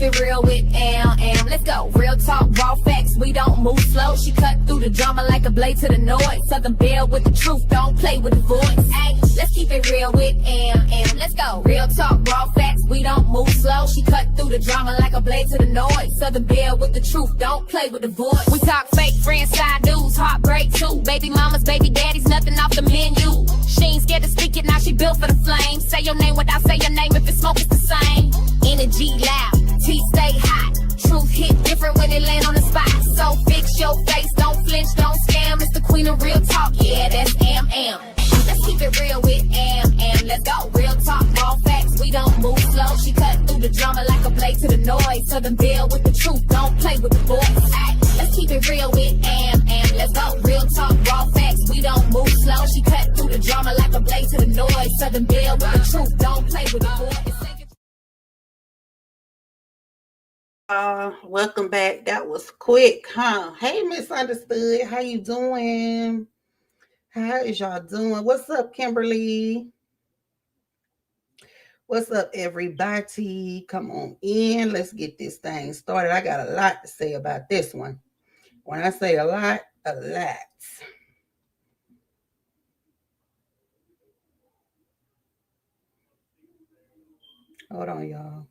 keep it real with Am. Let's go. Real talk, raw facts. We don't move slow. She cut through the drama like a blade to the noise. Southern Belle with the truth. Don't play with the voice. Ay, let's keep it real with Am. Let's go. Real talk, raw facts. We don't move slow. She cut through the drama like a blade to the noise. Southern Belle with the truth. Don't play with the voice. We talk fake friends, side dudes, heartbreak too. Baby mamas, baby daddies, nothing off the menu. She ain't scared to speak it, now she built for the flame. Say your name without say your name, if it's smoke, it's the same. Energy loud, teeth stay hot. Truth hit different when it land on the spot. So fix your face, don't flinch, don't scam. It's the queen of real talk, yeah, that's Am. Let's keep it real with Am. Let's go. Real talk, all facts, we don't move slow. She cut through the drama like a blade to the noise. Southern Belle with the truth, don't play with the voice. Ay, let's keep it real with Am. Let's go. Real talk, raw facts, we don't move slow. She cut through the drama like a blade to the noise. Southern Belle with the truth, don't play with the voice. Welcome back. That was quick, huh? Hey, Misunderstood. How you doing? How is y'all doing? What's up, Kimberly? What's up, everybody? Come on in. Let's get this thing started. I got a lot to say about this one. When I say a lot, a lot. Hold on, y'all.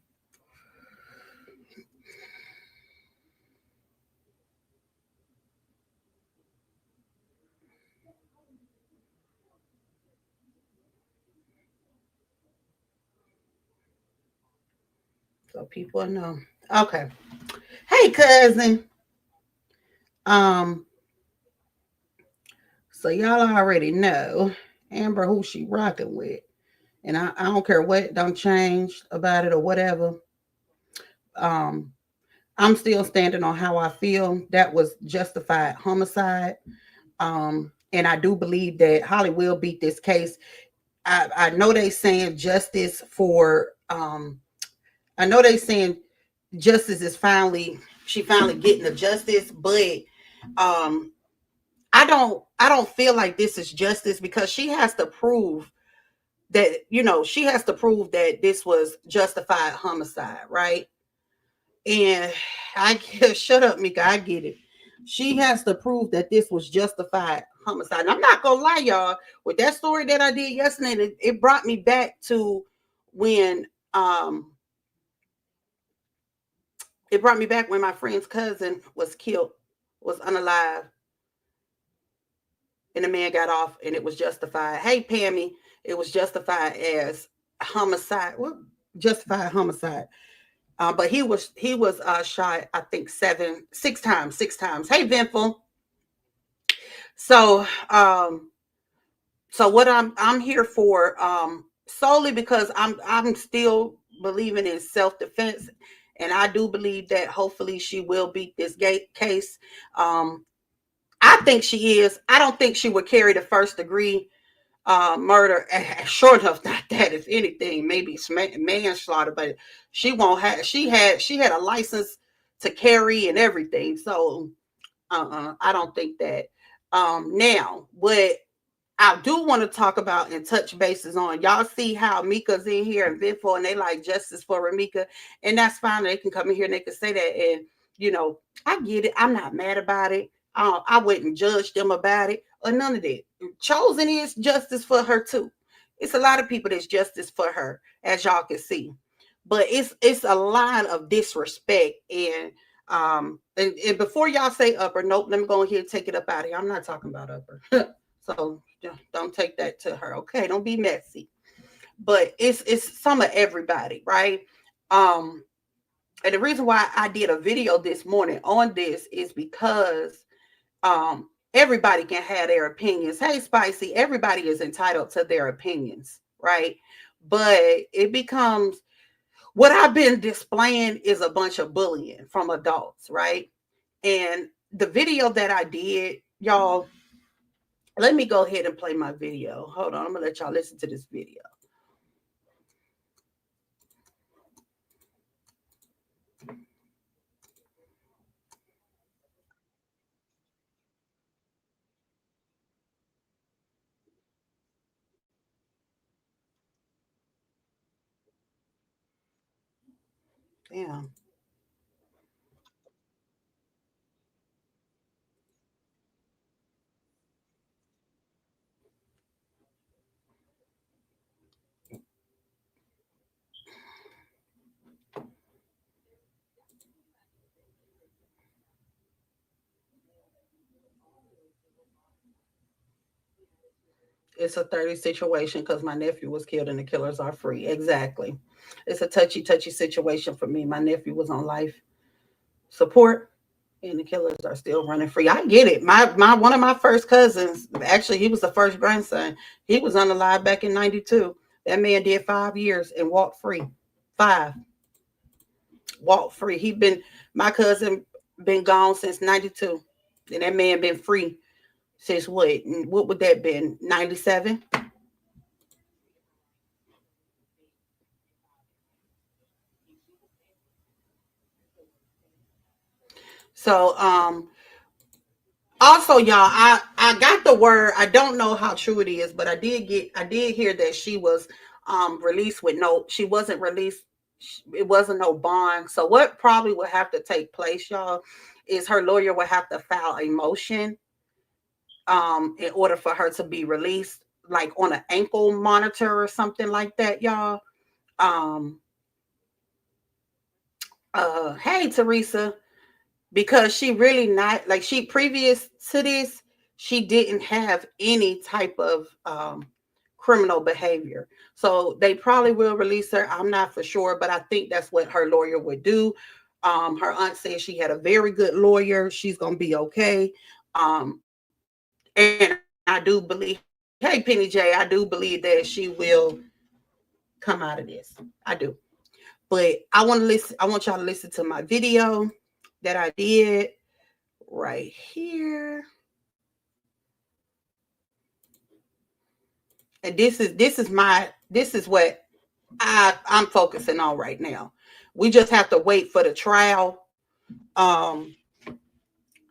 So people know. Okay. Hey, cousin. Um, so y'all already know Amber who she rocking with. And I don't care what don't change about it or whatever. Um, I'm still standing on how I feel. That was justified homicide. And I do believe that Holly will beat this case. I know they saying justice for I know they saying justice is she finally getting the justice, but um I don't feel like this is justice because she has to prove that, she has to prove that this was justified homicide, right? And I shut up, Mika, I get it. She has to prove that this was justified homicide. And I'm not gonna lie, y'all, with that story that I did yesterday, it brought me back to when it brought me back when my friend's cousin was killed, was unalive, and the man got off and it was justified. Hey, Pammy, it was justified as homicide. Well, justified homicide. But he was shot, I think six times. Hey, Vinful. So what I'm here for, solely because I'm still believing in self defense, and I do believe that hopefully she will beat this case. I think she is. I don't think she would carry the first degree murder. Sure enough, not that. If anything, maybe manslaughter, but she won't have. She had a license to carry and everything. So I don't think that. Now, what I do want to talk about and touch bases on. Y'all see how Mika's in here and Vinfo, and they like justice for Ramika, and that's fine. They can come in here and they can say that, and I get it. I'm not mad about it. I wouldn't judge them about it or none of that. Chosen is justice for her too. It's a lot of people that's justice for her, as y'all can see, but it's a line of disrespect and before y'all say upper, nope, let me go ahead and take it up out of here. I'm not talking about upper. So don't take that to her, okay? Don't be messy. But it's some of everybody, right? Um, and the reason why I did a video this morning on this is because everybody can have their opinions. Hey, Spicy, everybody is entitled to their opinions, right? But it becomes what I've been displaying is a bunch of bullying from adults, right? And the video that I did, y'all, let me go ahead and play my video. Hold on, I'm gonna let y'all listen to this video. Damn. It's a 30 situation because my nephew was killed and the killers are free. Exactly. It's a touchy situation for me. My nephew was on life support and the killers are still running free. I get it. My one of my first cousins, actually he was the first grandson. He was unalive back in 92. That man did 5 years and walked free. Five. Walked free. He been my cousin been gone since 92. And that man been free since what would that been? 97? So also y'all, I got the word. I don't know how true it is, but I did hear that she was released with no, she wasn't released, it wasn't no bond. So what probably would have to take place, y'all, is her lawyer would have to file a motion in order for her to be released, like on an ankle monitor or something like that, y'all. Um hey Teresa, because she really not like she previous to this she didn't have any type of criminal behavior, so they probably will release her. I'm not for sure, but I think that's what her lawyer would do. Her aunt said she had a very good lawyer, she's gonna be okay. And I do believe, hey Penny J, I do believe that she will come out of this. I do. But I want y'all to listen to my video that I did right here. And this is what I'm focusing on right now. We just have to wait for the trial, um,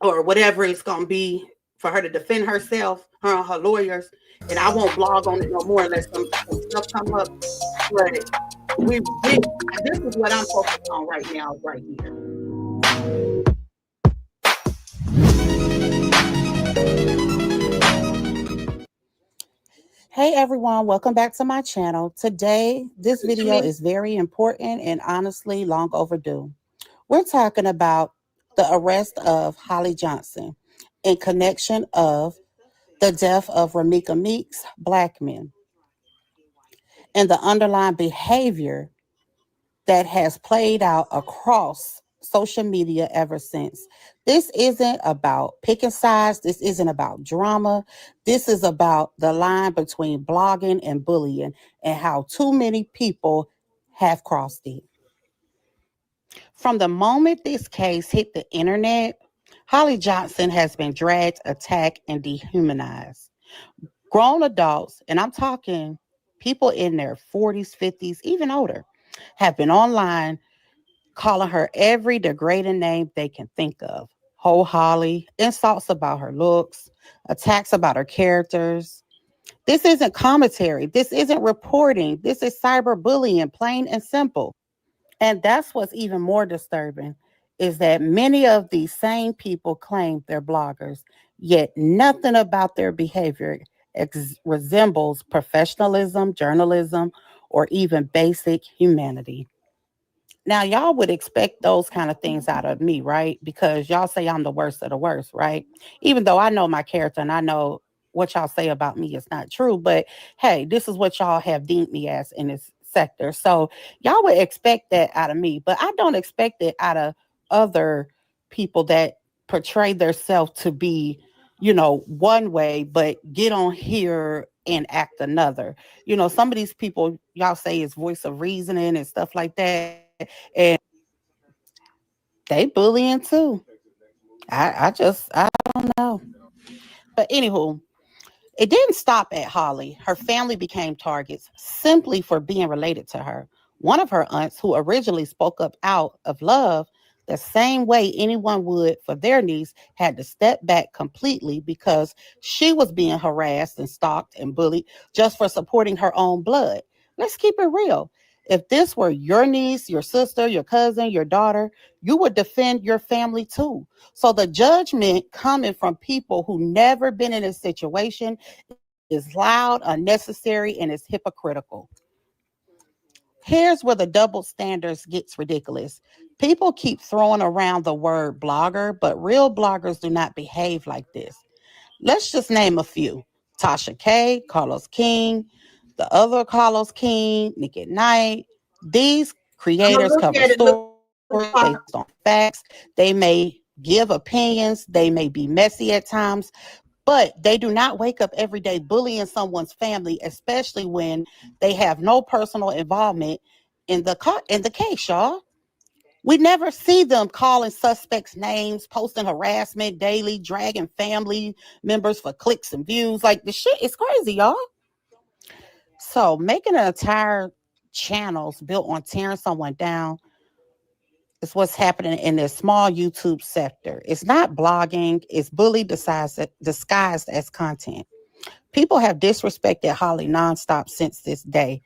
or whatever it's gonna be for her to defend herself, her and her lawyers. And I won't blog on it no more unless some stuff come up. But this is what I'm focused on right now, right here. Hey everyone, welcome back to my channel. Today, this video is very important and honestly long overdue. We're talking about the arrest of Holly Johnson in connection of the death of Ramika Meeks, black men, and the underlying behavior that has played out across social media ever since. This isn't about picking sides. This isn't about drama. This is about the line between blogging and bullying and how too many people have crossed it. From the moment this case hit the internet, Holly Johnson has been dragged, attacked, and dehumanized. Grown adults, and I'm talking people in their 40s, 50s, even older, have been online calling her every degrading name they can think of. Ho Holly, insults about her looks, attacks about her characters. This isn't commentary. This isn't reporting. This is cyberbullying, plain and simple. And that's what's even more disturbing is that many of these same people claim they're bloggers, yet nothing about their behavior resembles professionalism, journalism, or even basic humanity. Now, y'all would expect those kind of things out of me, right? Because y'all say I'm the worst of the worst, right? Even though I know my character and I know what y'all say about me is not true, but hey, this is what y'all have deemed me as in this sector. So y'all would expect that out of me, but I don't expect it out of other people that portray themselves to be, one way, but get on here and act another. Some of these people y'all say is voice of reasoning and stuff like that. And they bullying too. I don't know. But anywho, it didn't stop at Holly. Her family became targets simply for being related to her. One of her aunts, who originally spoke up out of love, the same way anyone would for their niece, had to step back completely because she was being harassed and stalked and bullied just for supporting her own blood. Let's keep it real. If this were your niece, your sister, your cousin, your daughter, you would defend your family too. So the judgment coming from people who never been in a situation is loud, unnecessary, and is hypocritical. Here's where the double standards gets ridiculous. People keep throwing around the word blogger, but real bloggers do not behave like this. Let's just name a few. Tasha K, Carlos King, the other Carlos King, Nick at Night. These I'm gonna creators look cover at it. Look stories based on facts. They may give opinions, they may be messy at times, but they do not wake up every day bullying someone's family, especially when they have no personal involvement in the case, y'all. We never see them calling suspects names, posting harassment daily, dragging family members for clicks and views. Like the shit is crazy, y'all. So making an entire channels built on tearing someone down is what's happening in this small YouTube sector. It's not blogging, it's bully disguised as content. People have disrespected Holly nonstop since this day.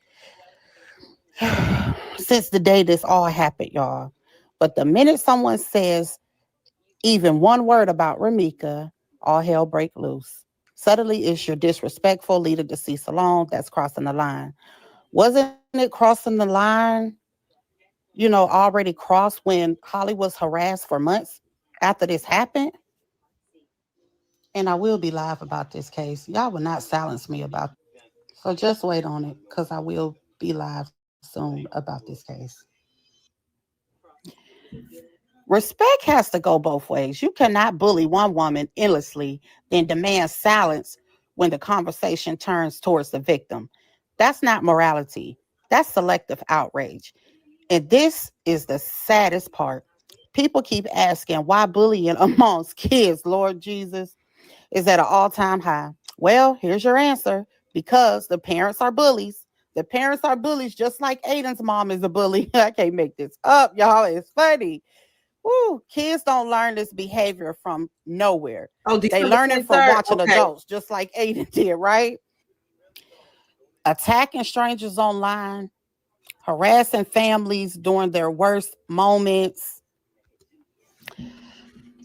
Since the day this all happened, y'all. But the minute someone says even one word about Ramika, all hell break loose. Suddenly it's your disrespectful, leave the deceased alone. That's crossing the line. Wasn't it crossing the line, already crossed when Holly was harassed for months after this happened? And I will be live about this case. Y'all will not silence me about it. So just wait on it because I will be live soon about this case. Respect has to go both ways. You cannot bully one woman endlessly, then demand silence when the conversation turns towards the victim. That's not morality. That's selective outrage. And this is the saddest part. People keep asking why bullying amongst kids, Lord Jesus, is at an all-time high. Well, here's your answer. Because the parents are bullies. The parents are bullies, just like Aiden's mom is a bully. I can't make this up, y'all. It's funny. Woo, kids don't learn this behavior from nowhere. Oh, They December learn it from 23rd. watching Okay. adults, just like Aiden did, right? Attacking strangers online, harassing families during their worst moments,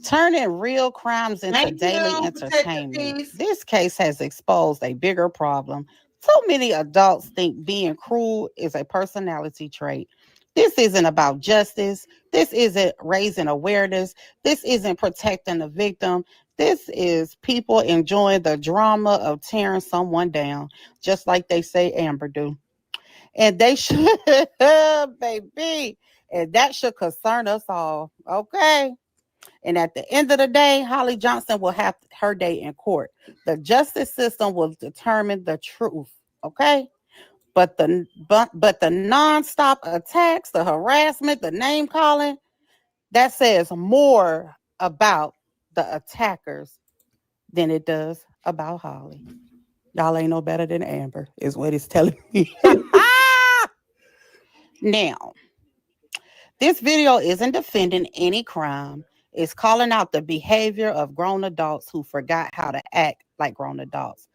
turning real crimes into Thank daily you. Protect your entertainment. peace. This case has exposed a bigger problem. So many adults think being cruel is a personality trait. This isn't about justice. This isn't raising awareness. This isn't protecting the victim. This is people enjoying the drama of tearing someone down, just like they say Amber do. And they should, baby, and that should concern us all. Okay. And at the end of the day, Holly Johnson will have her day in court. The justice system will determine the truth. Okay. But the nonstop attacks, the harassment, the name calling, that says more about the attackers than it does about Holly. Y'all ain't no better than Amber, is what it's telling me. Now, this video isn't defending any crime. It's calling out the behavior of grown adults who forgot how to act like grown adults.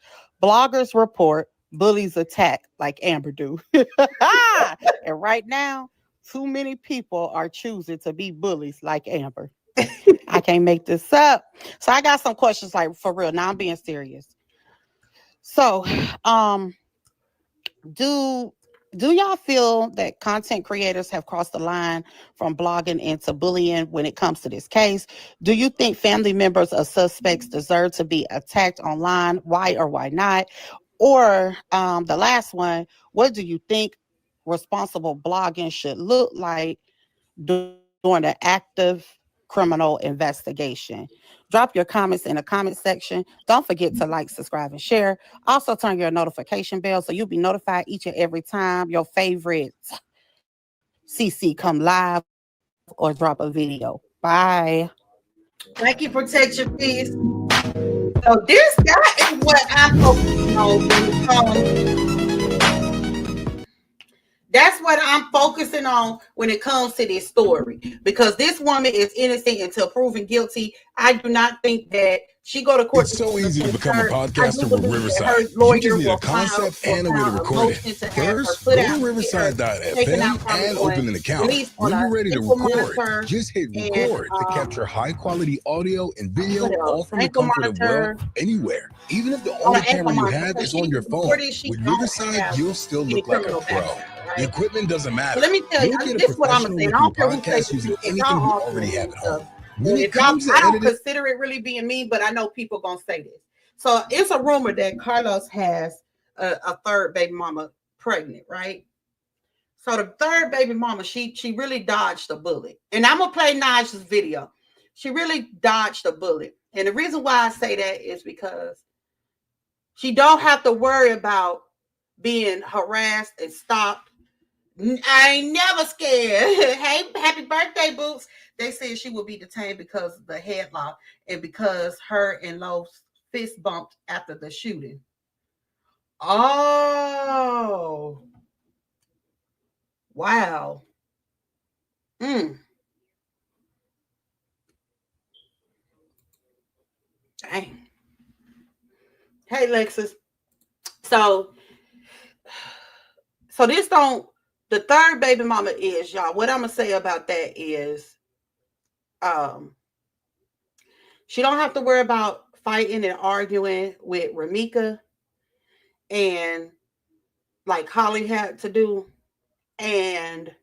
Bloggers report bullies attack like Amber do. And right now, too many people are choosing to be bullies like Amber. I can't make this up. So I got some questions, like, for real. Now I'm being serious. So, do y'all feel that content creators have crossed the line from blogging into bullying when it comes to this case? Do you think family members of suspects deserve to be attacked online? Why or why not? Or the last one, what do you think responsible blogging should look like during an active criminal investigation? Drop your comments in the comment section. Don't forget to like, subscribe, and share. Also, turn your notification bell so you'll be notified each and every time your favorite CC come live or drop a video. Bye. Thank you. Protect your peace. So that is what I'm focusing on when it comes. That's what I'm focusing on when it comes to this story, because this woman is innocent until proven guilty. I do not think that she go to court. It's so easy to become a podcaster with Her Riverside. You just lawyer need a will concept file and a way to a record it. motion to have her First, put go out, to get her taken out riverside.fm from and on, open an account. released on When a you're ready to ankle record, monitor just hit and record to capture high-quality audio and video, what all else? from the Ankle comfort of, well, monitor anywhere. Even if the on only an ankle camera you monitor. have So is on she, your before phone. this, she With don't Riverside, have you'll still any look like a criminal pro. background, The right? equipment doesn't matter. So let me tell you, You'll get a this is what I'm gonna professional say. And I looking don't care who say podcast this, using because anything y'all you all already saying have this at stuff. home. When And it if y'all, comes to I don't editing, consider it really being me, but I know people gonna say this. So it's a rumor that Carlos has a third baby mama pregnant, right? So the third baby mama, she really dodged a bullet. And I'm gonna play Naja's video. She really dodged a bullet. And the reason why I say that is because she don't have to worry about being harassed and stalked. I ain't never scared. Hey, happy birthday, Boots. They said she would be detained because of the headlock and because her and Lowe's fist bumped after the shooting. Oh, wow. Dang. Hey, Lexus. So this don't, the third baby mama is, y'all, what I'm gonna say about that is she don't have to worry about fighting and arguing with Ramika and like Holly had to do. And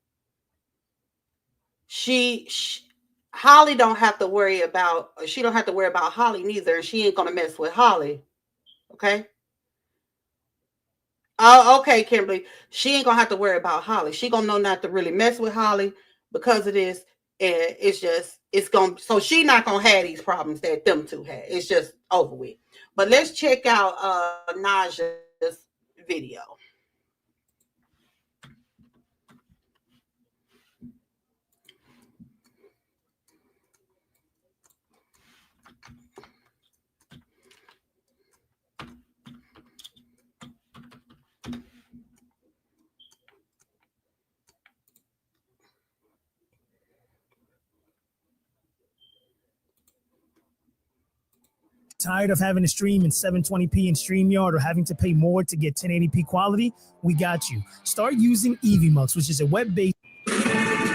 Holly don't have to worry about, she don't have to worry about Holly neither, and she ain't gonna mess with Holly. Okay. Oh, okay, Kimberly. She ain't gonna have to worry about Holly. She gonna know not to really mess with Holly because of this. And it's gonna, so she not gonna have these problems that them two had. It's just over with. But let's check out Naja's video. Tired of having to stream in 720p in StreamYard or having to pay more to get 1080p quality? We got you. Start using EVMux, which is a web-based.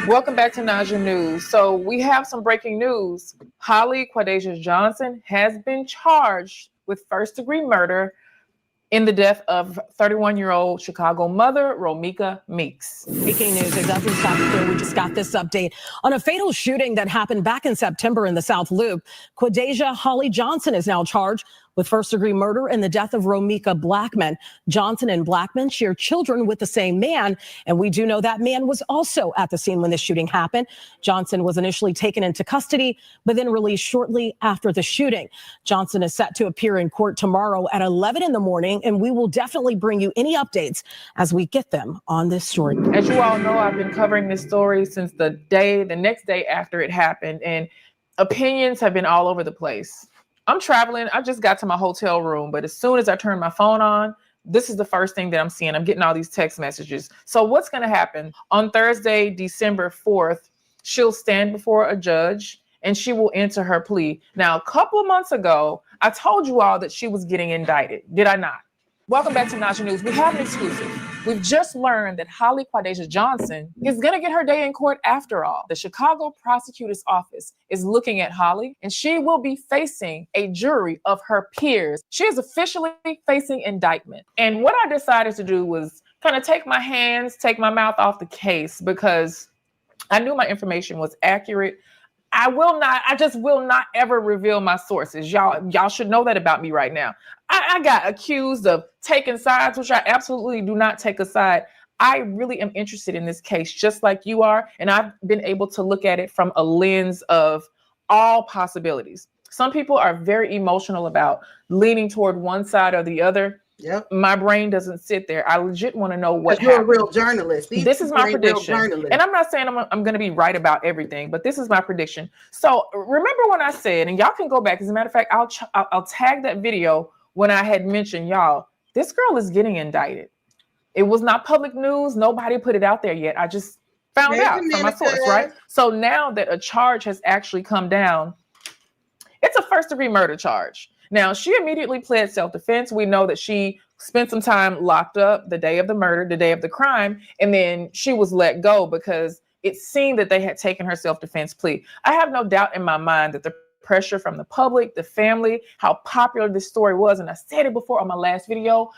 Welcome back to Naja News. So we have some breaking news. Holly Quadasia Johnson has been charged with first-degree murder in the death of 31-year-old Chicago mother, Romika Meeks. Breaking news, it doesn't stop there. We just got this update on a fatal shooting that happened back in September in the South Loop. Quadasia Holly Johnson is now charged with first-degree murder in the death of Romika Blackman. Johnson and Blackman share children with the same man, and we do know that man was also at the scene when the shooting happened. Johnson was initially taken into custody, but then released shortly after the shooting. Johnson is set to appear in court tomorrow at 11 in the morning, and we will definitely bring you any updates as we get them on this story. As you all know, I've been covering this story since the next day after it happened, and opinions have been all over the place. I'm traveling. I just got to my hotel room, but as soon as I turn my phone on, this is the first thing that I'm seeing. I'm getting all these text messages. So what's going to happen? On Thursday, December 4th, she'll stand before a judge and she will enter her plea. Now, a couple of months ago, I told you all that she was getting indicted. Did I not? Welcome back to Naja News. We have an exclusive. We've just learned that Holly Quadasia Johnson is going to get her day in court after all. The Chicago prosecutor's office is looking at Holly, and she will be facing a jury of her peers. She is officially facing indictment. And what I decided to do was kind of take my mouth off the case because I knew my information was accurate. I just will not ever reveal my sources. Y'all should know that about me right now. I got accused of taking sides, which I absolutely do not take a side. I really am interested in this case, just like you are. And I've been able to look at it from a lens of all possibilities. Some people are very emotional about leaning toward one side or the other. Yep. My brain doesn't sit there. I legit want to know what you're happened. a real journalist. This is my prediction. And I'm not saying I'm going to be right about everything, but this is my prediction. So remember when I said, and y'all can go back, as a matter of fact, I'll tag that video when I had mentioned, y'all, this girl is getting indicted. It was not public news. Nobody put it out there yet. I just found out from my source, right? So now that a charge has actually come down, it's a first-degree murder charge. Now, she immediately pled self-defense. We know that she spent some time locked up the day of the murder, the day of the crime, and then she was let go because it seemed that they had taken her self-defense plea. I have no doubt in my mind that the pressure from the public, the family, how popular this story was, and I said it before on my last video,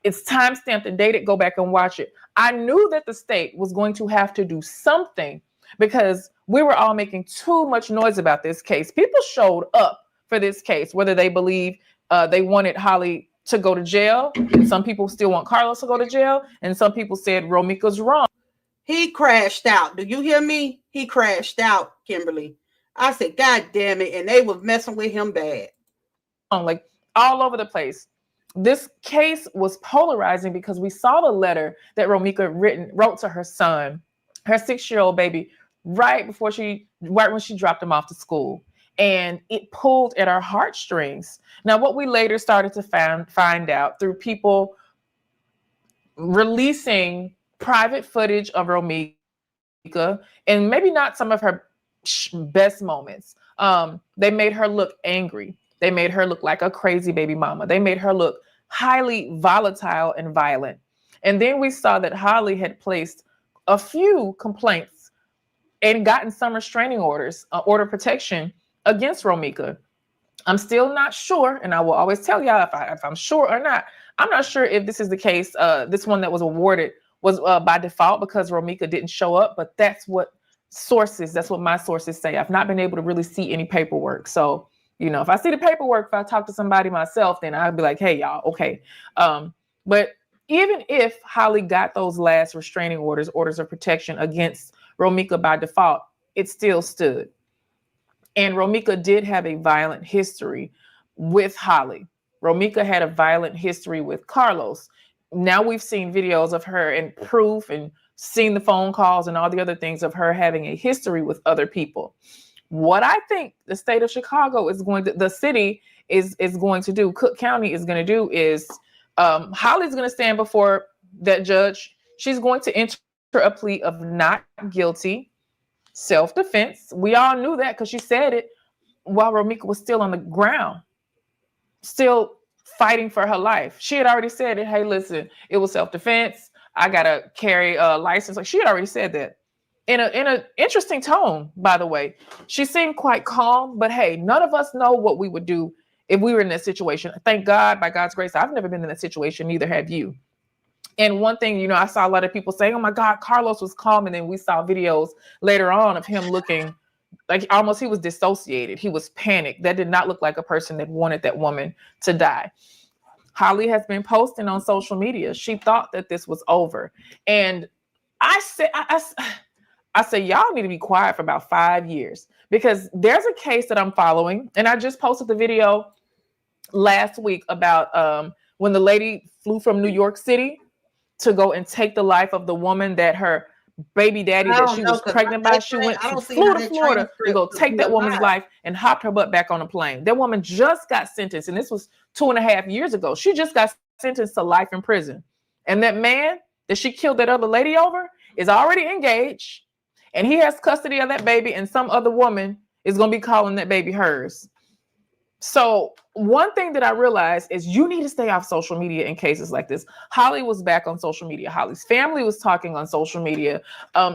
it's time-stamped and dated. Go back and watch it. I knew that the state was going to have to do something because we were all making too much noise about this case. People showed up for this case, whether they believe They wanted Holly to go to jail, and some people still want Carlos to go to jail, and some people said Romika's wrong. He crashed out. Do you hear me? He crashed out, Kimberly. I said, God damn it. And they was messing with him bad. Like all over the place. This case was polarizing because we saw the letter that Romika wrote to her son, her 6-year-old baby, right when she dropped him off to school. And it pulled at our heartstrings. Now, what we later started to find out through people releasing private footage of Romika, and maybe not some of her best moments. They made her look angry. They made her look like a crazy baby mama. They made her look highly volatile and violent. And then we saw that Holly had placed a few complaints and gotten some restraining orders, order protection against Romika. I'm still not sure, and I will always tell y'all if I'm sure or not. I'm not sure if this is the case. This one that was awarded was by default because Romika didn't show up, but that's what my sources say. I've not been able to really see any paperwork. So, if I see the paperwork, if I talk to somebody myself, then I'd be like, hey, y'all, okay. But even if Holly got those last restraining orders of protection against Romika by default, it still stood. And Romika did have a violent history with Holly. Romika had a violent history with Carlos. Now we've seen videos of her and proof and seen the phone calls and all the other things of her having a history with other people. What I think the state of Chicago the city is going to do, Cook County is going to do is, Holly's going to stand before that judge. She's going to enter a plea of not guilty, self-defense. We all knew that because she said it while Romika was still on the ground, still fighting for her life. She had already said it. Hey, listen, it was self-defense. I got to carry a license. Like she had already said that. In an interesting tone, by the way. She seemed quite calm, but hey, none of us know what we would do if we were in that situation. Thank God, by God's grace, I've never been in that situation, neither have you. And one thing, I saw a lot of people saying, oh my God, Carlos was calm. And then we saw videos later on of him looking like almost he was dissociated. He was panicked. That did not look like a person that wanted that woman to die. Holly has been posting on social media. She thought that this was over. And I said, y'all need to be quiet for about 5 years because there's a case that I'm following. And I just posted the video last week about when the lady flew from New York City to go and take the life of the woman that her baby daddy that she was pregnant by. She flew to Florida to go take that woman's life and hopped her butt back on a plane. That woman just got sentenced, and this was 2.5 years ago. She just got sentenced to life in prison. And that man that she killed that other lady over is already engaged, and he has custody of that baby, and some other woman is going to be calling that baby hers. So one thing that I realized is you need to stay off social media in cases like this. Holly was back on social media. Holly's family was talking on social media.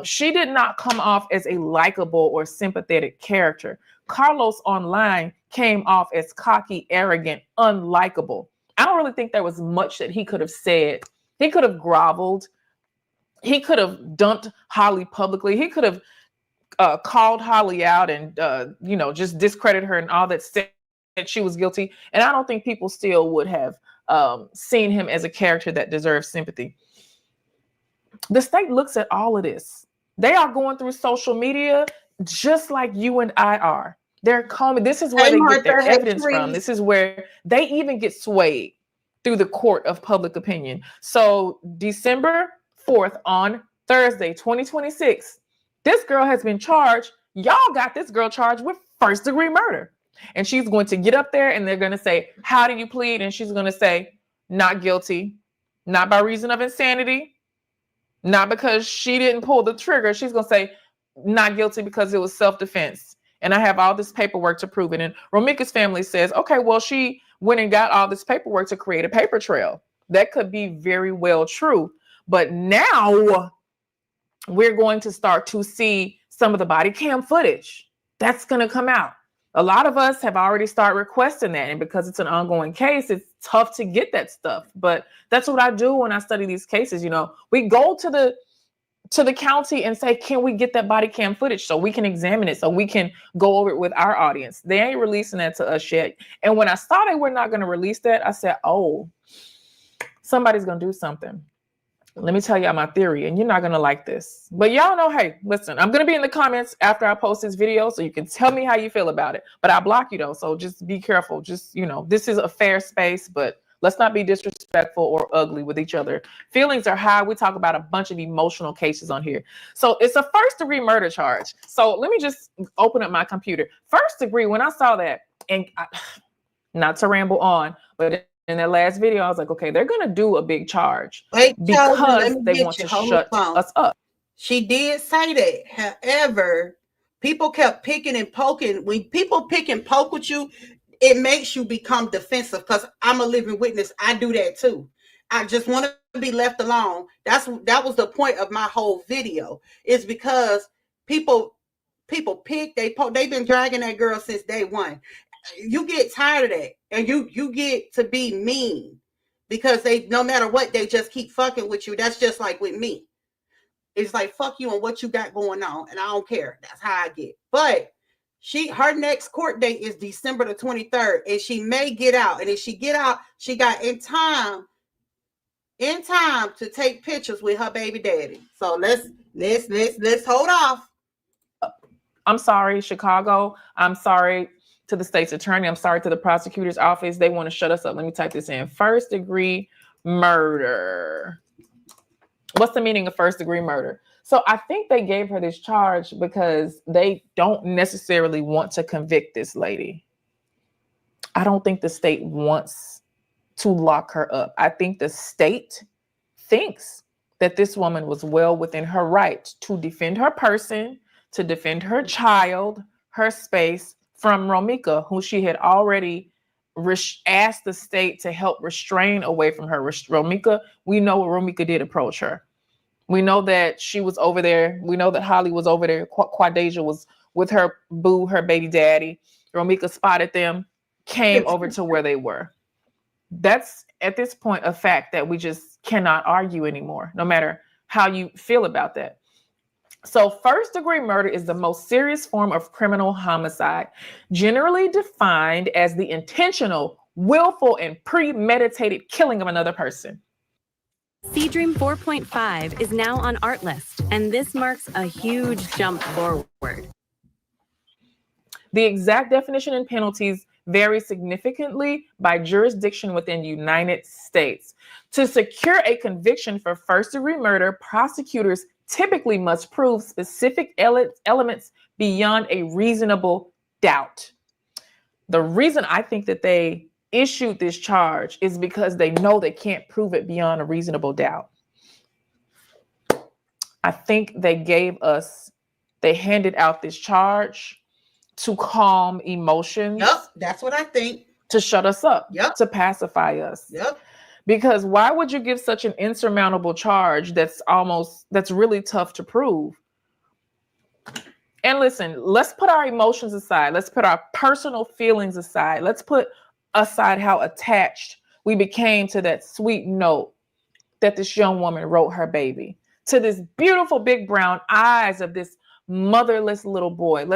She did not come off as a likable or sympathetic character. Carlos online came off as cocky, arrogant, unlikable. I don't really think there was much that he could have said. He could have groveled. He could have dumped Holly publicly. He could have called Holly out and, just discredit her and all that, said that she was guilty. And I don't think people still would have seen him as a character that deserves sympathy. The state looks at all of this. They are going through social media just like you and I are. They're coming. This is where they get their evidence from. This is where they even get swayed through the court of public opinion. So December 4th on Thursday, 2026, this girl has been charged. Y'all got this girl charged with first-degree murder. And she's going to get up there and they're going to say, how do you plead? And she's going to say, not guilty, not by reason of insanity, not because she didn't pull the trigger. She's going to say, not guilty because it was self-defense. And I have all this paperwork to prove it. And Romika's family says, okay, well, she went and got all this paperwork to create a paper trail. That could be very well true. But now we're going to start to see some of the body cam footage. That's going to come out. A lot of us have already started requesting that. And because it's an ongoing case, it's tough to get that stuff. But that's what I do when I study these cases. We go to to the county and say, can we get that body cam footage so we can examine it, so we can go over it with our audience? They ain't releasing that to us yet. And when I saw they were not going to release that, I said, oh, somebody's going to do something. Let me tell y'all my theory, and you're not going to like this. But y'all know, hey, listen, I'm going to be in the comments after I post this video, so you can tell me how you feel about it. But I block you, though, so just be careful. Just, you know, this is a fair space, but let's not be disrespectful or ugly with each other. Feelings are high. We talk about a bunch of emotional cases on here. So it's a first-degree murder charge. So let me just open up my computer. First degree, when I saw that, and not to ramble on, but in that last video, I was like, okay, they're going to do a big charge because they want to shut us up. She did say that. However, people kept picking and poking. When people pick and poke with you, it makes you become defensive, because I'm a living witness. I do that too. I just want to be left alone. That was the point of my whole video. It's because people pick, they poke. They've been dragging that girl since day one. You get tired of that, and you get to be mean, because they, no matter what, they just keep fucking with you. That's just like with me. It's like, fuck you and what you got going on, and I don't care. That's how I get. But her next court date is December the 23rd, and she may get out. And if she get out, she got in time to take pictures with her baby daddy. So let's hold off. I'm sorry, Chicago. I'm sorry to the state's attorney. I'm sorry to the prosecutor's office. They want to shut us up. Let me type this in. First degree murder. What's the meaning of first degree murder? So I think they gave her this charge because they don't necessarily want to convict this lady. I don't think the state wants to lock her up. I think the state thinks that this woman was well within her right to defend her person, to defend her child, her space from Romika, who she had already asked the state to help restrain away from her. Romika, we know what Romika did approach her. We know that she was over there. We know that Holly was over there. Quadeja was with her boo, her baby daddy. Romika spotted them, came over to where they were. That's, at this point, a fact that we just cannot argue anymore, no matter how you feel about that. So first degree murder is the most serious form of criminal homicide, generally defined as the intentional, willful, and premeditated killing of another person. Seedream 4.5 is now on Artlist, and this marks a huge jump forward. The exact definition and penalties vary significantly by jurisdiction within the United States. To secure a conviction for first-degree murder, prosecutors typically must prove specific elements beyond a reasonable doubt. The reason I think that they issued this charge is because they know they can't prove it beyond a reasonable doubt. I think they handed out this charge to calm emotions. Yep, that's what I think. To shut us up. Yep. To pacify us. Yep. Because why would you give such an insurmountable charge that's really tough to prove? And listen, let's put our emotions aside. Let's put our personal feelings aside. Let's put aside how attached we became to that sweet note that this young woman wrote her baby, to this beautiful big brown eyes of this motherless little boy.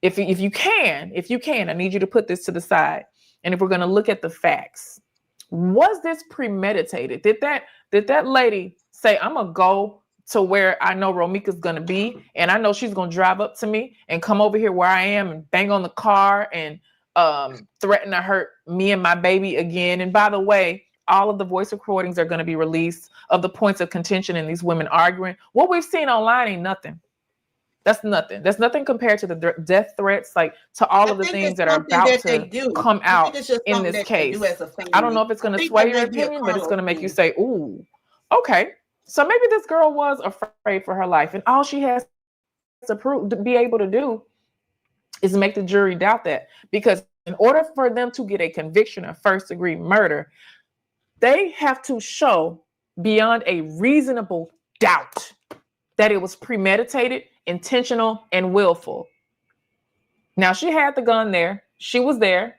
If you can, I need you to put this to the side. And if we're going to look at the facts, was this premeditated? Did that lady say, I'm going to go to where I know Romika's going to be, and I know she's going to drive up to me and come over here where I am and bang on the car and threaten to hurt me and my baby again? And by the way, all of the voice recordings are going to be released of the points of contention and these women arguing. What we've seen online ain't nothing. That's nothing. That's nothing compared to the death threats, like to all of the things that are about to come out in this case. I don't know if it's going to sway your opinion, but it's going to make you say, ooh, okay. So maybe this girl was afraid for her life, and all she has to be able to do is make the jury doubt that. Because in order for them to get a conviction of first-degree murder, they have to show beyond a reasonable doubt that it was premeditated, intentional, and willful. Now, she had the gun there. She was there.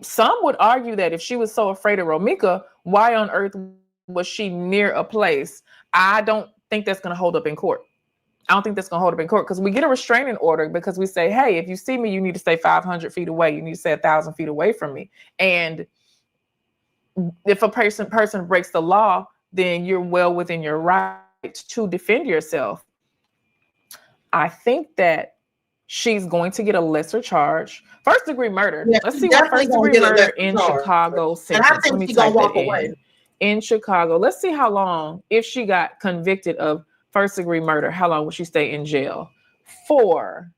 Some would argue that if she was so afraid of Romika, why on earth was she near a place? I don't think that's going to hold up in court. I don't think that's going to hold up in court because we get a restraining order because we say, hey, if you see me, you need to stay 500 feet away. You need to stay 1,000 feet away from me. And if a person breaks the law, then you're well within your right to defend yourself. I think that she's going to get a lesser charge. First degree murder. Yeah, Let's she's see what definitely first gonna degree get a murder lesser in charge. Chicago And I sentence. Let think me she's gonna type that walk away. in Chicago. Let's see how long, if she got convicted of first degree murder, how long would she stay in jail for?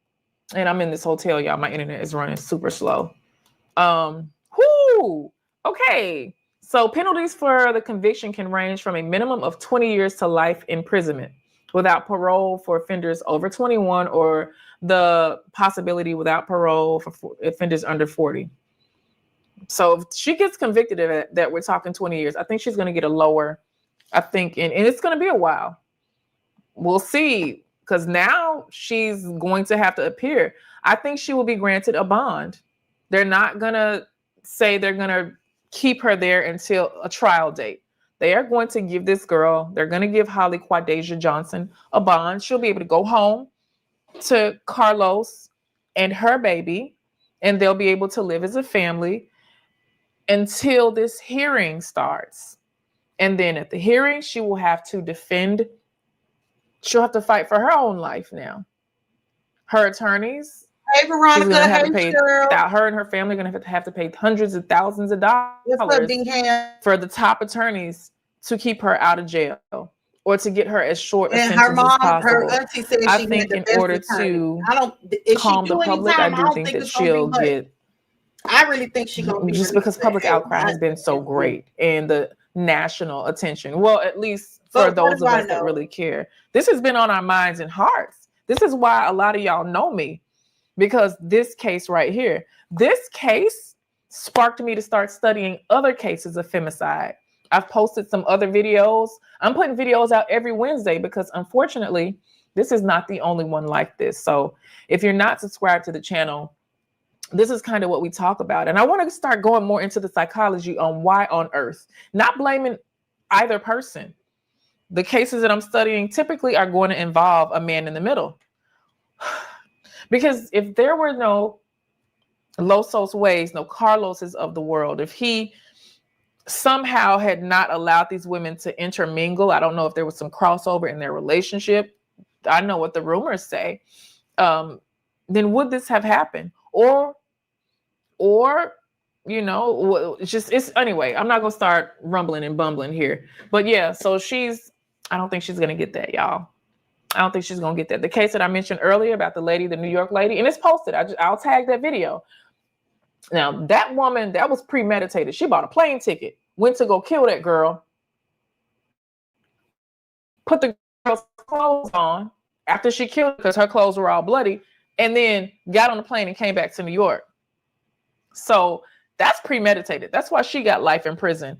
And I'm in this hotel, y'all. My internet is running super slow. Okay. So penalties for the conviction can range from a minimum of 20 years to life imprisonment without parole for offenders over 21, or the possibility without parole for offenders under 40. So if she gets convicted of it, that we're talking 20 years, I think she's going to get a lower, I think, and it's going to be a while. We'll see, because now she's going to have to appear. I think she will be granted a bond. They're not going to say they're going to keep her there until a trial date. They are going to give this girl, they're going to give Holly Quadeja Johnson a bond. She'll be able to go home to Carlos and her baby, and they'll be able to live as a family until this hearing starts. And then at the hearing, she will have to defend. She'll have to fight for her own life now. Her attorneys, Hey, she's Veronica. going to have Hey, to pay, Cheryl. her and her family are going to have to pay hundreds of thousands of dollars What's up, D-Ham? for the top attorneys to keep her out of jail or to get her as short a And sentence her mom, as possible. her auntie said I she think had in the best order attorney. to I don't. If calm she the do public, any time, I I do don't think think that it's gonna be she'll much. get, I really think she's gonna be just released. because public Hey, outcry has been so great and the national attention. Well, at least for But those what of do I us that know? really care. This has been on our minds and hearts. This is why a lot of y'all know me, because this case right here, this case sparked me to start studying other cases of femicide. I've posted some other videos. I'm putting videos out every Wednesday because unfortunately, this is not the only one like this. So if you're not subscribed to the channel, this is kind of what we talk about. And I want to start going more into the psychology on why on earth, not blaming either person. The cases that I'm studying typically are going to involve a man in the middle. Because if there were no Losos Ways, no Carloses of the world, if he somehow had not allowed these women to intermingle, I don't know if there was some crossover in their relationship. I know what the rumors say. Then would this have happened? Or, you know, it's anyway, I'm not going to start rumbling and bumbling here. But yeah, so I don't think she's going to get that, y'all. I don't think she's going to get that. The case that I mentioned earlier about the lady, the New York lady, and it's posted. I'll tag that video. Now, that woman, that was premeditated. She bought a plane ticket, went to go kill that girl, put the girl's clothes on after she killed her because her clothes were all bloody, and then got on the plane and came back to New York. So that's premeditated. That's why she got life in prison.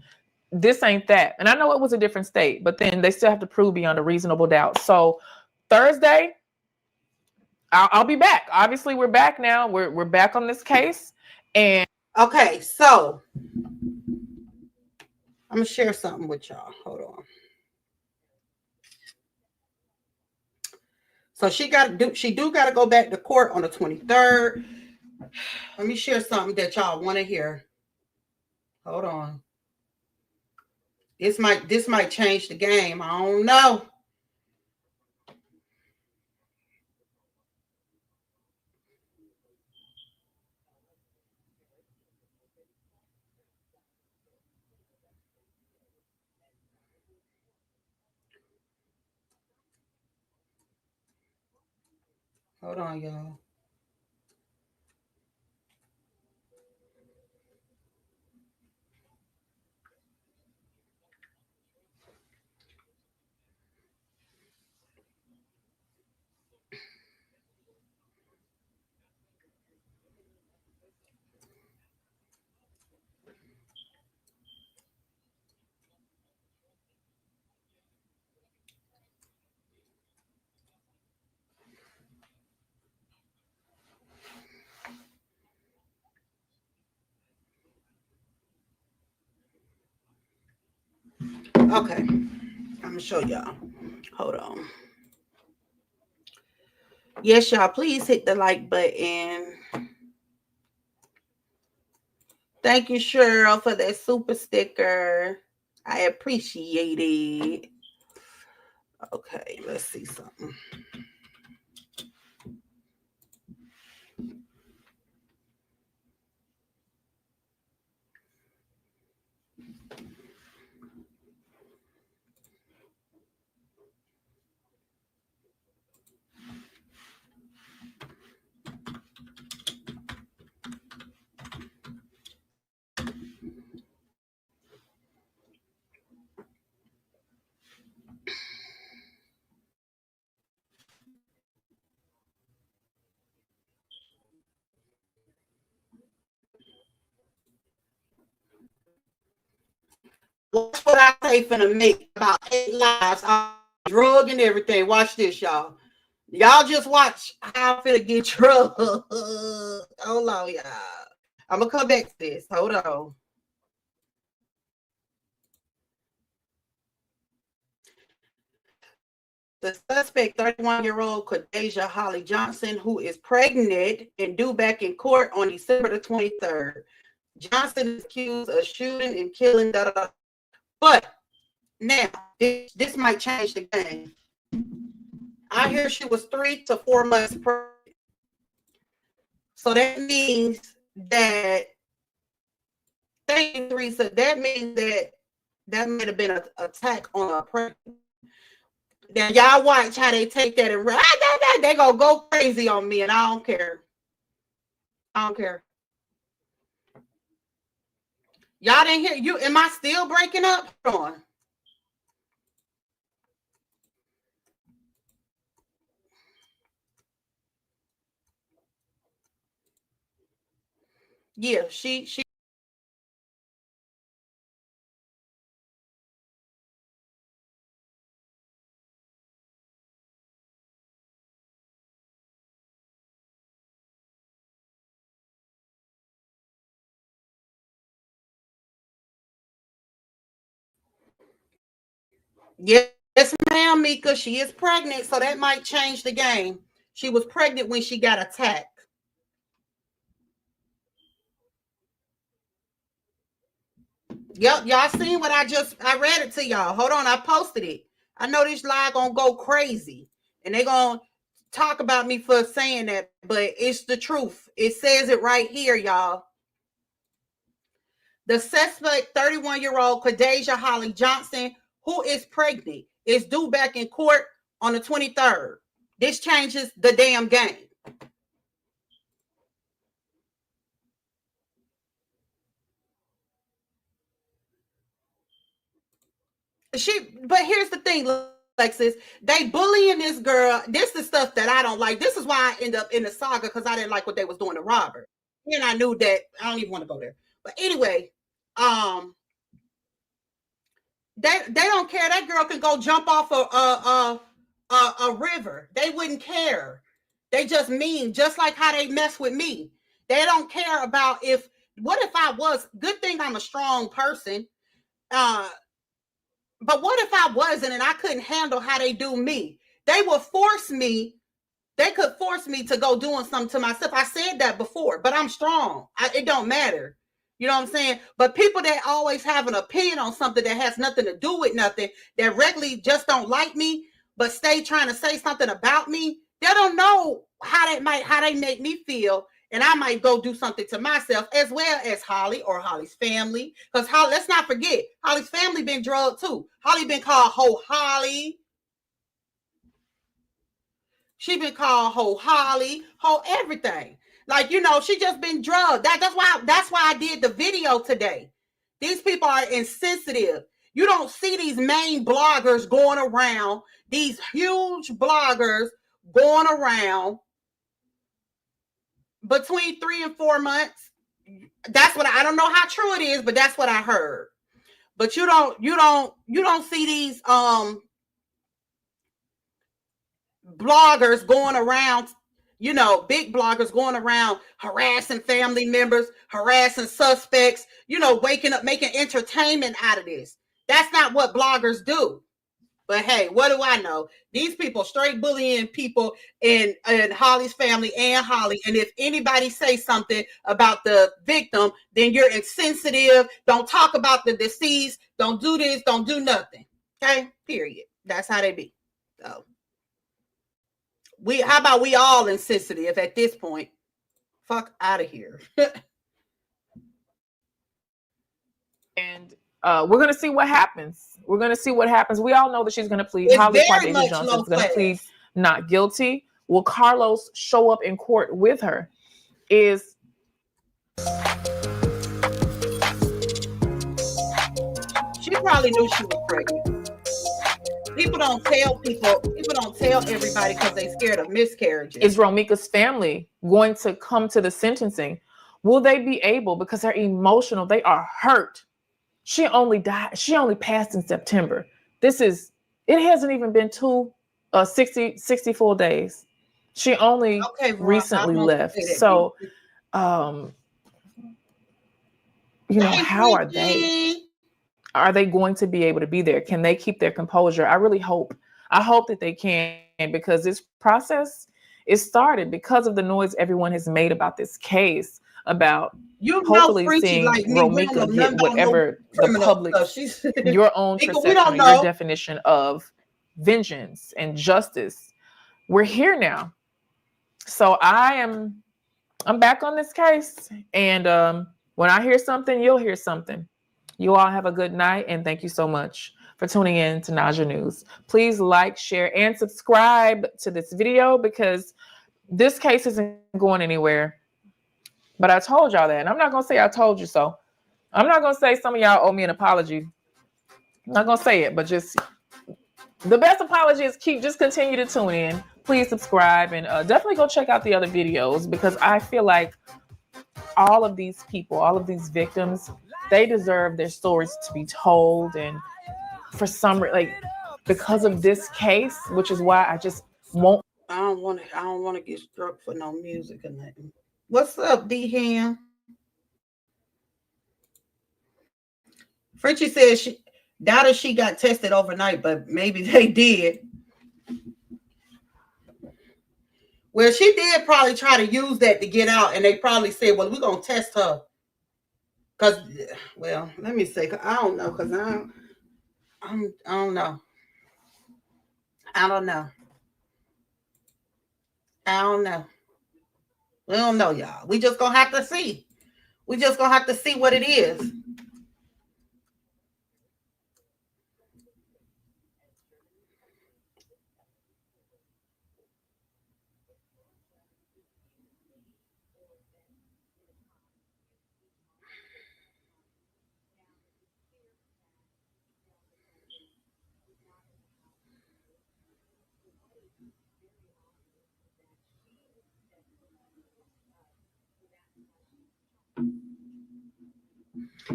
This ain't that. And I know it was a different state, but then they still have to prove beyond a reasonable doubt. So Thursday, I'll be back. Obviously, we're back now. We're back on this case. And okay, so I'm gonna share something with y'all. Hold on. So she do got to go back to court on the 23rd. Let me share something that y'all want to hear. Hold on. This might change the game. I don't know. Hold on, y'all. Okay, I'm gonna show y'all. Hold on. Yes, y'all, please hit the like button. Thank you, Cheryl, for that super sticker. I appreciate it. Okay, let's see something. Watch what I say finna make about 8 lives on drug and everything. Watch this, y'all. Y'all just watch how I'm finna get drug. Hold on, y'all. I'm gonna come back to this. Hold on. The suspect, 31-year-old Quadasia Holly Johnson, who is pregnant and due back in court on December the 23rd. Johnson is accused of shooting and killing. But now, this might change the game. I hear she was 3 to 4 months pregnant. So that means that, thank you, Teresa, that means that might have been an attack on a pregnant. Now, y'all watch how they take that and they gonna go crazy on me, and I don't care. I don't care. Y'all didn't hear you. Am I still breaking up? Hold on. Yeah, she yes, ma'am, Mika. She is pregnant, so that might change the game. She was pregnant when she got attacked. Yep, y'all seen what I read it to y'all. Hold on, I posted it. I know this lie gonna go crazy, and they gonna talk about me for saying that, but it's the truth. It says it right here, y'all. The suspect, 31-year-old Quadasia Holly Johnson, who is pregnant, is due back in court on the 23rd. This changes the damn game. But here's the thing, Lexus. They bullying this girl. This is stuff that I don't like. This is why I end up in the saga, because I didn't like what they was doing to Robert. And I knew that I don't even want to go there. But anyway, they don't care. That girl can go jump off a river. They wouldn't care. They just mean, just like how they mess with me. They don't care about what if I was, good thing I'm a strong person. But what if I wasn't and I couldn't handle how they do me? They would force me. They could force me to go doing something to myself. I said that before, but I'm strong. It don't matter. You know what I'm saying? But people that always have an opinion on something that has nothing to do with nothing, that regularly just don't like me, but stay trying to say something about me, they don't know how they make me feel. And I might go do something to myself, as well as Holly or Holly's family. Because let's not forget, Holly's family been drugged too. Holly been called Ho Holly. She been called Ho Holly, Ho everything. Like, she just been drugged. That's why I did the video today. These people are insensitive. You don't see these main bloggers going around, these huge bloggers going around between 3 and 4 months. That's what I don't know how true it is, but that's what I heard. But you don't see these bloggers going around, big bloggers going around harassing family members, harassing suspects, waking up, making entertainment out of this. That's not what bloggers do. But hey, what do I know? These people straight bullying people in Holly's family and Holly. And if anybody say something about the victim, then you're insensitive. Don't talk about the deceased. Don't do this. Don't do nothing. Okay? Period. That's how they be. So how about we all insensitive at this point? Fuck out of here. And we're going to see what happens. We're going to see what happens. We all know that she's going to plead. It's Holly very much Johnson is low going to plead not guilty. Will Carlos show up in court with her? Is she probably knew she was pregnant. People don't tell everybody because they're scared of miscarriages. Is Romika's family going to come to the sentencing? Will they be able, because they're emotional, they are hurt. She only passed in September. It hasn't even been 64 days. She only recently left. So, how are they? Are they going to be able to be there? Can they keep their composure? I hope that they can, because this process is started because of the noise everyone has made about this case, about hopefully seeing Romika get whatever the public, your own perception, your definition of vengeance and justice. We're here now. So I'm back on this case. And when I hear something, you'll hear something. You all have a good night, and thank you so much for tuning in to Naja News. Please like, share, and subscribe to this video, because this case isn't going anywhere. But I told y'all that, and I'm not going to say I told you so. I'm not going to say some of y'all owe me an apology. I'm not going to say it, but just the best apology is just continue to tune in. Please subscribe, and definitely go check out the other videos, because I feel like all of these people, all of these victims, they deserve their stories to be told. And for some, because of this case, which is why I just won't. I don't want to get struck for no music or nothing. What's up, D-Ham? Frenchie says she doubted she got tested overnight, but maybe they did. Well, she did probably try to use that to get out, and they probably said, well, we're going to test her. Because, well, let me say, I don't know, because I don't know. I don't know. We don't know, y'all. We just going to have to see. We just going to have to see what it is.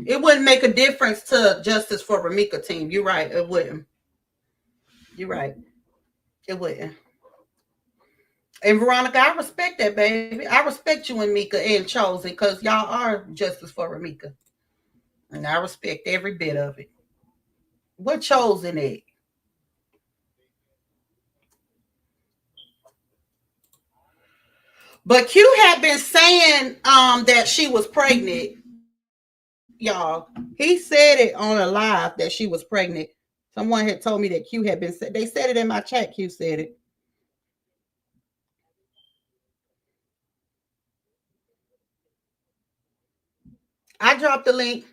It wouldn't make a difference to Justice for Romika team. You're right. It wouldn't. You're right. It wouldn't. And Veronica, I respect that, baby. I respect you and Mika and Chosen, because y'all are Justice for Romika. And I respect every bit of it. What Chosen at? But Q had been saying that she was pregnant. Y'all, he said it on a live that she was pregnant. Someone had told me that Q had been said. They said it in my chat. Q said it. I dropped the link.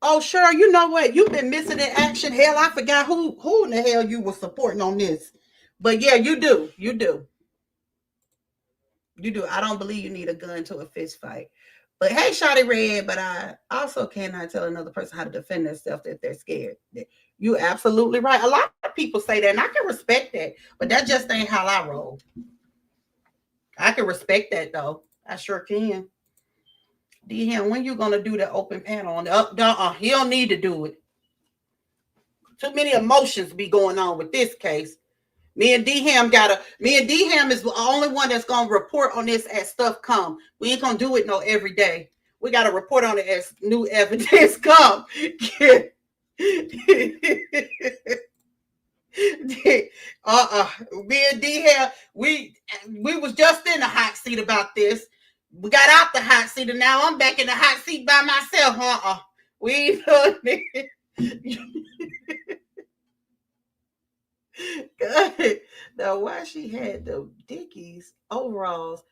Oh, sure. You know what? You've been missing in action. Hell, I forgot who in the hell you were supporting on this. But yeah, you do. You do. You do. I don't believe you need a gun to a fist fight. But hey, Shotty Red, but I also cannot tell another person how to defend themselves if they're scared. You're absolutely right. A lot of people say that, and I can respect that, but that just ain't how I roll. I can respect that, though. I sure can. D-Ham, when you going to do the open panel on the he don't need to do it. Too many emotions be going on with this case. Me and D-Ham is the only one that's going to report on this as stuff come. We ain't going to do it every day. We got to report on it as new evidence come. Me and D have we was just in the hot seat about this. We got out the hot seat, and now I'm back in the hot seat by myself. We God. Now why she had the Dickies overalls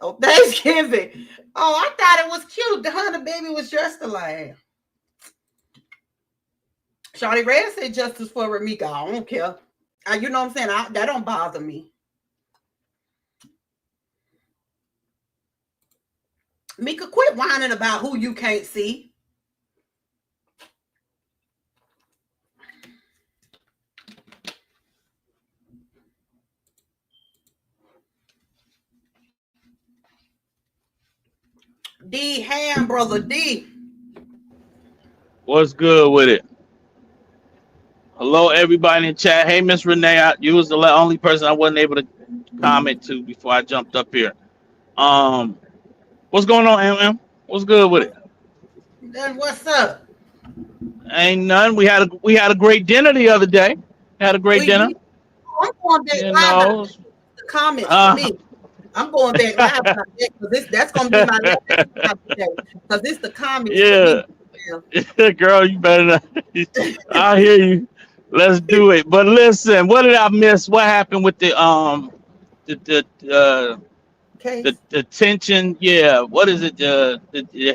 on Thanksgiving? Oh, I thought it was cute. The Hunter baby was dressed alike. Shawty Red said justice for Ramika. I don't care. You know what I'm saying? That don't bother me. Mika, quit whining about who you can't see. D Ham, brother D. What's good with it? Hello, everybody in the chat. Hey, Miss Renee, you was the only person I wasn't able to comment to before I jumped up here. What's going on, MM? What's good with it? Then what's up? Ain't none. We had a great dinner the other day. Had a great dinner. I'm going back You live know, the comments for me. I'm going back live because that's gonna be my last today. Because it's the comments for me. Girl, you better not. I hear you. Let's do it. But listen, what did I miss? What happened with the detention? Yeah. What is it? The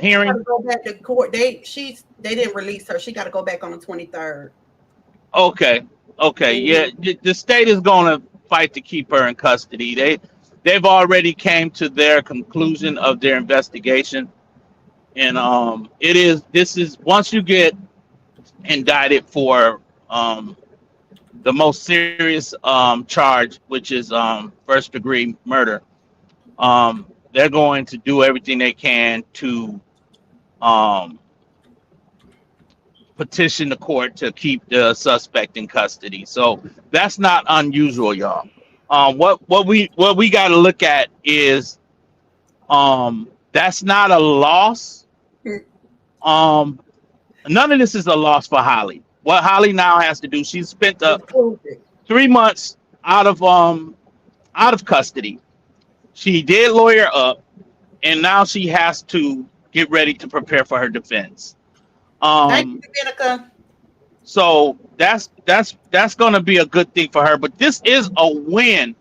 hearing? She got to go back to court. They didn't release her. She got to go back on the 23rd. Okay. Yeah. The state is gonna fight to keep her in custody. They've already came to their conclusion of their investigation, and this is once you get indicted for the most serious charge, which is first degree murder. They're going to do everything they can to petition the court to keep the suspect in custody. So that's not unusual, y'all. What we got to look at is that's not a loss. None of this is a loss for Holly. What Holly now has to do, she's spent 3 months out of custody. She did lawyer up, and now she has to get ready to prepare for her defense. Thank you, Dominica. So that's going to be a good thing for her. But this is a win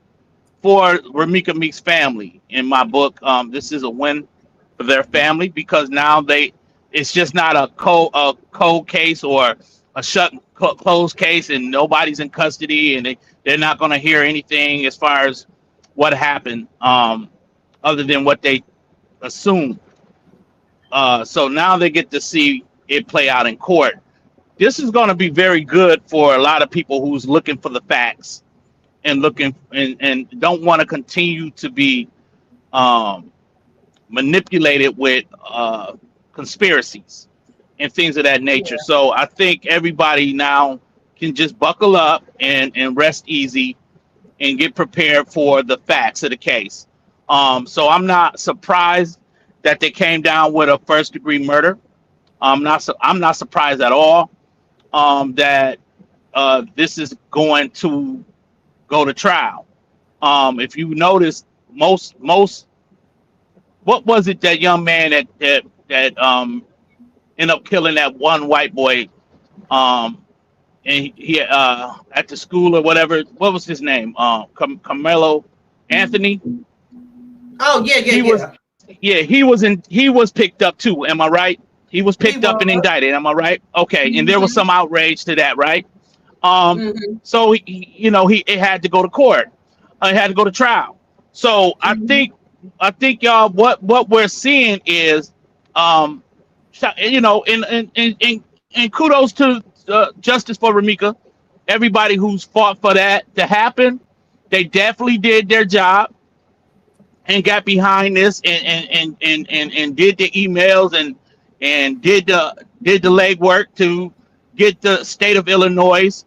for Ramika Meek's family. In my book, this is a win for their family because now it's just not a cold case or a closed case, and nobody's in custody, and they're not going to hear anything as far as what happened, other than what they assume. So now they get to see it play out in court. This is going to be very good for a lot of people who's looking for the facts and looking and don't want to continue to be manipulated with conspiracies and things of that nature. Yeah. So I think everybody now can just buckle up and rest easy and get prepared for the facts of the case. So I'm not surprised that they came down with a first degree murder. I'm not surprised at all that this is going to go to trial. If you notice, most what was it, that young man that ended up killing that one white boy, and he at the school or whatever, what was his name? Carmelo Anthony. Oh yeah. He was picked up too. Am I right? He was picked up and indicted. Am I right? Okay. And there was some outrage to that, right? So it had to go to court. It had to go to trial. So I think y'all, what we're seeing is, and kudos to Justice for Ramika, everybody who's fought for that to happen. They definitely did their job and got behind this and did the emails and did the legwork to get the state of Illinois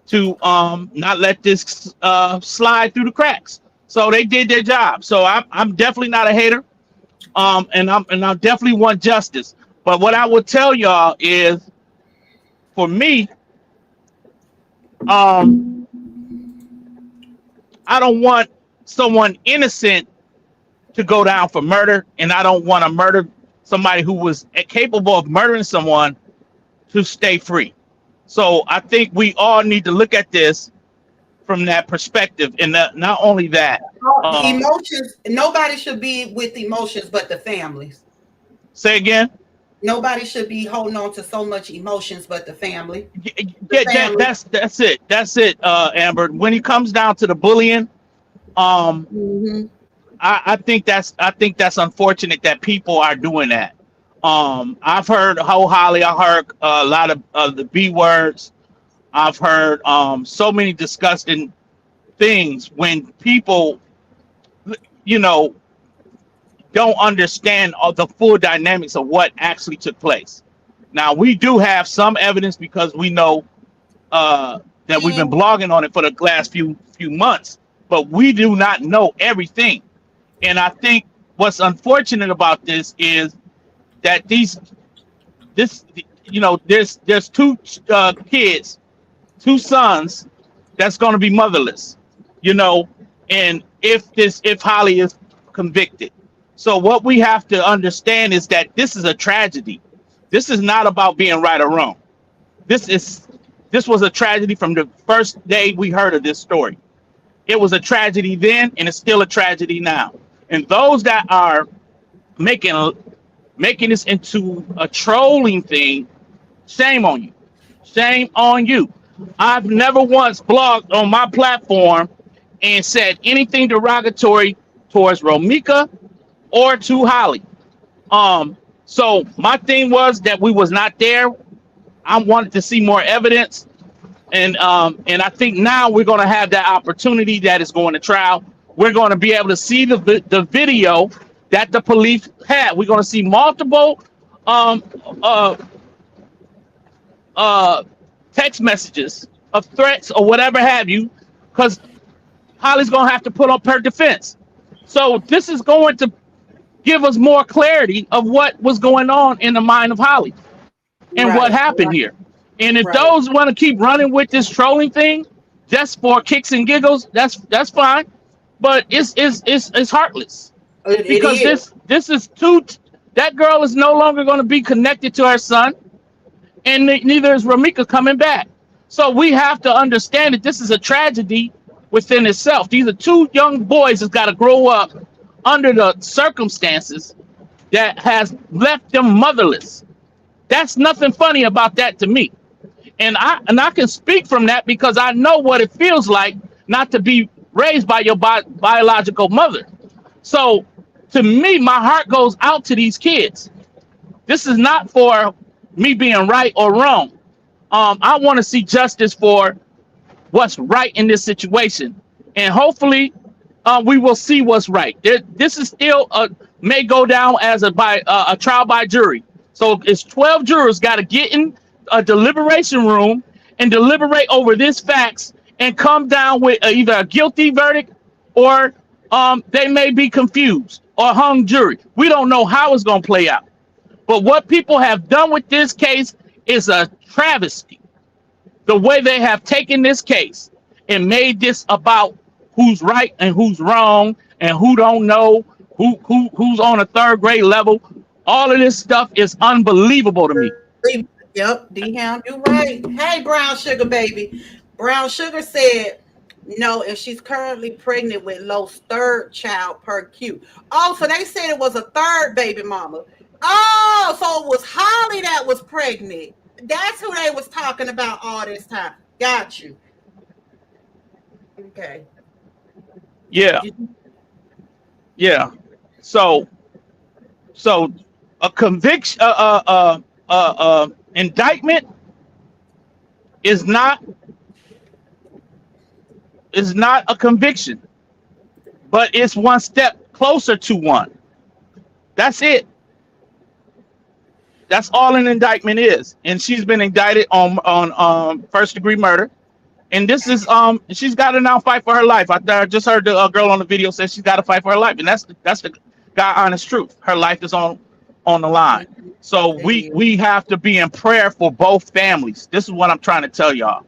to not let this slide through the cracks. So they did their job. So I'm definitely not a hater, and I definitely want justice. But what I would tell y'all is, for me, I don't want someone innocent to go down for murder, and I don't want to murder somebody who was capable of murdering someone to stay free. So I think we all need to look at this from that perspective, and not only that, Emotions. Nobody should be with emotions but the families. say again. Nobody should be holding on to so much emotions but the family. Yeah, that's it, Amber. When it comes down to the bullying, I think that's unfortunate that people are doing that. I've heard Holly. I heard a lot of the B words. I've heard so many disgusting things when people, don't understand the full dynamics of what actually took place. Now, we do have some evidence because we know that we've been blogging on it for the last few months, but we do not know everything. And I think what's unfortunate about this is that there's two kids, two sons that's going to be motherless, and if Holly is convicted. So what we have to understand is that this is a tragedy. This is not about being right or wrong. This was a tragedy from the first day we heard of this story. It was a tragedy then, and it's still a tragedy now. And those that are making this into a trolling thing, shame on you. Shame on you. I've never once blogged on my platform and said anything derogatory towards Romika or to Holly. So my thing was that we was not there. I wanted to see more evidence, and I think now we're going to have that opportunity that is going to trial. We're going to be able to see the video that the police had. We're going to see multiple text messages of threats or whatever have you, because Holly's going to have to put up her defense. So this is going to give us more clarity of what was going on in the mind of Holly and what happened here. And if those want to keep running with this trolling thing just for kicks and giggles, that's fine. But it's heartless. Because this is that girl is no longer going to be connected to her son, and neither is Romika coming back. So we have to understand that this is a tragedy within itself. These are two young boys that's got to grow up under the circumstances that has left them motherless. That's nothing funny about that to me. And I can speak from that because I know what it feels like not to be raised by your biological mother. So to me, my heart goes out to these kids. This is not for me being right or wrong. I want to see justice for what's right in this situation. And hopefully we will see what's right. This is still may go down as a trial by jury. So it's 12 jurors got to get in a deliberation room and deliberate over these facts and come down with either a guilty verdict or they may be confused or hung jury. We don't know how it's going to play out. But what people have done with this case is a travesty. The way they have taken this case and made this about who's right and who's wrong and who don't know, who's on a third grade level. All of this stuff is unbelievable to me. Yep, D-Hound, you're right. Hey, Brown Sugar baby. Brown Sugar said no, and she's currently pregnant with Lo's third child per Q. Oh, so they said it was a third baby mama. Oh, so it was Holly that was pregnant. That's who they was talking about all this time. Got you. Okay. Yeah. Yeah. So a conviction, indictment is not a conviction, but it's one step closer to one. That's it. That's all an indictment is. And she's been indicted on first degree murder. And this is she's got to now fight for her life. I just heard the girl on the video say she's got to fight for her life, and that's the God honest truth. Her life is on on the line. So It we is. we have to be in prayer for both families. This is what I'm trying to tell y'all.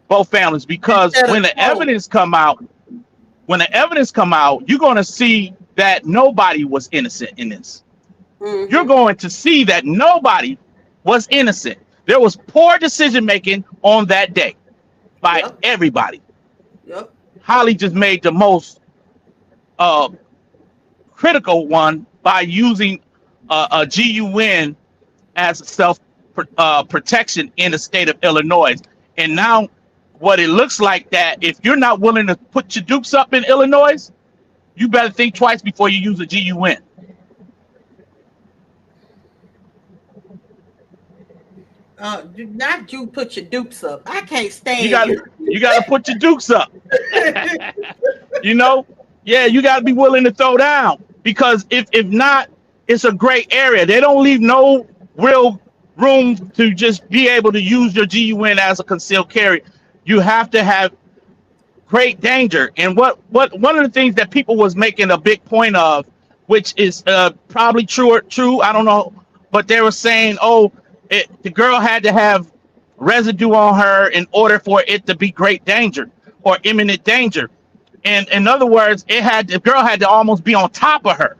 Both families, because Instead of when the told. evidence come out, you're going to see that nobody was innocent in this. You're Mm-hmm. going to see that nobody was innocent. There was poor decision making on that day by Yep. everybody. Yep. Holly just made the most uh, critical one by using a GUN as self protection in the state of Illinois. And now, what it looks like that if you're not willing to put your dukes up in Illinois, you better think twice before you use a GUN. Not you put your dupes up. I can't You stand got you. you got to put your dukes up. You know, yeah, you got to be willing to throw down, because if not, it's a gray area. They don't leave no real room to just be able to use your GUN as a concealed carry. You have to have great danger. And what one of the things that people was making a big point of, which is probably true, I don't know, but they were saying, oh, the girl had to have residue on her in order for it to be great danger or imminent danger. And in other words, the girl had to almost be on top of her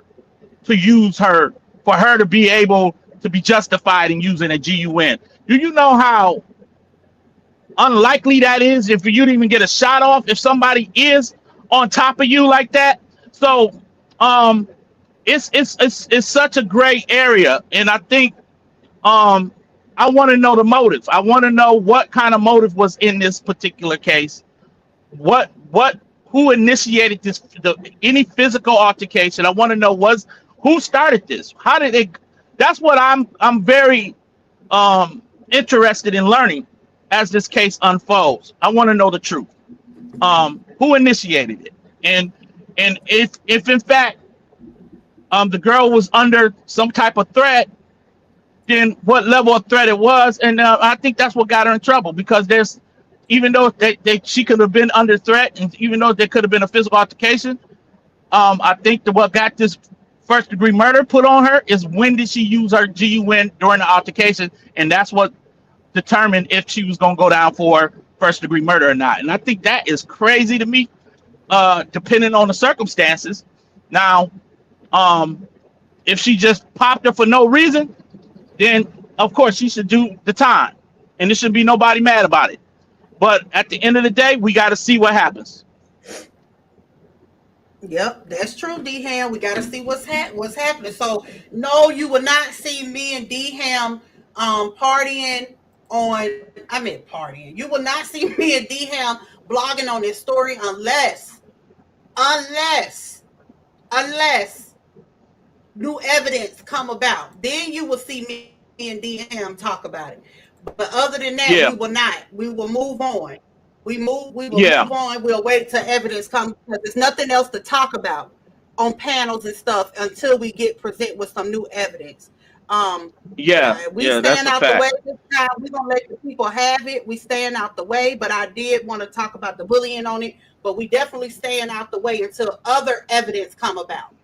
to use her, for her to be able to be justified in using a GUN. Do you know how unlikely that is if you to even get a shot off if somebody is on top of you like that? So it's such a gray area, and I think I want to know the motive. I want to know what kind of motive was in this particular case. What who initiated this, any physical altercation. I want to know who started this. How did it? That's what I'm very interested in learning as this case unfolds. I want to know the truth. Who initiated it, and if in fact the girl was under some type of threat, then what level of threat it was. And I think that's what got her in trouble, because there's, even though she could have been under threat, and even though there could have been a physical altercation, I think that what got this first degree murder put on her is when did she use her GUN during the altercation, and that's what determined if she was going to go down for first degree murder or not. And I think that is crazy to me, depending on the circumstances. Now, if she just popped her for no reason, then of course she should do the time, and there shouldn't be nobody mad about it. But at the end of the day, we got to see what happens. Yep, that's true, D Ham. We got to see what's happening. So no, you will not see me and D Ham partying on. I mean partying. You will not see me and D Ham blogging on this story unless new evidence come about. Then you will see me and D Ham talk about it. But other than that, Yeah, we will not. We will move on. We will yeah, move on. We'll wait till evidence comes, because there's nothing else to talk about on panels and stuff until we get present with some new evidence. yeah, We yeah. That's stand a out the way fact. this time. We're gonna let the people have it. We stand out the way, but I did want to talk about the bullying on it. But we definitely stand out the way until other evidence come about.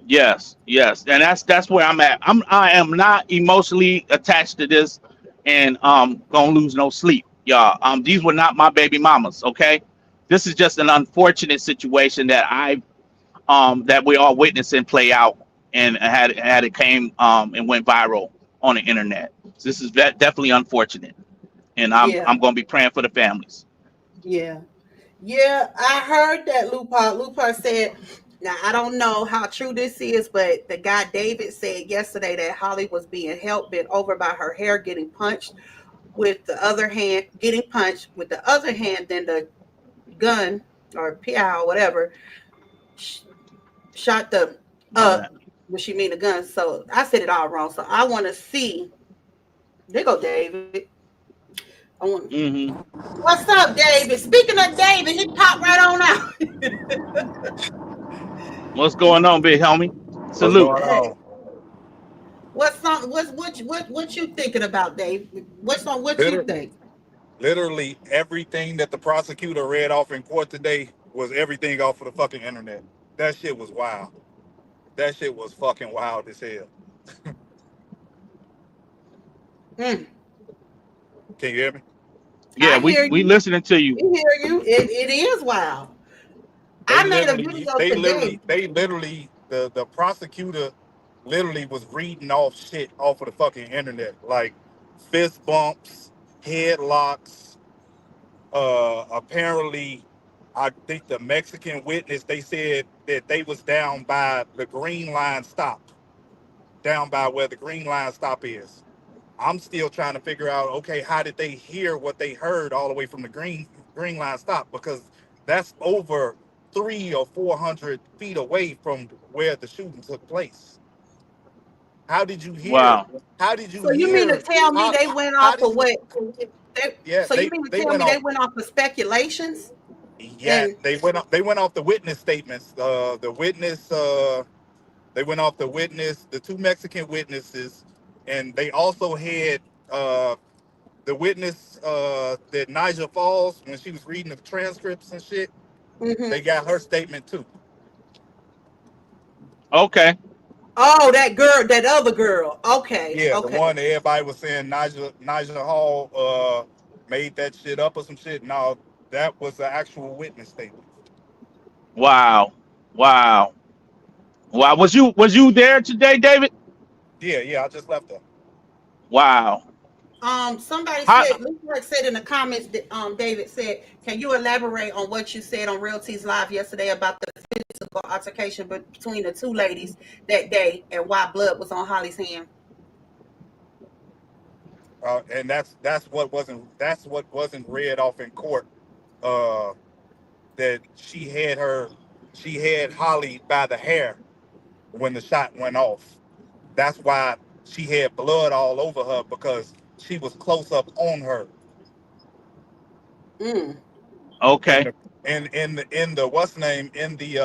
Yes, yes, and that's where I'm at. I am not emotionally attached to this, and gonna lose no sleep, y'all. These were not my baby mamas. Okay, this is just an unfortunate situation that that we all witnessing play out, and had it came and went viral on the internet. So this is definitely unfortunate, and Yeah, I'm gonna be praying for the families. yeah. Yeah, I heard that Lupar. Lupar said, now I don't know how true this is, but the guy David said yesterday that Holly was being held bent over by her hair, getting punched with the other hand, then the gun or PI or whatever shot the All that. what she mean the gun. So I said it all wrong. So I want to see. There go David. I want. Hmm. What's up, David? Speaking of David, he popped right on out. What's going on, big homie? What's Salute. going on? What you thinking about, Dave? What you Liter- think? Literally everything that the prosecutor read off in court today was everything off of the fucking internet. That shit was wild. That shit was fucking wild as hell. Mm, Can you hear me? Yeah, I we hear we you. listening to you. We hear you. It is wild. I made a video today. They literally, the prosecutor literally was reading off shit off of the fucking internet, like fist bumps, headlocks. Apparently, I think the Mexican witness, they said that they was down by the green line stop, down by where the green line stop is. I'm still trying to figure out, okay, how did they hear what they heard all the way from the green line stop? Because that's over 300 or 400 feet away from where the shooting took place. How did you hear? Wow. How did you So you mean to hear? tell me How, they went how off did of you? what? They, Yeah, so you mean to they tell went me they off. went off of speculations? Yeah, And they went off the witness statements. The witness. They went off the witness, the two Mexican witnesses, and they also had uh, the witness that Niger Falls, when she was reading the transcripts and shit, hmm they got her statement too. Okay. oh, that girl, that other girl. Okay, Yeah, the okay. one that everybody was saying Niger Hall made that shit up or some shit. No, that was the actual witness statement. Wow. Wow. Wow. Was you there today, David? Yeah, yeah, I just left her. Wow. Somebody How said, Luke said in the comments that David said, can you elaborate on what you said on Realty's Live yesterday about the physical altercation between the two ladies that day and why blood was on Holly's hand? And that's what wasn't read off in court. Uh, that she had Holly by the hair when the shot went off. That's why she had blood all over her, because she was close up on her. Mm. And okay. the, in the what's name in the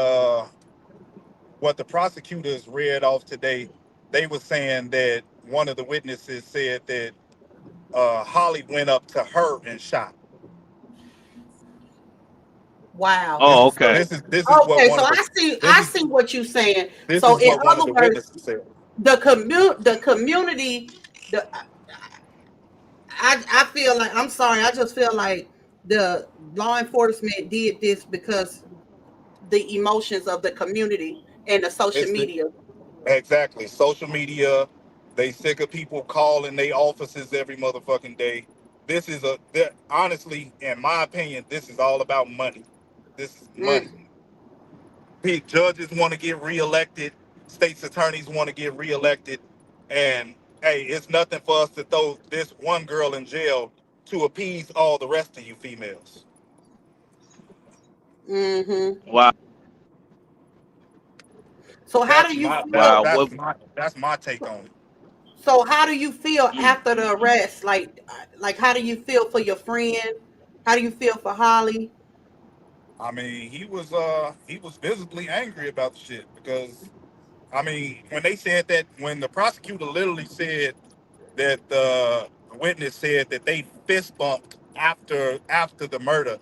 what the prosecutors read off today, they were saying that one of the witnesses said that Holly went up to her and shot. Wow. Oh, So okay. This is what okay, one so of the I see what you're saying. this So is in what one of other the words, witnesses said. the community, the I feel like, I'm sorry, I just feel like the law enforcement did this because the emotions of the community and the social It's the, media. exactly, social media. They sick of people calling their offices every motherfucking day. Honestly, in my opinion, this is all about money. This is money. Mm. Big judges want to get reelected. States attorneys want to get reelected. And hey, it's nothing for us to throw this one girl in jail to appease all the rest of you females. Hmm. Wow. So how do you feel? Wow. What That's my take on it. So how do you feel mm, after the arrest? Like how do you feel for your friend? How do you feel for Holly? I mean, he was visibly angry about the shit, because I mean, when they said that, when the prosecutor literally said that the witness said that they fist bumped after the murder,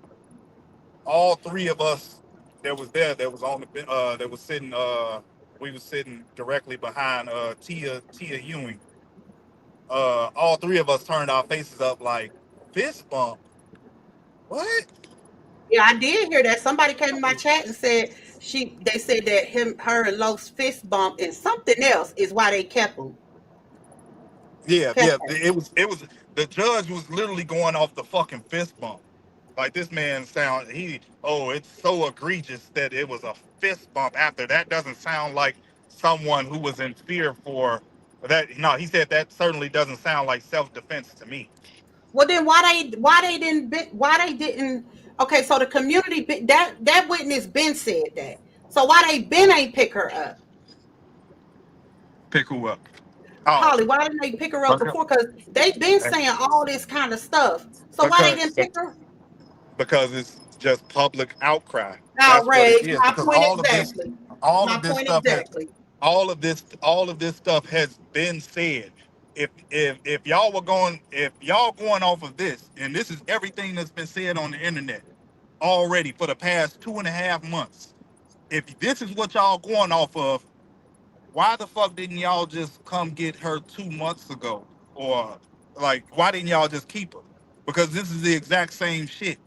all three of us that was there, that was on the that was sitting we was sitting directly behind Tia Ewing. All three of us turned our faces up like, fist bump. What? Yeah, I did hear that. Somebody came in my chat and said they said that her and Los fist bump and something else is why they kept him. Yeah, Kept yeah. her. It was the judge was literally going off the fucking fist bump. Like, this man it's so egregious that it was a fist bump after. That doesn't sound like someone who was in fear for that. No, he said that certainly doesn't sound like self-defense to me. Well, then why they didn't? Okay, so the community that witness Ben said that. So why they Ben ain't pick her up? Pick who up? Oh, Holly, why didn't they pick her up okay. before? Because they've been saying all this kind of stuff. So why they didn't because pick her? because it's just public outcry. That's what it Outrage. is. My Because point exactly. all My of this point stuff has, exactly. all of this stuff has been said. If y'all going off of this, and this is everything that's been said on the internet already for the past 2.5 months. If this is what y'all going off of, why the fuck didn't y'all just come get her 2 months ago? Or like, why didn't y'all just keep her? Because this is the exact same shit.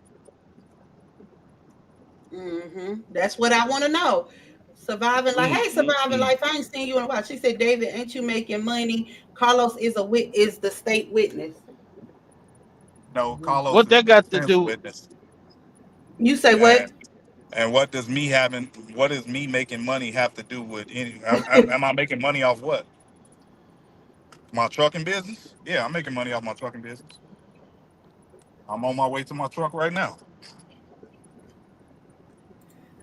That's what I want to know. Surviving life. Mm, Hey, mm, surviving mm. life. I ain't seen you in a while. She said, David, ain't you making money? Carlos is the state witness. No, Carlos What is that the got to defense do? witness. You say what? And what does what does me making money have to do with any? Am I making money off what? My trucking business? Yeah, I'm making money off my trucking business. I'm on my way to my truck right now.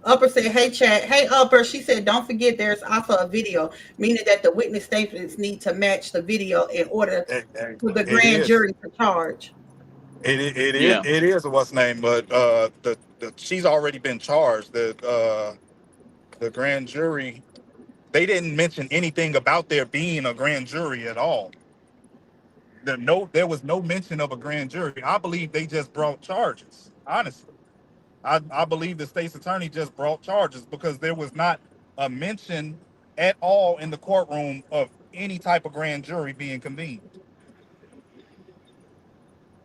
Upper said, hey, chat. Hey, Upper. She said, don't forget there's also a video, meaning that the witness statements need to match the video in order for the It grand is. jury to charge. Yeah. It is what's name, but the she's already been charged. The grand jury, they didn't mention anything about there being a grand jury at all. There was no mention of a grand jury. I believe they just brought charges. Honestly, I believe the state's attorney just brought charges because there was not a mention at all in the courtroom of any type of grand jury being convened.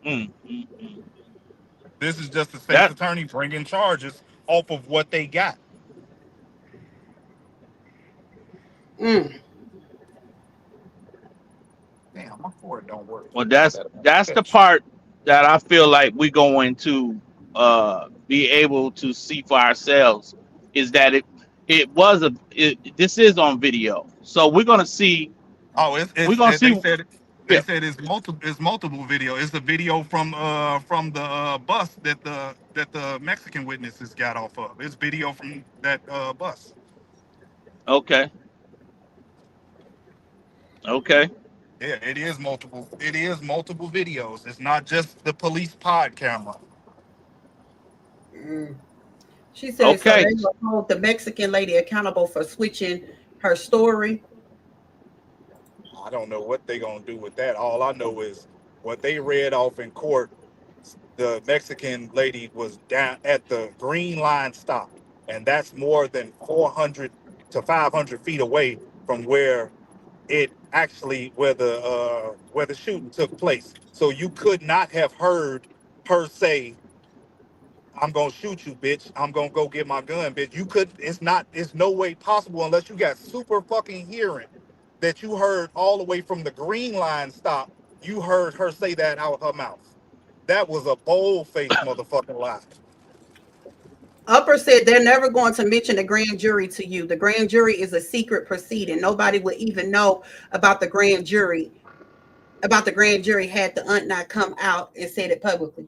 Mm, mm, mm. This is just the state's That attorney bringing charges off of what they got. Mm. Damn, my cord don't work. well, I that's better that's the fetch. part that I feel like we're going to be able to see for ourselves is that this is on video, so Oh, we're gonna see. they Yeah. said it's multiple video. It's the video from the bus that the Mexican witnesses got off of. It's video from that bus. Okay. Okay. Yeah, it is multiple. It is multiple videos. It's not just the police pod camera. Mm. She said, so Okay. they will hold the Mexican lady accountable for switching her story. I don't know what they gonna do with that. All I know is what they read off in court. The Mexican lady was down at the green line stop, and that's more than 400 to 500 feet away from where it actually where the shooting took place. So you could not have heard her say, "I'm gonna shoot you, bitch. I'm gonna go get my gun, bitch." You could. It's not. It's no way possible unless you got super fucking hearing that you heard all the way from the green line stop. You heard her say that out of her mouth. That was a bold faced motherfucking lie. Upper said they're never going to mention the grand jury to you. The grand jury is a secret proceeding. Nobody would even know about the grand jury. About the grand jury had the aunt not come out and said it publicly.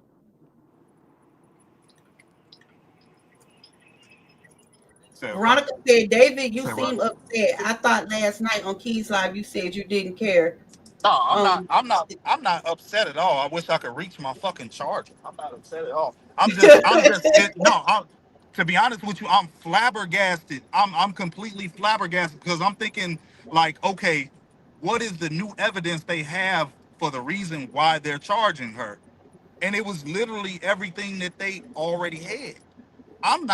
Said what? Veronica said, David, you Say what? seem upset. I thought last night on Keys Live you said you didn't care. No, I'm not. Um, I'm not upset at all. I wish I could reach my fucking charger. I'm not upset at all. I'm just. No, to be honest with you, I'm flabbergasted. I'm completely flabbergasted because I'm thinking like, okay, what is the new evidence they have for the reason why they're charging her? And it was literally everything that they already had. I'm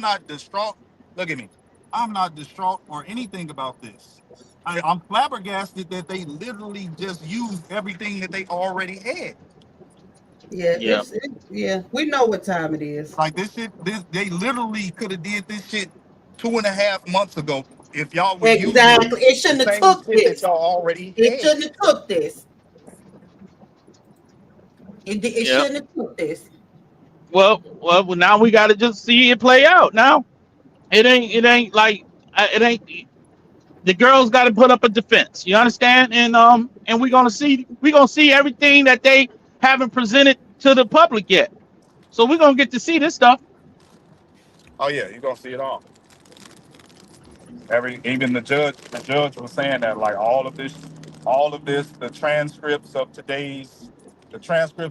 not distraught. Look at me. I'm not distraught or anything about this. I'm flabbergasted that they literally just used everything that they already had. yeah, Yeah. yeah, we know what time it is. Like this shit, they literally could have did this shit 2.5 months ago if y'all was using Exactly. It the shouldn't have same took shit that this. y'all already It had. shouldn't have took this. It Yeah. shouldn't have took this. Well. Now we got to just see it play out. Now it ain't like it ain't. The girls got to put up a defense. You understand? And we're gonna see everything that they haven't presented to the public yet. So we're gonna get to see this stuff. Oh yeah, you're gonna see it all. Even the judge was saying that like all of this, the transcripts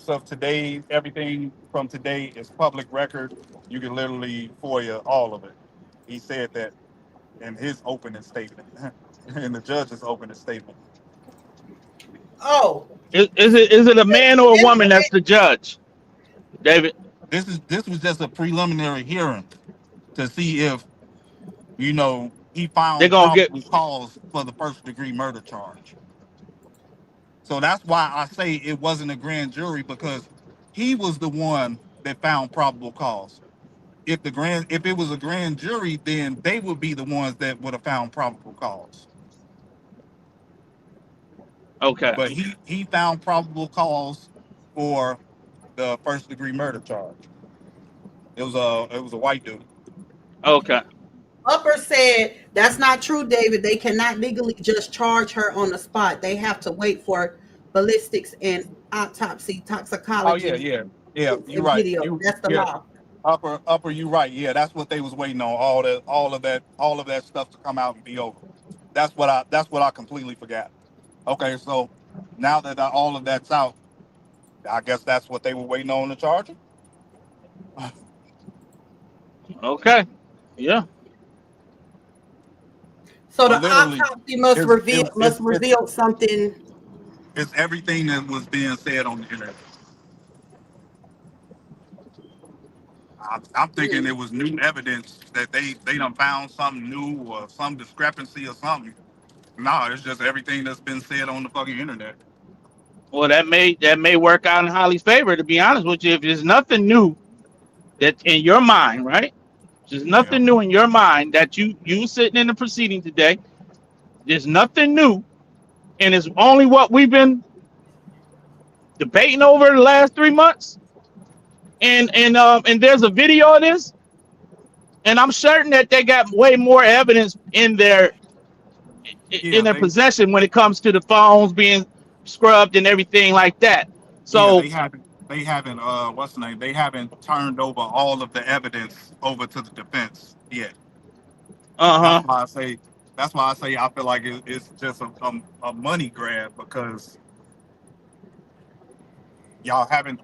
of today, everything from today is public record. You can literally FOIA all of it. He said that in his opening statement, in the judge's opening statement. Oh, Is it a man or a this, woman that's the judge, David? This was just a preliminary hearing to see if you know he They're found gonna get probable cause for the first degree murder charge. So that's why I say it wasn't a grand jury, because he was the one that found probable cause. If it was a grand jury, then they would be the ones that would have found probable cause. okay. But he found probable cause for the first degree murder charge. It was a white dude. Okay. Upper said that's not true, David. They cannot legally just charge her on the spot. They have to wait for ballistics and autopsy, Oh yeah, toxicology, yeah. You're and right. video. That's the Yeah. law. Upper. You right. Yeah, that's what they was waiting on. All of that stuff to come out and be over. That's what I completely forgot. Okay, so now that all of that's out, I guess that's what they were waiting on to charge him. Okay. Yeah. So So the literally, autopsy must it's reveal it's it's, it's, something. it's everything that was being said on the internet. I'm thinking Mm. it was new evidence that they done found something new or some discrepancy or something. No, it's just everything that's been said on the fucking internet. Well, that may work out in Holly's favor. To be honest with you, if there's nothing new that in your mind, right? There's Yeah. nothing new in your mind that you sitting in the proceeding today. There's nothing new, and it's only what we've been debating over the last 3 months. And there's a video of this, and I'm certain that they got way more evidence Yeah, in their possession when it comes to the phones being scrubbed and everything like that. yeah, So, they haven't what's the name? They haven't turned over all of the evidence over to the defense yet. That's uh huh, why I say I feel like it's just a money grab, because y'all haven't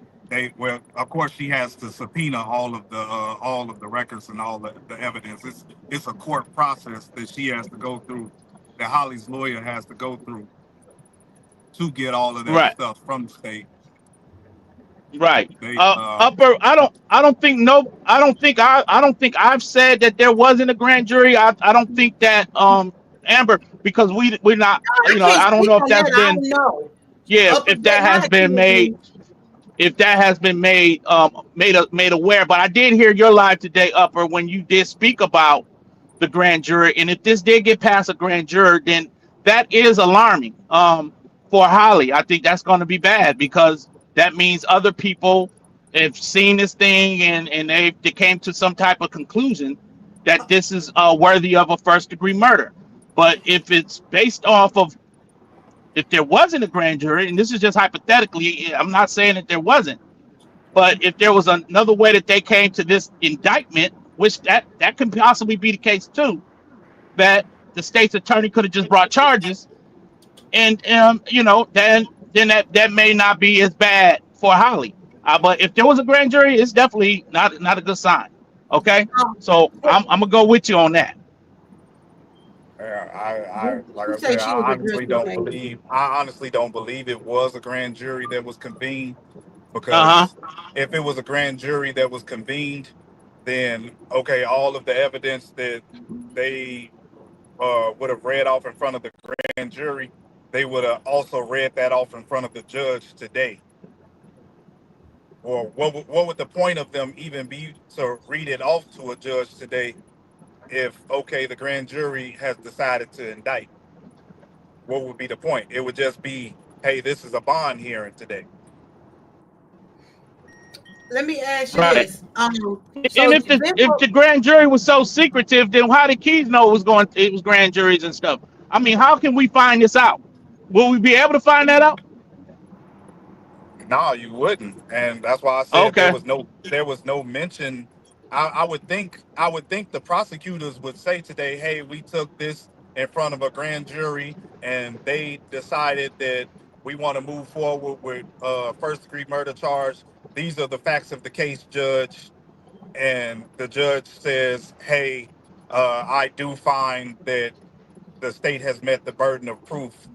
well, of course she has to subpoena all of the records and all the evidence. It's a court process that she has to go through, that Holly's lawyer has to go through to get all of that right. stuff from the state. Right. They Upper. I don't think no. I don't think I've said that there wasn't a grand jury. I don't think that Amber, because we're not. I can't I don't speak know if on that's that. I been. don't know. Yeah. Upper If that did has not been accuse made. me. If that has been made aware. But I did hear your live today, Upper, when you did speak about the grand jury, and if this did get past a grand jury, then that is alarming for Holly. I think that's going to be bad, because that means other people have seen this thing, and they came to some type of conclusion that this is worthy of a first degree murder. But if it's based off of, if there wasn't a grand jury, and this is just hypothetically, I'm not saying that there wasn't, but if there was another way that they came to this indictment, which that could possibly be the case too, that the state's attorney could have just brought charges, and then that may not be as bad for Holly. But if there was a grand jury, it's definitely not a good sign. Okay, so I'm gonna go with you on that. Yeah, I like Who I say said, she was addressing me? I honestly don't believe it was a grand jury that was convened, Uh huh. because if it was a grand jury that was convened, then okay, all of the evidence that they would have read off in front of the grand jury, they would have also read that off in front of the judge today. Or what would the point of them even be to read it off to a judge today if, okay, the grand jury has decided to indict? What would be the point? It would just be, hey, this is a bond hearing today. Let me ask you Right. this. And So if the grand jury was so secretive, then how did Keys know it was grand juries and stuff? I mean, how can we find this out? Will we be able to find that out? No, you wouldn't, and that's why I said Okay. there was no mention. I would think the prosecutors would say today, hey, we took this in front of a grand jury, and they decided that we want to move forward with first degree murder charge. These are the facts of the case, judge. And the judge says, hey, I do find that the state has met the burden of proof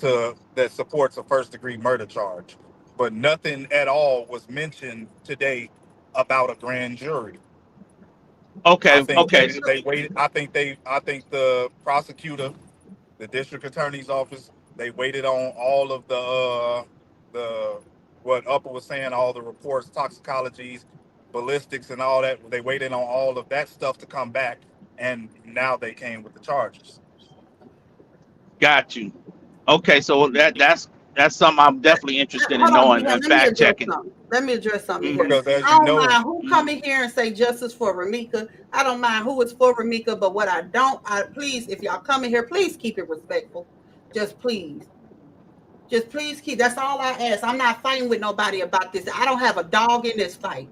that supports a first degree murder charge. But nothing at all was mentioned today about a grand jury. I Okay, think okay, they waited. I think the prosecutor, the district attorney's office, they waited on all of the what Upper was saying, all the reports, toxicologies, ballistics, and all that. They waited on all of that stuff to come back, and now they came with the charges. got you. Okay, so that's something I'm definitely interested in Hold on, knowing Dion, and let me fact address checking. something. Let me address something here. Mm-hmm. Because as I you don't know, mind who come in here and say justice for Ramika. I don't mind who is for Ramika, but what I don't, please, if y'all come in here, please keep it respectful. Just please. Just please keep. That's all I ask. I'm not fighting with nobody about this. I don't have a dog in this fight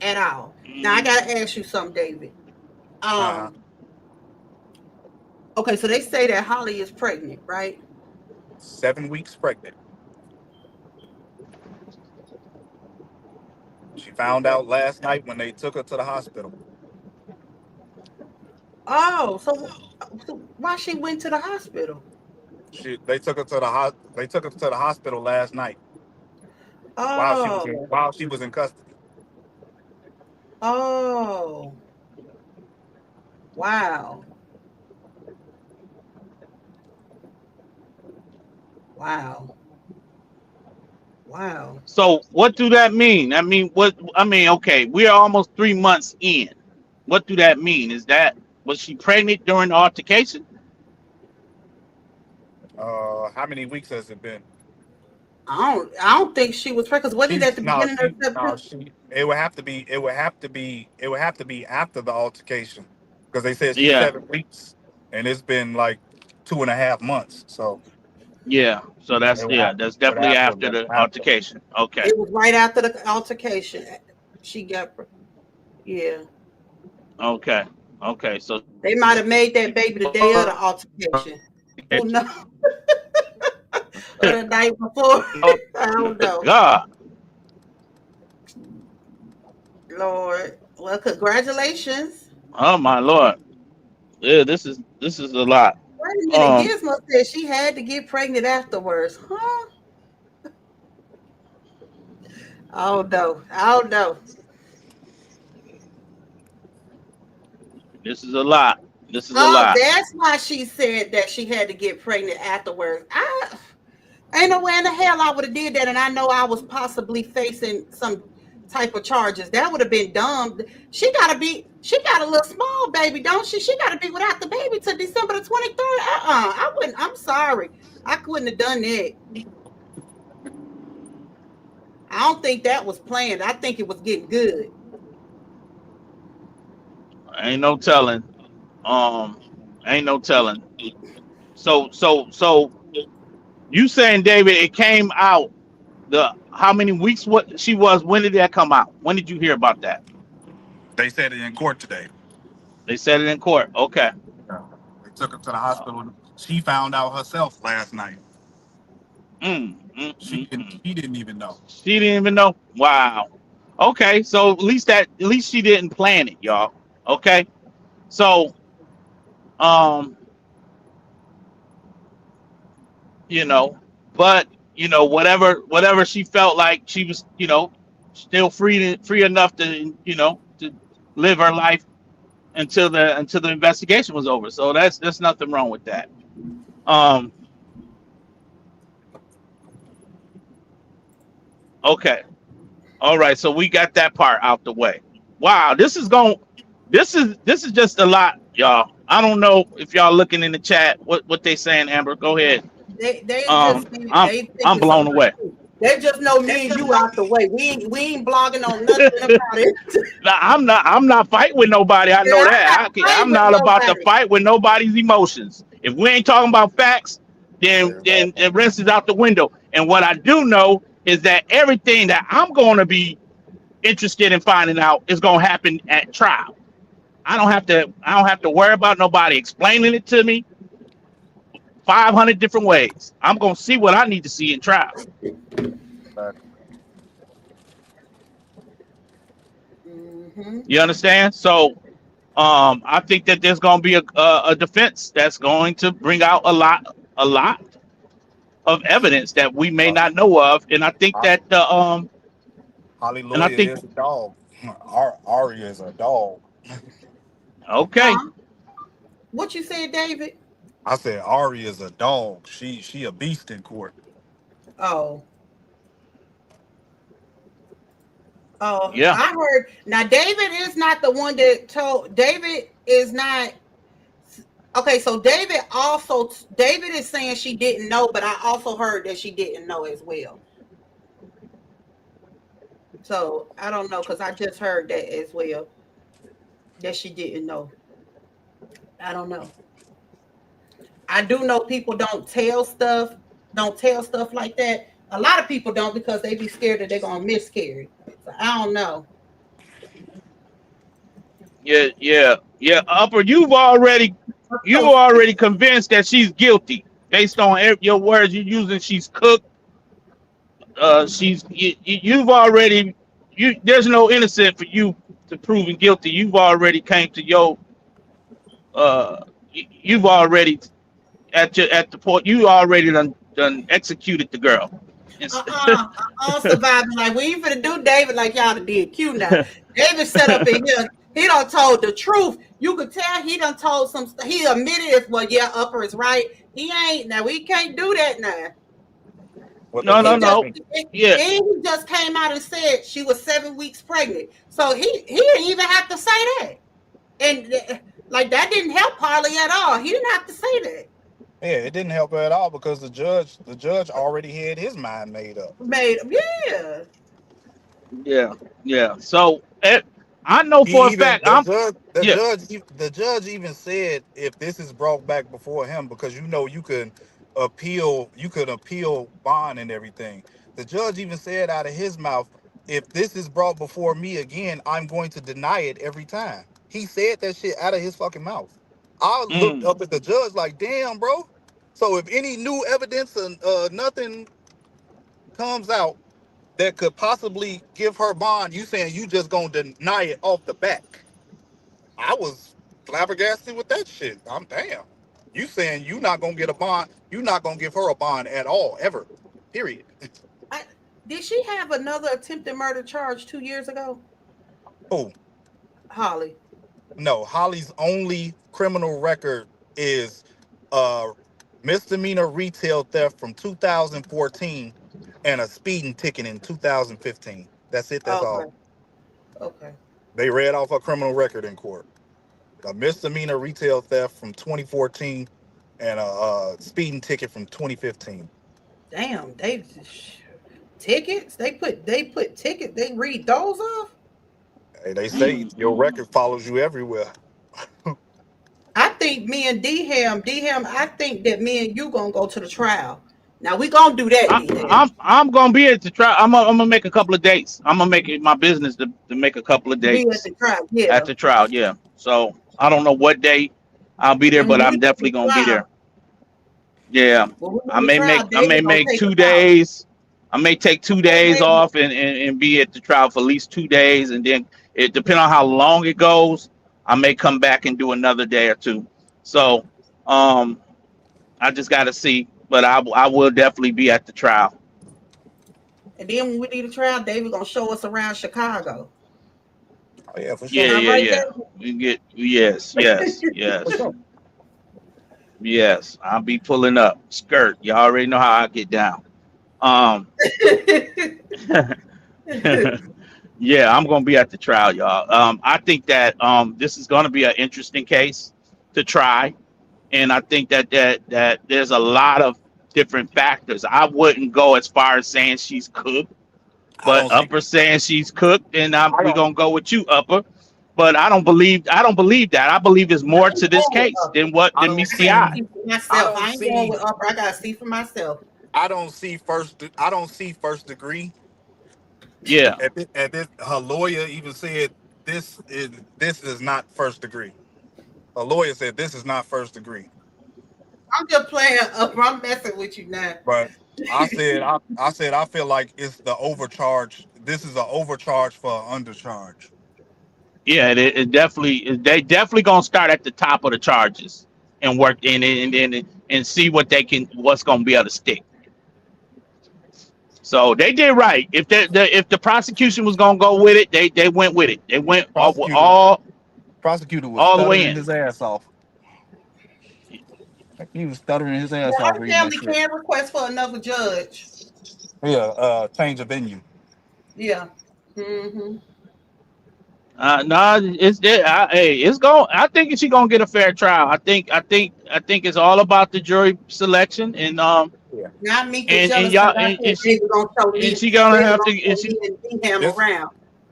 at all. Now I gotta ask you something, David. uh, Okay, so they say that Holly is pregnant, right? 7 weeks pregnant. She found Okay. out last night when they took her to the hospital. Oh, so why she went to the hospital? They took her to the They took her to the hospital last night Oh, while she was in custody. oh, wow, wow, wow. So what do that mean? I mean, what I mean, okay, we are almost 3 months in. What do that mean? Is that was she pregnant during the altercation? How many weeks has it been? I don't think she was pregnant. 'Cause wasn't it at She's the no, beginning of she no, September? she. It would have to be after the altercation because they said she's Yeah, 7 weeks, and it's been like 2.5 months. So yeah. So it that's would yeah, have that's it would definitely have to have after been the after. altercation. Okay, It was right after the altercation. She got, yeah. okay, okay. So They might have made that baby the day of the altercation. Who knows? Or the night before. I don't know. God, Lord. Well, congratulations. oh my Lord, yeah, this is a lot. Wait a minute. Um, Gizmo said she had to get pregnant afterwards. Huh? I don't know. I don't know. this is a lot. This is a Oh, lot. that's why she said that she had to get pregnant afterwards. Ain't no way in the hell I would have did that, and I know I was possibly facing some type of charges. That would have been dumb. She got a little small baby, don't she? She got to be without the baby till December the 23rd. I wouldn't. I'm sorry. I couldn't have done that. I don't think that was planned. I think it was getting good. Ain't no telling. Um, ain't no telling. So you saying, David, it came out the how many weeks what she was? When did that come out? When did you hear about that? They said it in court today. They said it in court. Okay. Yeah. They took her to the hospital. She found out herself last night. Mm, mm, mm, mm. She didn't even know. She didn't even know. Wow. Okay, so at least she didn't plan it, y'all. Okay. So um, you know, but whatever she felt like she was, still free enough to, to live her life until the investigation was over. So that's nothing wrong with that. Um, okay. All right, so we got that part out the way. Wow, this is just a lot, y'all. I don't know if y'all looking in the chat what they saying, Amber. Go ahead. They just I'm they I'm thinking so blown much away. too. They just know me and you out the way. We ain't blogging on nothing about it. Now, I'm not fighting with nobody. I know Yeah, I'm not that. fighting I'm with not about to nobody. fight with nobody's emotions. If we ain't talking about facts, then the rest is out the window. And what I do know is that everything that I'm going to be interested in finding out is going to happen at trial. I don't have to worry about nobody explaining it to me 500 different ways. I'm going to see what I need to see in trial. Mm-hmm. You understand? So I think that there's going to be a defense that's going to bring out a lot of evidence that we may not know of, and I think that and I Hallelujah think is a dog. Aria is a dog. Okay. Huh? What you said, David? I said Ari is a dog. She a beast in court. Oh, oh, Yeah. I heard. Now, David is not the one that told. David is not. Okay, so David is saying she didn't know, but I also heard that she didn't know as well. So I don't know because I just heard that as well that she didn't know. I don't know. I do know people don't tell stuff like that. A lot of people don't because they be scared that they're gonna miscarry. So I don't know. Yeah. Upper, you So already convinced that she's guilty based on your words you're using. She's cooked. You've already There's no innocent for you to proven guilty. You've already came to your you've already at the point you already done executed the girl. I'm surviving. Like we ain't finna do David like y'all did Q now. David set up in here. He done told the truth. You could tell he done told some stuff. He admitted it. Well, yeah, Upper is right. He ain't now. We can't do that now. What the No, no, He judge just no. think? Yeah. he just came out and said she was 7 weeks pregnant. So he didn't even have to say that. And like that didn't help Harley at all. He didn't have to say that. Yeah, it didn't help her at all because the judge already had his mind made up. Made yeah. Yeah. So I know for He a even fact yeah. the judge even said if this is brought back before him because you could appeal bond and everything. The judge even said out of his mouth, if this is brought before me again, I'm going to deny it every time. He said that shit out of his fucking mouth. I looked Mm. up at the judge like, damn, bro. So if any new evidence and nothing comes out that could possibly give her bond, you saying you just gonna deny it off the back? I was flabbergasted with that shit. I'm damn. You saying you not gonna get a bond? You not gonna give her a bond at all, ever? Period. I, did she have another attempted murder charge 2 years ago? Oh Holly. no, Holly's only criminal record is uh misdemeanor retail theft from 2014 and a speeding ticket in 2015. That's it. That's all. Okay. Okay. They read off a criminal record in court. A misdemeanor retail theft from 2014 and a speeding ticket from 2015. Damn, tickets. They put tickets. They read those off. Hey, they say Damn. your record follows you everywhere. I think me and D-Ham, I think that me and you gonna go to the trial. Now we gonna do that, D-Ham. I'm gonna be at the trial. I'm gonna make a couple of dates. I'm gonna make it my business to make a couple of Be at dates the trial, at yeah. the trial. Yeah. So I don't know what day I'll be there, And but when we I'm do the definitely gonna be there. trial, Yeah. when we I do the may trial, make I may David gonna make take us two out. days. I may take two Wait, days wait a minute. off and be at the trial for at least 2 days, and then it depending on how long it goes, I may come back and do another day or two. So um I just gotta see, but I will definitely be at the trial. And then when we do the trial, David gonna show us around Chicago. Oh yeah, for Yeah, sure. All yeah, right, yeah. David? We get For sure. yes. I'll be pulling up skirt. You already know how I get down. Um, yeah, I'm gonna be at the trial, y'all. I think that this is gonna be an interesting case to try, and I think that there's a lot of different factors. I wouldn't go as far as saying she's cooked, I but don't see. Upper saying she's cooked, and I we don't. gonna go with you, Upper. But I don't believe that. I believe there's I more ain't to this going with case Upper. I than don't meets the I gotta see. eye. see for I myself. don't I ain't going see. with Upper. I gotta see for myself. I don't see first. I don't see first degree. Yeah, At this, her lawyer even said this is not first degree. A lawyer said this is not first degree. I'm just playing Upper. I'm messing with you now. But I said I feel like it's the overcharge. This is an overcharge for an undercharge. yeah. It definitely they definitely gonna start at the top of the charges and work in it and see what's gonna be able to stick. So they did right. If the prosecution was gonna go with it, they went with it. They went Prosecutor, all Prosecutor was all the way stuttering in. his ass off. He was stuttering his Well, ass off her reading that family shit. can request for another judge. Yeah, change of venue. Yeah. Mm-hmm. No, hey, it's going. I think she's gonna get a fair trial. I think it's all about the jury selection, Yeah. Not Mika and jealous because y'all, I said they were gonna show and Lee. she gonna They were have gonna to. And show she, Lee and D-Ham This around.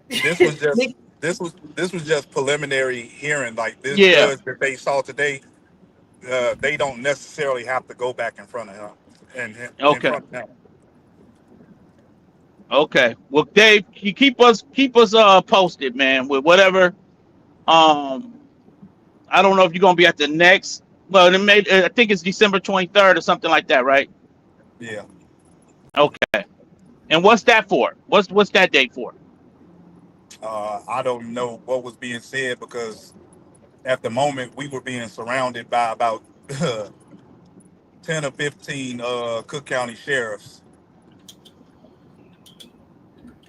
this was just Mika- this was just preliminary hearing. Like this yeah. judge that they saw today, they don't necessarily have to go back in front of him and in Okay. front of him. Okay. Well, Dave, you keep us posted, man, with whatever. Um, I don't know if you're gonna be at the next. Well, I think it's December 23rd or something like that, right? Yeah. Okay. And what's that for? What's that date for? I don't know what was being said because at the moment we were being surrounded by about 10 or 15 Cook County sheriffs.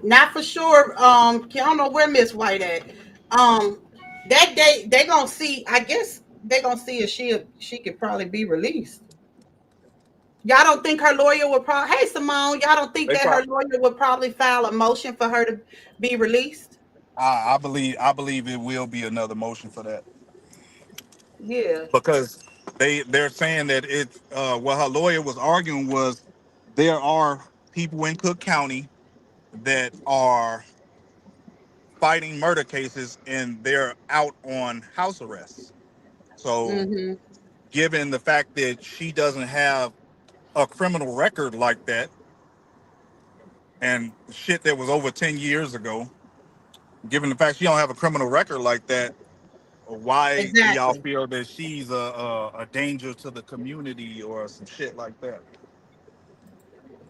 Not for sure. I don't know where Miss White at. Um, that day they gonna see. I guess they gonna see if she could probably be released. Y'all don't think her lawyer would probably? Hey, Simone, y'all don't think They that her probably, lawyer would probably file a motion for her to be released? I believe it will be another motion for that Yeah. because they're saying that it's what her lawyer was arguing was there are people in Cook County that are fighting murder cases and they're out on house arrest. So, Mm-hmm. given the fact that she doesn't have a criminal record like that and shit that was over 10 years ago, given the fact she don't have a criminal record like that, why do y'all Exactly. feel that she's a danger to the community or some shit like that?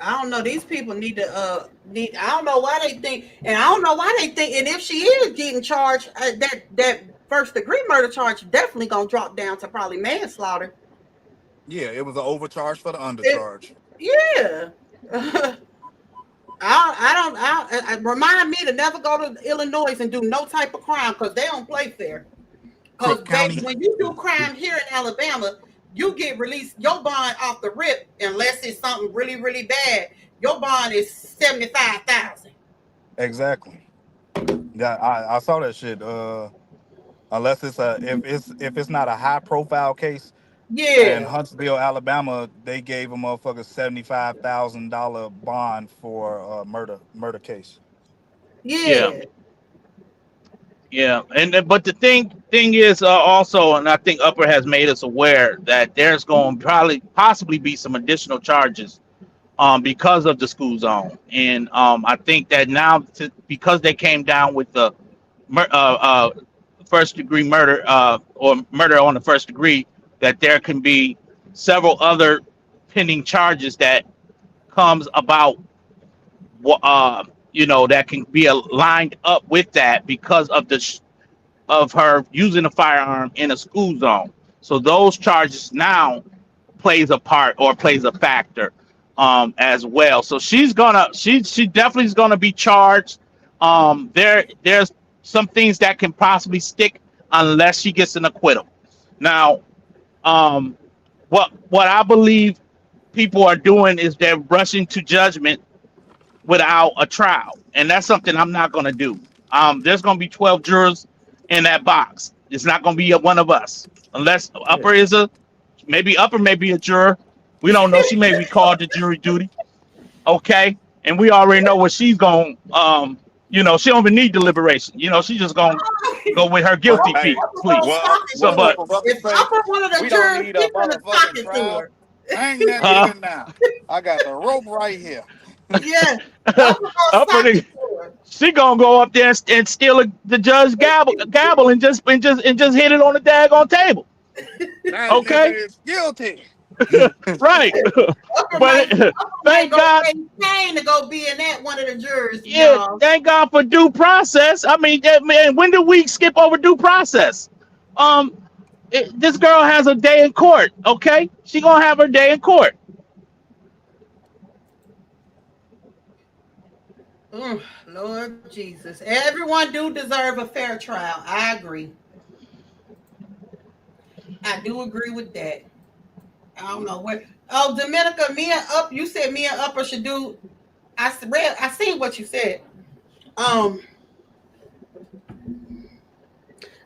I don't know. These people need to need. I don't know why they think, and I don't know why they think. And if she is getting charged, that first degree murder charge definitely gonna drop down to probably manslaughter. Yeah, it was an overcharge for the It, undercharge. yeah. I don't. I remind me to never go to Illinois and do no type of crime because they don't play fair. Because Cook baby, County. when you do crime here in Alabama, you get released your bond off the rip unless it's something really, really bad. Your bond is 75,000. Exactly. Yeah, I saw that shit. Unless it's if it's not a high profile case. In Yeah, Huntsville, Alabama, they gave a motherfucker $75,000 bond for a murder case. Yeah. yeah, Yeah. But the thing is also, and I think Upper has made us aware that there's going to probably possibly be some additional charges because of the school zone, and I think that now because they came down with the first degree murder or murder on the first degree, that there can be several other pending charges that comes about, that can be lined up with that because of of her using a firearm in a school zone. So those charges now plays a part or plays a factor as well. So she definitely is gonna be charged. There's some things that can possibly stick unless she gets an acquittal. Now, um, what I believe people are doing is they're rushing to judgment without a trial, and that's something I'm not gonna do. There's gonna be 12 jurors in that box. It's not gonna be one of us unless Yeah. Upper is Upper may be a juror. We don't know. She may be called to jury duty. Okay. And we already know what she's going she don't even need deliberation. She just gonna go with her Well, guilty hey, plea. So what but Upper Rucker if say? Upper one of the We don't jurors, need a he's gonna talk motherfucking it to trial. her. Hang that uh nigga now. I got the rope right here. Yeah, Upper gonna Upper sock the, it to her. she gonna go up there and steal the judge gavel and just hit it on the daggone table. That nigga Okay. is guilty. Right. Upper But might thank go God. pay Kane to go be in that one of the jurors, Yeah, y'all. thank God for due process. I mean, man, when did we skip over due process? Um, this girl has a day in court. Okay, she gonna have her day in court. Lord Jesus, everyone do deserve a fair trial. I agree. I do agree with that. I don't know what. Oh, Dominica, me and Up. You said me and Upper should do. I seen what you said. I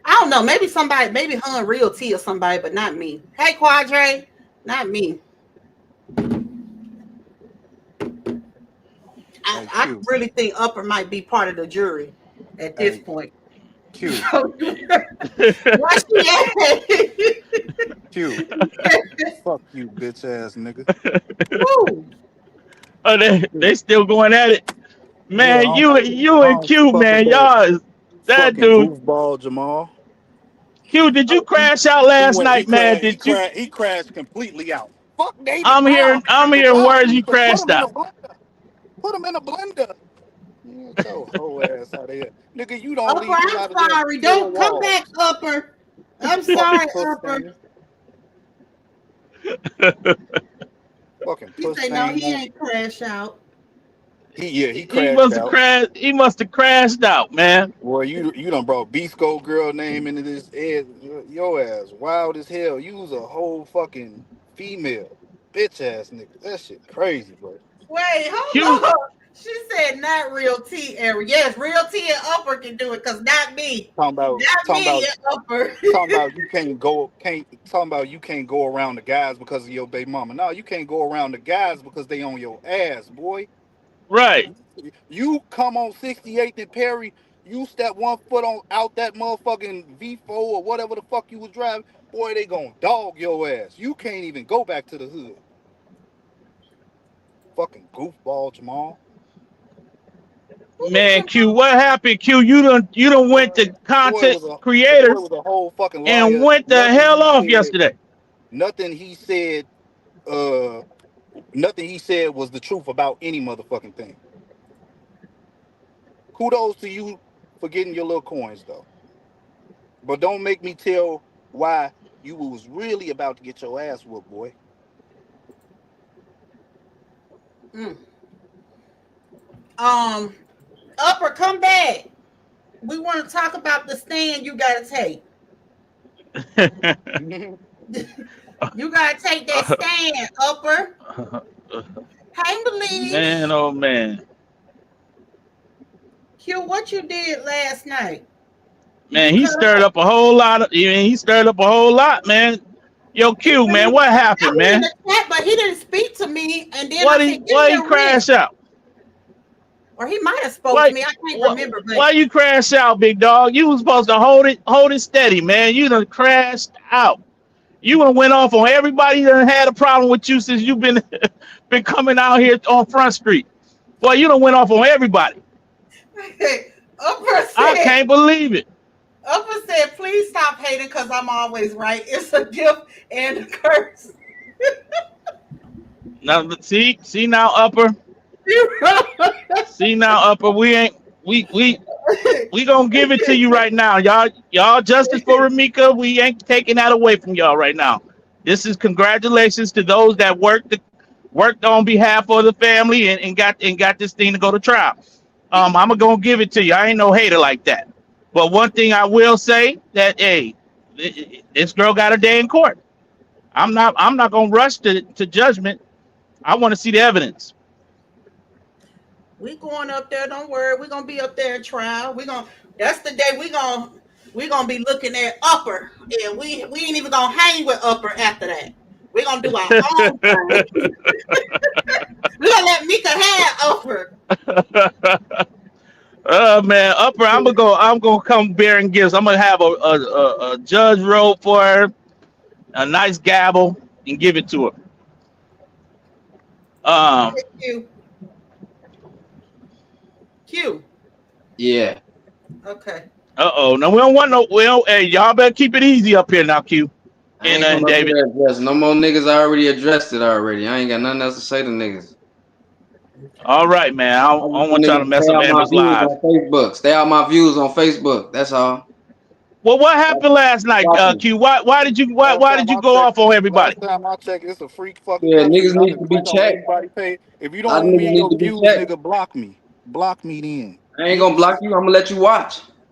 don't know. Maybe somebody, maybe Hun Real T or somebody, but not me. Hey, Quadre, not me. I really think Upper might be part of the jury at this point. Q. Why she at? Q. Fuck you, bitch ass nigga. Woo. Oh, they still going at it, man. Yeah, you and Q, man, y'all is that fucking dude. goofball Jamal. Q, did you crash out last night, man? Did you? He crashed completely out. Fuck David I'm Brown. hearing words you crashed out. Put him in a blender. Get your whole ass out of here. Nigga, you don't Upper, leave him I'm out of there. sorry. Don't come back, Upper. I'm sorry, Upper. Fucking He say no, he ain't crash out. He crashed out. He must have crashed out, man. Boy, you done brought Bisco girl name into this head. Your ass wild as hell. You was a whole fucking female. Bitch ass nigga. That shit crazy, bro. Wait, hold on. She said not Real T area. Yes, Real T and Upper can do it, cause not me. Talking about Upper. talking about you can't go around the guys because of your baby mama. No, you can't go around the guys because they on your ass, boy. Right. You come on 68th and Perry, you step 1 foot on out that motherfucking V4 or whatever the fuck you was driving, boy, they gonna dog your ass. You can't even go back to the hood. Fucking goofball, Jamal. Man, Q, what happened? Q, you done went to content creators was a whole fucking and liar. went the hell off yesterday. Nothing he said was the truth about any motherfucking thing. Kudos to you for getting your little coins though. But don't make me tell why you was really about to get your ass whooped, boy. Upper, come back. We want to talk about the stand you gotta take. You gotta take that stand, Upper. Hey, Believe. Man, oh man. Q, what you did last night? Man, he stirred up a whole lot, man. Yo, Q, man, what happened, man? But he didn't speak to me, and then why he crash out? Or he might have spoke to me. I can't remember. But why you crash out, big dog? You was supposed to hold it steady, man. You done crashed out. You done went off on everybody that had a problem with you since you've been coming out here on Front Street. Boy, you done went off on everybody. I can't believe it. Upper said, please stop hating because I'm always right. It's a gift and a curse. Now see now, Upper. See now, Upper. We gonna give it to you right now. Y'all justice for Ramika. We ain't taking that away from y'all right now. This is congratulations to those that worked on behalf of the family and got this thing to go to trial. I'm gonna give it to you. I ain't no hater like that. But one thing I will say that this girl got a day in court. I'm not gonna rush to judgment. I want to see the evidence. We going up there, don't worry. We're gonna be up there at trial. That's the day we're gonna be looking at Upper. And we ain't even gonna hang with Upper after that. We're gonna do our own thing. We're gonna let Mika have Upper. Man, Upper, I'm gonna come bearing gifts. I'm gonna have a judge robe for her, a nice gavel, and give it to her. Q. Yeah. Okay. No, we don't want no. Well, hey, y'all better keep it easy up here now, Q. And David. No more niggas. I already addressed it already. I ain't got nothing else to say to niggas. All right, man. I don't want y'all to mess up Amber's live. On Facebook. Stay out my views on Facebook. That's all. Well, what happened last night, Q? Why did you go off on everybody? Last time I checked, it's a freak fucking. Yeah, niggas need to be checked. If you don't want me in your views, nigga, block me. Block me then. I ain't gonna block you. I'm gonna let you watch.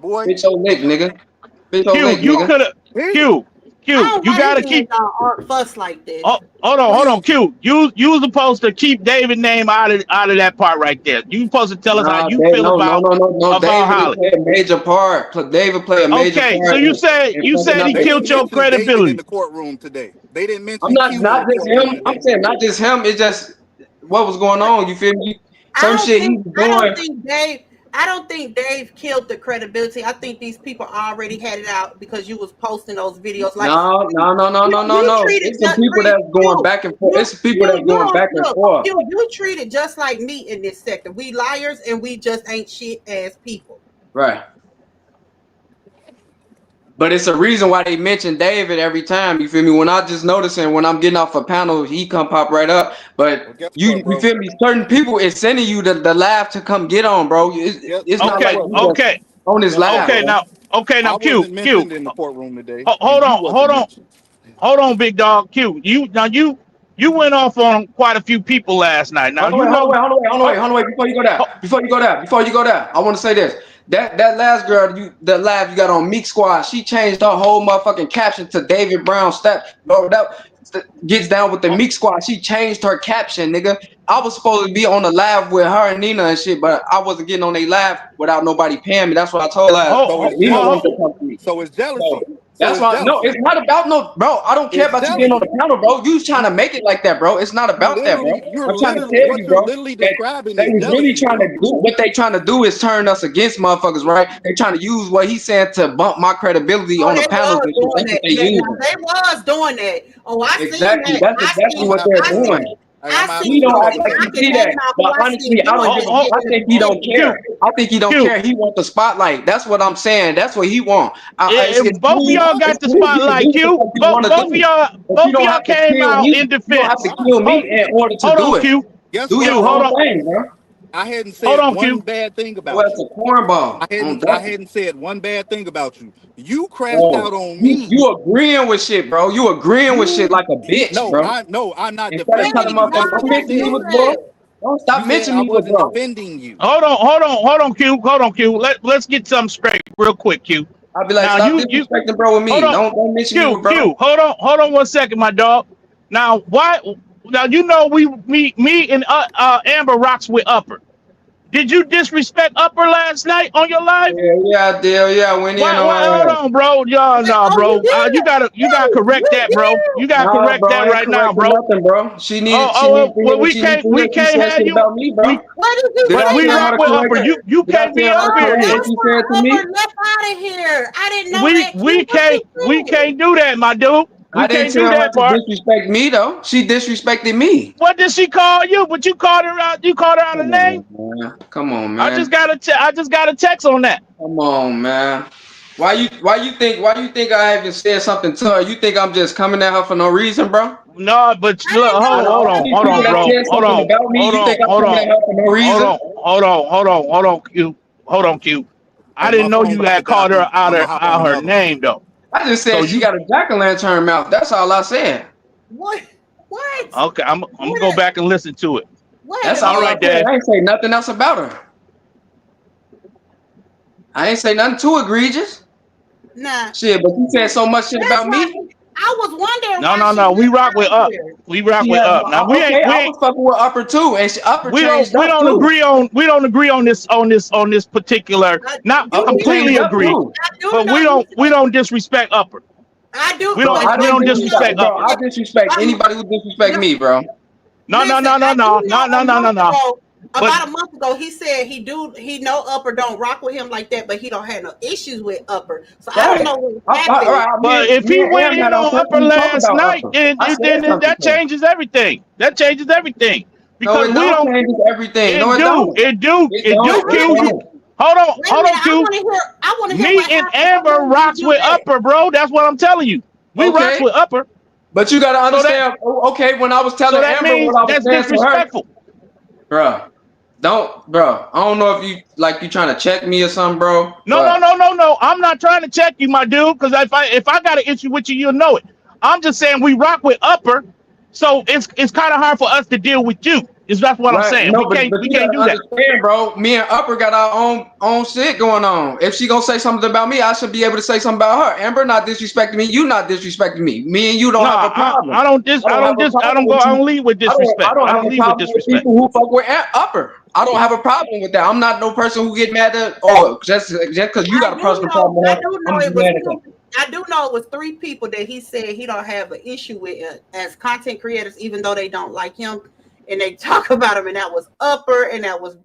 boy. Bitch your lick, nigga. Bitch your Q, lick, you nigga. could have Q, I Q. don't You like gotta when keep. y'all fuss like this. Oh, hold on, Please. Q. You was supposed to keep David's name out of that part right there. You supposed to tell us how Nah, you Dave, feel no. about David Holly. play a major part. David play a major Okay, so part you said in fucking up he They that. killed didn't your mention David in credibility. the courtroom today. They didn't I'm mention Q in not the just courtroom him. I'm today. saying not just him. It's just what was going on. You feel me? I Some don't shit he think was I don't doing. think Dave I don't think Dave killed the credibility. I think these people already had it out because you was posting those videos. Like No. you treated It's some just people that's going back and forth. It's people that's going back and forth. You treated just like me in this sector. We liars and we just ain't shit ass people. Right. But it's a reason why they mention David every time. You feel me? When I just noticing when I'm getting off a panel, he come pop right up. But Well, guess you what, bro? feel me? Certain people is sending you the live to come get on, bro. It's not Okay, like you just okay, on this Guess live, what? okay. bro. Now, I Q, wasn't mentioned in the courtroom today, Hold and you on, wasn't mentioned. hold on, big dog. Q, you went off on quite a few people last night. Now Hold on, you know. wait. Before you go there, I want to say this. That last girl, that live you got on Meek Squad, she changed her whole motherfucking caption to David Brown step. Bro, that gets down with the Meek Squad. She changed her caption, nigga. I was supposed to be on the live with her and Nina and shit, but I wasn't getting on a live without nobody paying me. That's what I told her. So it's Nina wanted to jealousy. come to me. So it's jealousy. So So that's it's why. No, jealousy. it's not about no, bro. I don't care It's about you being on the jealousy. panel, bro. You trying to make it like that, bro. It's not about that, bro. You're I'm trying to literally, tell what you, you're bro, literally that describing they is was really jealousy, trying to bro. do what they trying to do is turn us against motherfuckers, right? They trying to use what he's saying to bump my credibility Oh, on the they panels was and shit. doing That's what that. they Yeah, using. they was doing that. Oh, I seen Exactly. that. That's exactly what they're doing. Hey, I'm gonna have to He sit don't up act for a like I he second. can see name that, out but who I honestly, seen I don't doing give that. a. I think he don't Q, care. I think he don't Q. care. He want the spotlight. That's what I'm saying. That's what he want. It's Both of cool. y'all It's got the cool. You can spotlight. do what the Q. fuck you want to Both do, but you of don't y'all have to came kill out me. in You don't have defense. to kill me Hold, in order to hold do on, it. Q. Guess Do what, your Q, hold own bro? on, thing, bro. I hadn't hold said on, one Q. bad thing Well, about it's a you. cornball. I hadn't said one bad thing about you. You crashed Bro, out on me. you agreeing with shit, bro. You agreeing with shit like a bitch, bro. I'm not Instead of telling defending you. motherfuckers, That's don't what you mention me said. with bro. Don't You stop said mentioning I me with wasn't bro. defending you. Hold on, Q. Hold on, Q. Let's get something straight real quick, Q. I'll be like, Now stop you disrespecting bro with hold me. on, Don't mention me Q, with bro. hold on 1 second, my dog. Now why? Now you know me and Amber rocks with Upper. Did you disrespect Upper last night on your live? Yeah, I did. Yeah, I went in Why? on Hold her ass. on, bro. Y'all, nah, Oh, you bro. You did. gotta correct You that, bro. did. You gotta Nah, correct bro, that I ain't right now, correcting bro. nothing, bro. She needed to hear Well, what she needed to we hear. She can't said have shit you. about me, bro. What did you Did I say We tell her rock to with correct Upper. it? You Did I can't be tell her up to here correct what and she said to me? Left out of here. I didn't know that. we can't do that, my dude. I We didn't can't do tell her that to part. disrespect me though. She disrespected me. What did she call you? But you called her out. You called her out a Come name. on, man. Come on, I man. just got a text on that. Come on, man. Why you think I even said something to her? You think I'm just coming at her for no reason, bro? No, but I look, didn't know Out of all these people hold on, that bro. said something about me, you think I'm coming at her for no reason? Q. Hold on, Q. I Hey, didn't my know phone you about to had die called her too. I'm gonna hop on out her another one. name though. I just So said she you got a jack-o'-lantern mouth. That's all I said. What? What? okay? I'm gonna go What? back and listen to it. Wait That's a all All I right, minute. said. Dad. I ain't say nothing else about her. I ain't say nothing too egregious. Nah. Shit, but you said so much shit That's about why me. I was wondering No, why no, she no. We left rock with out of up. here. We rock She with had up. Now okay. I we ain't was fucking with Upper too, and Upper changed we up don't too. agree on this particular. Not You Upper did. completely changed up agree, too. I do but know you we said don't disrespect Upper. I do, Bro, I We don't don't disrespect, disrespect bro. Upper. I disrespect Um, anybody who disrespect no, me, bro. No, no, listen, no, no, I do no, know no, no, a no, no, month no. ago, But about a month ago, he said he know Upper don't rock with him like that, but he don't have no issues with Upper. So I don't Right. know what happened. if Me he and went Am in had our on Upper session talking last about night, Upper. I said then something that to him. changes everything. That changes everything No, because it we don't don't. change everything. No, it don't. It It do. don't. It Wait a Q. minute. don't. Wait a Hold on, minute. Q. I want to hear Me what and happened. What Amber made you rocks do with that? Upper, bro. That's what I'm telling you. We rocks Okay. with Upper. But you gotta So that understand, okay, when I was so telling that Amber means what I was that's saying to her, disrespectful. bro, I don't know if you trying to check me or something, bro, No, no, but no, no, no. I'm not trying to check you, my dude, because if I got an issue with you, you'll know it. I'm just saying we rock with Upper, so it's kind of hard for us to deal with you. That's what I'm right, saying. no, but We you can't gotta do that. understand, bro. Me and Upper got our own shit going on. If she gonna say something about me, I should be able to say something about her. Amber not disrespecting me, you not disrespecting me. Me and you don't No, have a problem. I I don't lead with disrespect. don't I have don't a lead with problem with disrespect. people who fuck with Upper. I don't have a problem with that. I'm not no person who get mad at just because you got a personal problem with I her. do I'm know gonna it be was mad at that. two. I do know it was three people that he said he don't have an issue with as content creators, even though they don't like him, and they talk about him. And that was Upper, and that was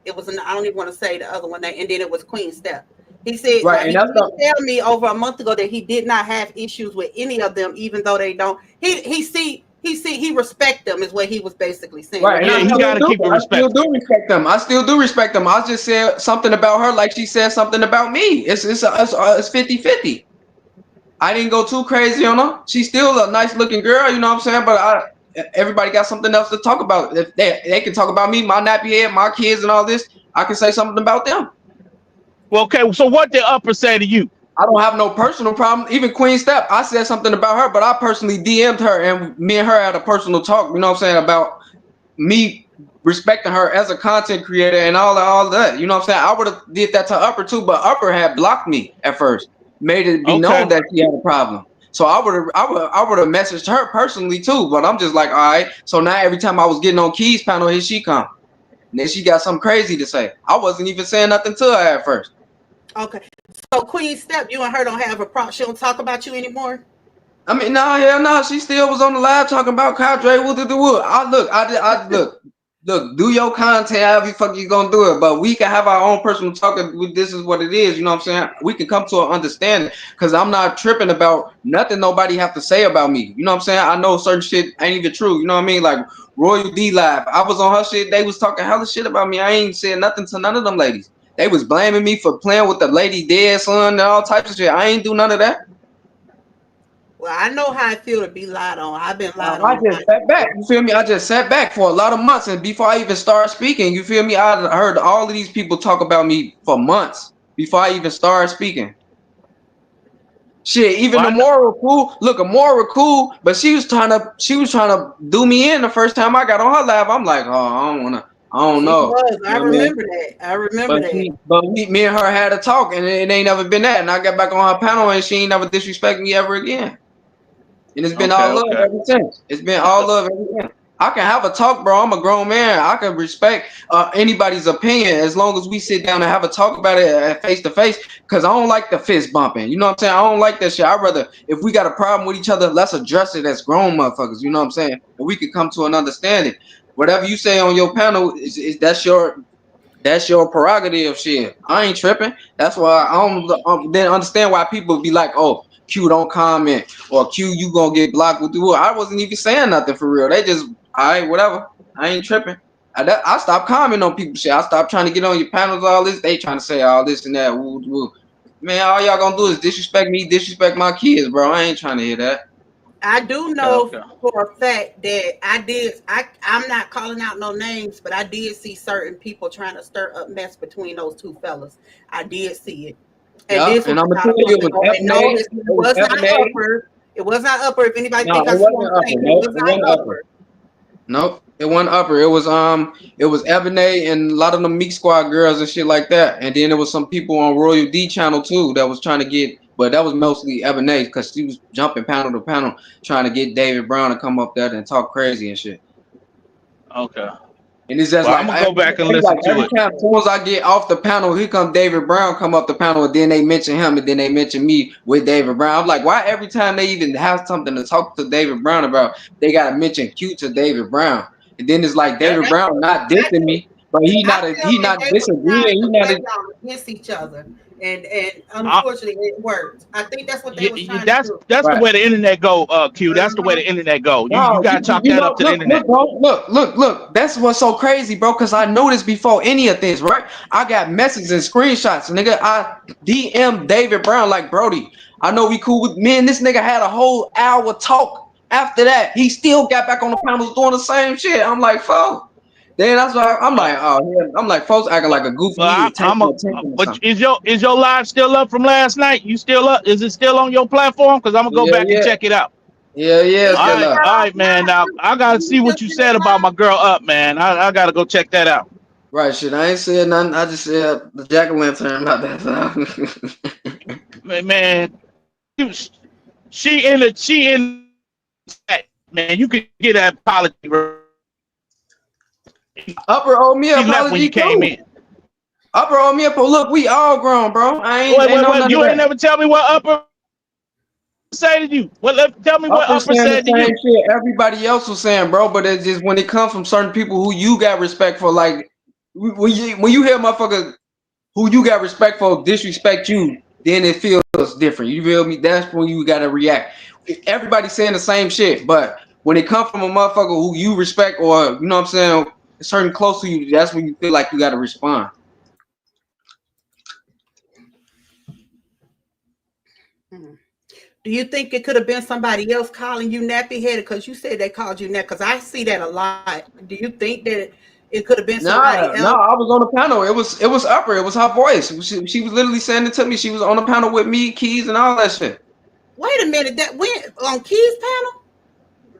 It was I don't even want to say the other one, and then it was Queen Step. He said, Right, now, and he that's did tell me over a month ago that he did not have issues with any of them, even though they don't. He respect them is what he was basically saying. right, and Yeah, I he still got to do. keep it I still respectful. do respect them. I still do respect them. I just said something about her like she said something about me. It's 50-50. I didn't go too crazy on her. She's still a nice looking girl, you know what I'm saying? But everybody got something else to talk about. If they can talk about me, my nappy head, my kids, and all this, I can say something about them. Well, okay, so what did Upper say to you? I don't have no personal problem. Even Queen Step, I said something about her, but I personally DM'd her, and me and her had a personal talk, you know what I'm saying, about me respecting her as a content creator and all that. You know what I'm saying? I would have did that to Upper too, but Upper had blocked me at first, made it be known Okay. that she had a problem. So I would have messaged her personally too, but I'm just like, all right. So now every time I was getting on Keys panel, here she come. And then she got something crazy to say. I wasn't even saying nothing to her at first. Okay, so Queen Step, you and her don't have a problem. She don't talk about you anymore. I mean, no, hell no. She still was on the live talking about Kyle Dre. Look, do your content however you fuck you gonna do it. But we can have our own personal talk. This is what it is. You know what I'm saying? We can come to an understanding because I'm not tripping about nothing nobody have to say about me. You know what I'm saying? I know certain shit ain't even true. You know what I mean? Like Royal D Live. I was on her shit. They was talking hella shit about me. I ain't saying nothing to none of them ladies. They was blaming me for playing with the lady dead son and all types of shit. I ain't do none of that. Well, I know how I feel to be lied on. I've been lied I on. just sat back. You feel me? I just sat back for a lot of months, and before I even started speaking, you feel me? I heard all of these people talk about me for months before I even started speaking. Shit, even Well, the moral cool. Look, a moral cool, but she was trying to do me in the first time I got on her live. I'm like, oh, I don't She know. was. You I know what I mean? remember that. I remember that. Me and her had a talk, and it ain't never been that. And I got back on her panel, and she ain't never disrespect me ever again. And it's been okay, all love okay. ever since. It's been all love ever since. I can have a talk, bro. I'm a grown man. I can respect anybody's opinion as long as we sit down and have a talk about it face to face. Because I don't like the fist bumping. You know what I'm saying? I don't like that shit. I'd rather, if we got a problem with each other, let's address it as grown motherfuckers. You know what I'm saying? And we can come to an understanding. Whatever you say on your panel is that's your prerogative, shit. I ain't tripping. That's why I don't then understand why people be like, oh, Q don't comment or Q you gonna get blocked with the wood. I wasn't even saying nothing for real. They just, all right, whatever. I ain't tripping. I stopped commenting on people shit. I stopped trying to get on your panels, all this. They trying to say all this and that. Woo, woo. Man, all y'all gonna do is disrespect me, disrespect my kids, bro. I ain't trying to hear that. I do Okay, know okay. for a fact that I'm not calling out no names, but I did see certain people trying to stir up mess between those two fellas. I did see it. And Yeah, this was and I'm gonna about tell a you, month it was ago. And no, Ebony. it It was was not Ebony. upper. It was not upper. If anybody No, think I it swung wasn't upper. things, it Nope, was it not wasn't upper. upper. Nope, it wasn't upper. It was Ebony and a lot of the Meek Squad girls and shit like that. And then there was some people on Royal D channel too that was trying to get, but that was mostly Ebony because she was jumping panel to panel trying to get David Brown to come up there and talk crazy and shit. Okay. And it's just Well, I'm like gonna go back and listen to every it. time, as soon as I get off the panel, here come David Brown come up the panel, and then they mention him, and then they mention me with David Brown. I'm like, why every time they even have something to talk to David Brown about, they gotta mention Q to David Brown, and then it's like That David Brown not dissing me, but I feel he like not they were disagreeing. trying He to not play y'all against each other, and I, unfortunately, it worked. I think that's what they was trying to that's do. the right. way the internet go, Q. That's the way Uh-huh. the internet go. You No, gotta chalk you that up know, to the internet. bro, look. That's what's so crazy, bro. Because I knew this before any of this, right? I got messages and screenshots, nigga. I DM David Brown like Brody. I know we cool with me and this nigga had a whole hour talk. After that, he still got back on the panels doing the same shit. I'm like, fuck. Then that's why I'm Uh, like, oh yeah. I'm like, folks acting but like a goofy. but He need I'm attention a. or But something. is your live still up from last night? You still up? Is it still on your platform? Because I'm gonna go Yeah, back and check it out. yeah. It's Still up. still All right, man. online Now too. I gotta You see what just you in the said about my cloud. girl up, man. I gotta go check that out. Right, shit. I ain't said nothing. I just said the jack o' lantern about that. Man, she in that, man. You could get that apology. Upper owe me an She left when you apology came too. in. Upper owe me up. Look, we all grown, bro. Ain't no Wait. none of You ain't that. never tell me what Upper say to you. Tell me what Upper Upper saying the said to same you. shit everybody else was saying, bro. But it's just when it comes from certain people who you got respect for, like when you hear motherfuckers who you got respect for disrespect you, then it feels different. You feel me? That's when you gotta react. Everybody's saying the same shit, but when it comes from a motherfucker who you respect or you know what I'm saying, certain close to you, that's when you feel like you gotta respond. Do you think it could have been somebody else calling you nappy headed? Because you said they called you nappy. Because I see that a lot. Do you think that it could have been somebody No, else? I was on the panel. It was Upper. It was her voice. She was literally saying it to me. She was on the panel with me, Keys, and all that shit. Wait a minute, that went on Key's panel?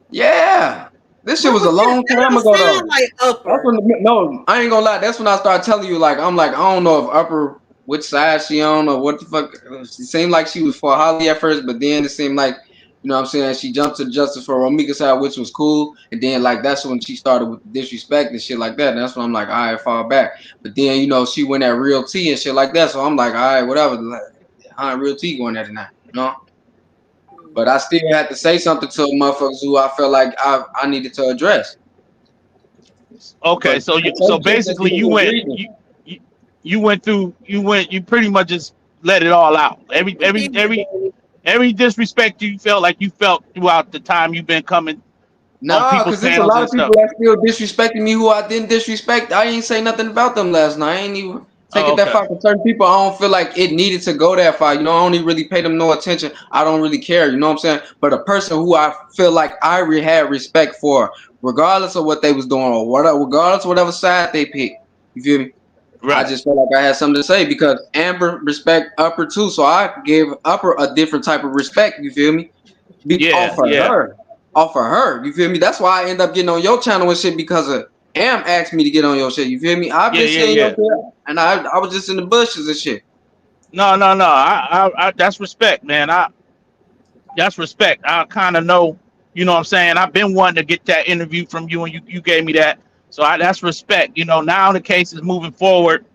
Yeah. This shit What was a was that? long That time don't ago sound though. like That's Upper. when no, I ain't gonna lie. That's when I started telling you like I'm like I don't know if Upper which side she on or what the fuck. It seemed like she was for Holly at first, but then it seemed like you know what I'm saying she jumped to the justice for Romika's side, which was cool. And then like that's when she started with the disrespect and shit like that. And that's when I'm like, all right, fall back. But then you know she went at Real T and shit like that. So I'm like, all right, whatever. Like, Real T going at it now, you know. But I still had to say something to motherfuckers who I felt like I needed to address. Okay, But so some shit just basically didn't agree with me. you pretty much just let it all out. Every disrespect you felt like you felt throughout the time you've been coming on No, people's because there's a panels lot and of people stuff. that still disrespecting me who I didn't disrespect. I ain't say nothing about them last night. I ain't even take Oh, it that okay. far. For certain people, I don't feel like it needed to go that far. You know, I only really pay them no attention. I don't really care. You know what I'm saying? But a person who I feel like I had respect for, regardless of what they was doing or whatever, regardless of whatever side they picked. You feel me? I Right. just felt like I had something to say because Amber respect Upper too, so I gave Upper a different type of respect. You feel me? Yeah, Off of yeah. her, off of her. You feel me? That's why I end up getting on your channel and shit because of Am asked me to get on your shit. You feel me? I've Yeah, been yeah, seeing your yeah. shit, and I was just in the bushes and shit. No, no, no. I that's respect, man. That's respect. I kind of know, you know what I'm saying? I've been wanting to get that interview from you and you gave me that. So that's respect. You know, now the case is moving forward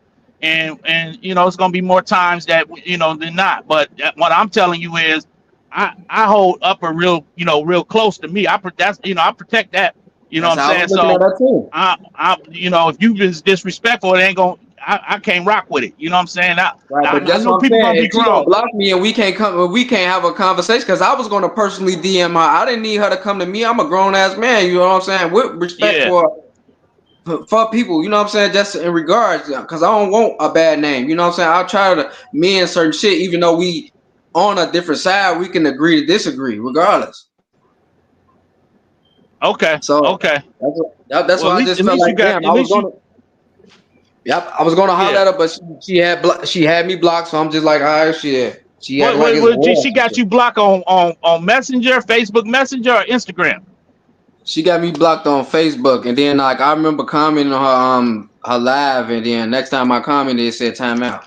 and you know, it's going to be more times that you know than not, but what I'm telling you is I hold Upper real, you know, real close to me. That's, you know, I protect that, you know what That's I'm how I was saying? looking at So that too. I you know, if you just disrespectful, it ain't going to I can't rock with it. You know what I'm saying? Right, but I that's know what I'm people saying. going to be If she don't grown. block me and we can't have a conversation, because I was gonna personally DM her. I didn't need her to come to me. I'm a grown ass man. You know what I'm saying? With respect Yeah. for people, you know what I'm saying? Just in regards, because I don't want a bad name. You know what I'm saying? I'll try to mend certain shit, even though we on a different side, we can agree to disagree, regardless. Okay. So Okay. that's Well, why I just at felt least like, you got damn, I at was least you gonna, yep, I was gonna holler yeah. at her, but she had me blocked, so I'm just like, all right, shit. She acting like What it's war. she got you blocked on Messenger, Facebook Messenger, or Instagram? She got me blocked on Facebook, and then like I remember commenting on her live, and then next time I commented, it said timeout.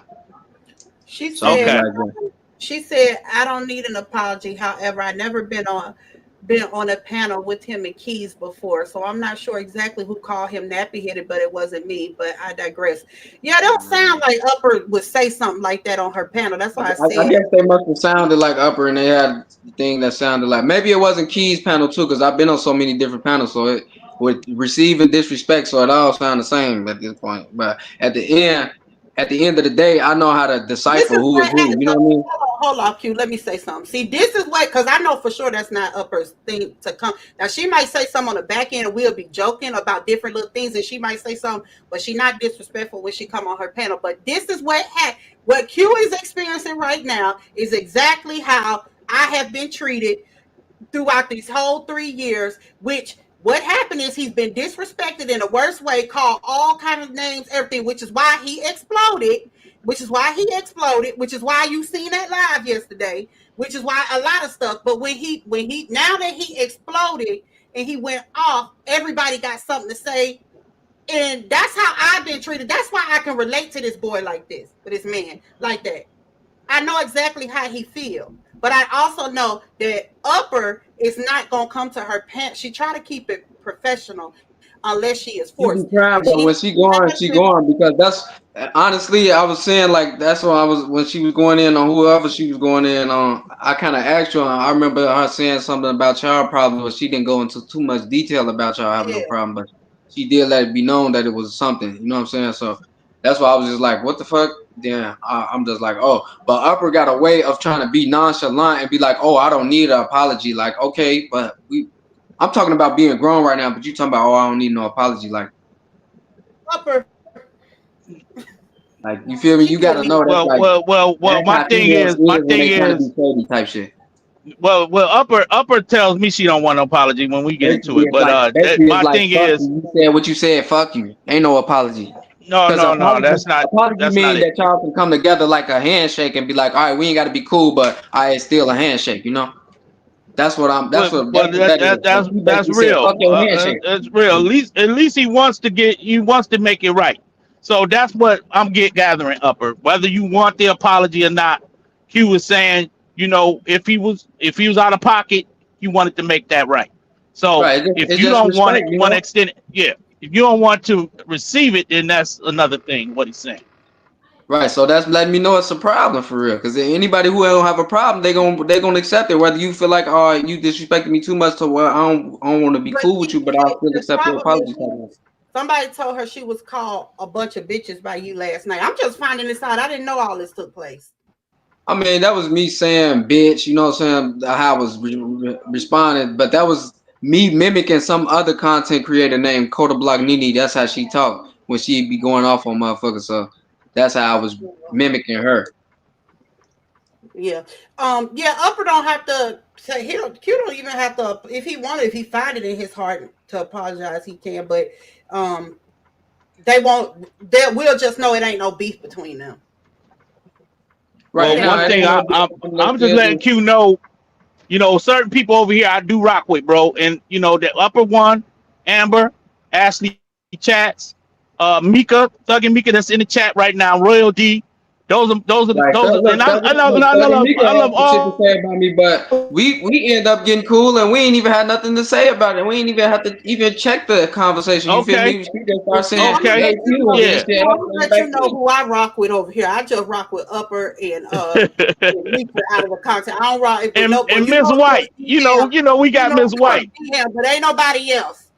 She So I'm just said Okay. like, yeah. she said, I don't need an apology. However, I never been on a panel with him and Keys before. So I'm not sure exactly who called him nappy headed, but it wasn't me. But I digress. Yeah, it don't sound like Upper would say something like that on her panel. That's why I I said, guess they must have sounded like Upper, and they had the thing that sounded like maybe it wasn't Keys panel too, because I've been on so many different panels, so it with receiving disrespect, so it all sound the same at this point. But at the end of the day, I know how to this decipher is who is what who. happened. You So, know what I mean? hold on, Q. Let me say something. See, this is what, because I know for sure that's not Upper's thing to come. Now, she might say something on the back end, and we'll be joking about different little things, and she might say something, but she not disrespectful when she come on her panel. But this is what Q is experiencing right now is exactly how I have been treated throughout these whole 3 years, which what happened is he's been disrespected in the worst way, called all kinds of names, everything, which is why he exploded, which is why you seen that live yesterday, which is why a lot of stuff. But when he now that he exploded and he went off, everybody got something to say. And that's how I've been treated. That's why I can relate to this boy like this, with this man like that. I know exactly how he feels. But I also know that Upper is not gonna come to her pants. She try to keep it professional unless she is She be forced. crying, If but she when she going because that's honestly I was saying like that's why I was when she was going in on whoever she was going in on. I kind of asked her. I remember her saying something about y'all problem, but she didn't go into too much detail about y'all having no yeah, problem. But she did let it be known that it was something. You know what I'm saying? So that's why I was just like, what the fuck? Then I'm just like, oh, but Upper got a way of trying to be nonchalant and be like, oh, I don't need an apology. Like, okay, but I'm talking about being grown right now, but you talking about, oh, I don't need no apology. Like Upper, you feel me? she You did gotta me. know that's like Well. that's how females is when they trying to be shady type shit. Well, Upper tells me she don't want no apology when we get into Basically, it. it's But like basically it's my like thing fuck is, you. You said what you said. Fuck you. Ain't no apology. no, Because no, no, that's not apology mean it. that y'all can come together like a handshake and be like, all right, we ain't got to be cool, but it's still a handshake. You know, that's what Well, that is. So he that's basically said, fuck real. your handshake. It's real. At least he wants to make it right. So that's what I'm gathering, Upper. Whether you want the apology or not, Q was saying, if he was out of pocket, he wanted to make that right. So Right. if It's you just don't want respect, it, you want to know. extend it, yeah. If you don't want to receive it, then that's another thing. What he's saying. Right. So that's letting me know it's a problem for real. Because anybody who don't have a problem, they gonna accept it. Whether you feel like, oh, you disrespected me too much, to where I don't want to be But cool with you, but I'll still the accept your problem apology. is somebody told her she was called a bunch of bitches by you last night. I'm just finding this out. I didn't know all this took place. I mean, that was me saying bitch, you know what I'm saying, how I was responding, but that was me mimicking some other content creator named Coda Block Nini. That's how she talked when she be going off on motherfuckers. So that's how I was mimicking her. Yeah. Yeah, Upper don't have to say Q don't even have to if he find it in his heart to apologize, he can, but we'll just know it ain't no beef between them. Right Well, now, one it thing ain't no I'm just letting Q know, certain people over here I do rock with, bro. And the Upper one, Amber, Ashley Chats, Mika, Thug and Mika that's in the chat right now, Royal D. Those Right. are, and Look, Mika I had love some shit to all. say about me, but we end up getting cool and we ain't even had nothing to say about it. We ain't even have to even check the conversation. You feel Okay, me? She just start saying, I'm gonna okay, hey, let you Q, know. and then yeah. shit I'm gonna let you back know to who I rock with over here. I just rock with Upper and Lisa out of the content. I don't rock with no, but and Miss White, we got Miss White. but ain't nobody else.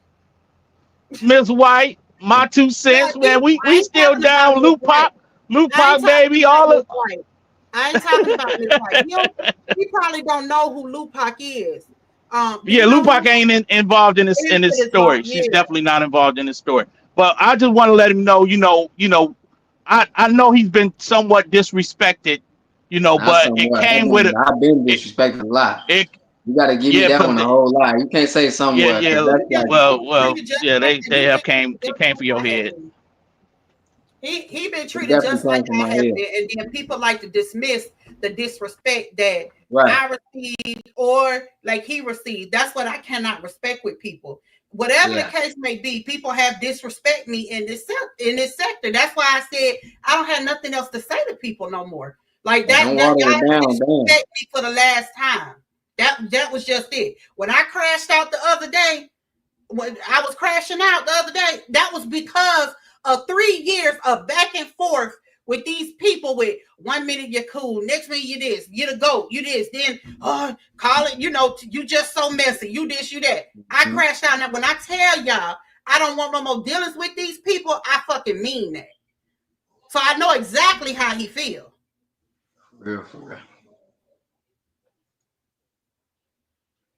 Miss White, my 2 cents, man. I We ain't still talking about down. Miss White. Luke I ain't Pop, talking baby. about All Miss of White. I ain't talking about Miss White. He probably don't know who Lupac is. Do yeah, you know Lupac who ain't involved in Lupac this is? story. Yeah. She's definitely not involved in this story. But I just want to let him know, I know he's been somewhat disrespected, not but it somewhat. came with it. I've been It, disrespected a lot. it You got to give me yeah, that but one a whole lot. You can't say somewhat because that's like, well, yeah, they have came. It came for your head. He been it treated definitely just like came from I my have head. been, and then people like to dismiss the disrespect that Right. I received or like he received. That's what I cannot respect with people. Whatever the case may be, people have disrespect me in this sector. That's why I said I don't have nothing else to say to people no more. Like that, Don't that water it y'all down. disrespect me for the last time. That was just it. When I crashed out the other day, when I was crashing out the other day, that was because of 3 years of back and forth with these people. With 1 minute you're cool, next minute you this, you the goat, you this, then call it, you just so messy, you this, you that. I crashed out. Now when I tell y'all I don't want no more dealings with these people, I fucking mean that. So I know exactly how he feels. Real for real.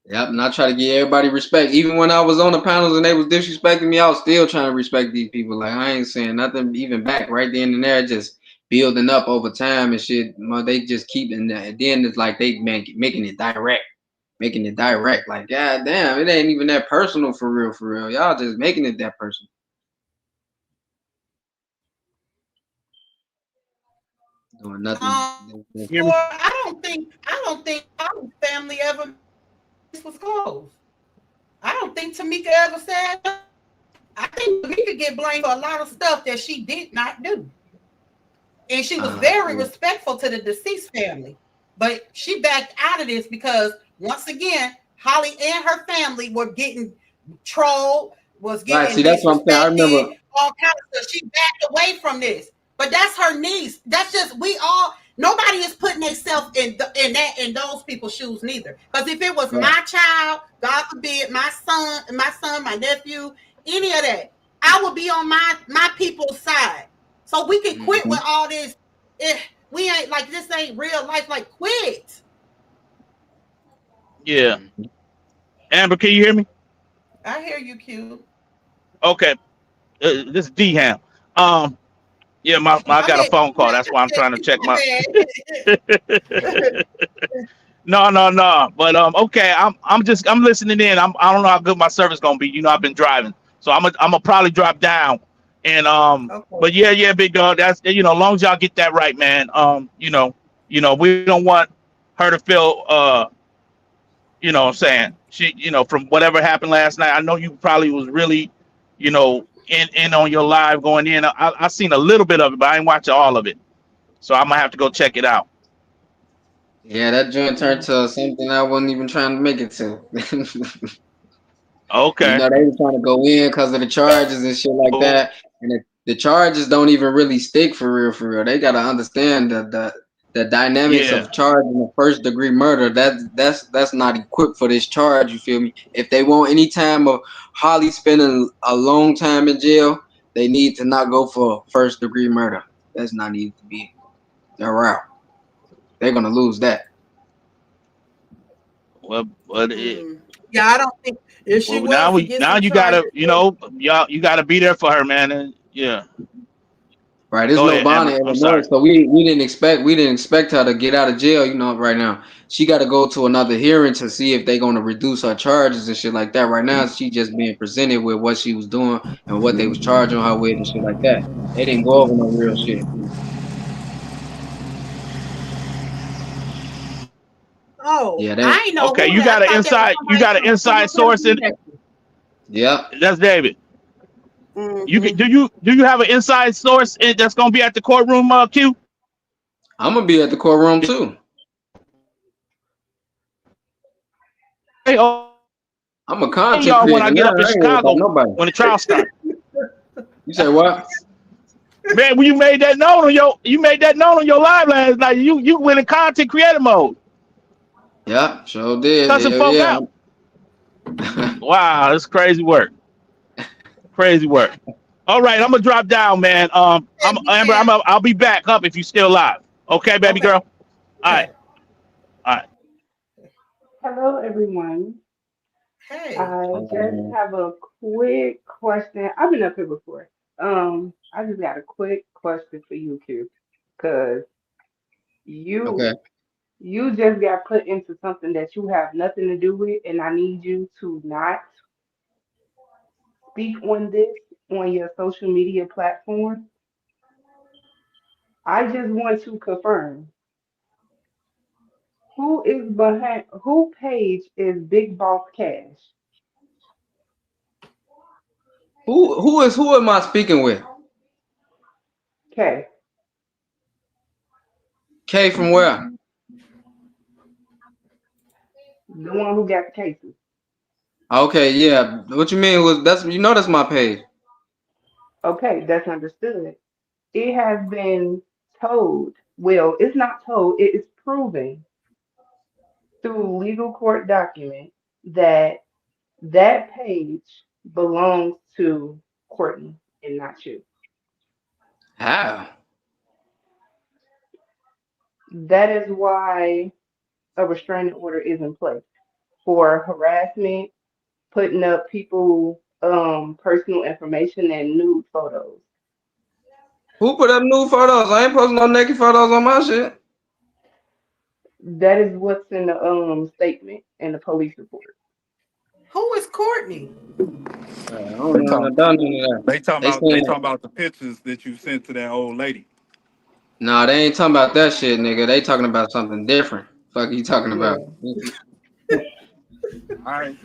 Yep, and I try to give everybody respect. Even when I was on the panels and they was disrespecting me, I was still trying to respect these people. Like I ain't saying nothing even back right then and there, just building up over time and shit. They just keeping that. And then it's like they making it direct. Making it direct. Like, god damn, it ain't even that personal for real, for real. Y'all just making it that personal. Doing nothing. I don't think our family ever was closed. I don't think Tamika ever said. I think Tamika get blamed for a lot of stuff that she did not do, and she was very respectful to the deceased family. But she backed out of this because once again, Holly and her family were getting trolled, was getting right. See, that's what I'm saying. I remember all kinds of stuff. She backed away from this. But that's her niece. That's just nobody is putting themselves in those people's shoes neither. Because if it was my child, God forbid, my son, my nephew, any of that, I will be on my people's side. So we can quit with all this. We ain't like this ain't real life. Like quit. Yeah. Amber, can you hear me? I hear you, Q. Okay. This is D Ham. Um, yeah, I My got a bad. phone call. That's why I'm trying to check My my. bad. No. But okay. I'm listening in. I don't know how good my service gonna be. You know, I've been driving, so I'm gonna probably drop down. And Okay. but yeah, big dog. That's as long as y'all get that right, man. We don't want her to feel what I'm saying, she, from whatever happened last night. I know you probably was really, in on your live going in. I seen a little bit of it, but I ain't watching all of it. So I'm gonna have to go check it out. Yeah, that joint turned to something I wasn't even trying to make it to. You Okay. know, they were trying to go in because of the charges and shit like Oh, that. And the charges don't even really stick for real, for real. They gotta understand the dynamics yeah. of charging a first degree murder. That's not equipped for this charge, you feel me? If they want any time of Holly spending a long time in jail, they need to not go for first degree murder. That's not needed to be their route. They're gonna lose that. Well, but Yeah, I don't think if she was to get now some you charges. gotta, you gotta be there for her, man. And yeah, Right, there's go no ahead, bond Amber. in I'm Illinois, sorry. so we didn't expect her to get out of jail. You know, right now she got to go to another hearing to see if they're gonna reduce her charges and shit like that. Right now, she just being presented with what she was doing and what they was charging her with and shit like that. They didn't go over no real shit. Oh, Yeah, they. I ain't know Okay, who you that. got I an thought that was inside, you somebody got an from inside source in. Pennsylvania. Yep, That's David. You Mm-hmm. can do you have an inside source that's gonna be at the courtroom, Q? I'm gonna be at the courtroom too. Hey, oh, I'm a hey, content y'all, when I creator get now. up in I ain't worried about Chicago nobody. when the trial starts. You say what? Man, when you made that known on your live last night. You went in content creator mode, Yeah, sure did. cussing Hell folk yeah. out. Wow, that's crazy work. Crazy work. All right, I'm gonna drop down, man. Yeah, I'm be Amber. careful. I'll be back up if you still live. Okay, baby Okay. girl. All right, Okay. all right. Hello, everyone. Hey. I just have a quick question. I've been up here before. I just got a quick question for you, Q, because Okay. you you just got put into something that you have nothing to do with, and I need you to not speak on this on your social media platform. I just want to confirm who page is Big Boss Cash? Who am I speaking with? Okay, K from where? the one who got the cases. Okay, yeah. What you mean was that's my page. Okay, that's understood. It has been told, well, it's not told, it is proven through legal court document that that page belongs to Courtney and not you. How? That is why a restraining order is in place for harassment, putting up people personal information and nude photos. Who put up new photos? I ain't posting no naked photos on my shit. That is what's in the statement and the police report. Who is Courtney? I don't They know. I talk. done none of that. They talking They about. They saying talking about the pictures that you sent to that old lady. nah, they ain't talking about that shit, nigga. They talking about something different. Fuck you talking about? Yeah. All right.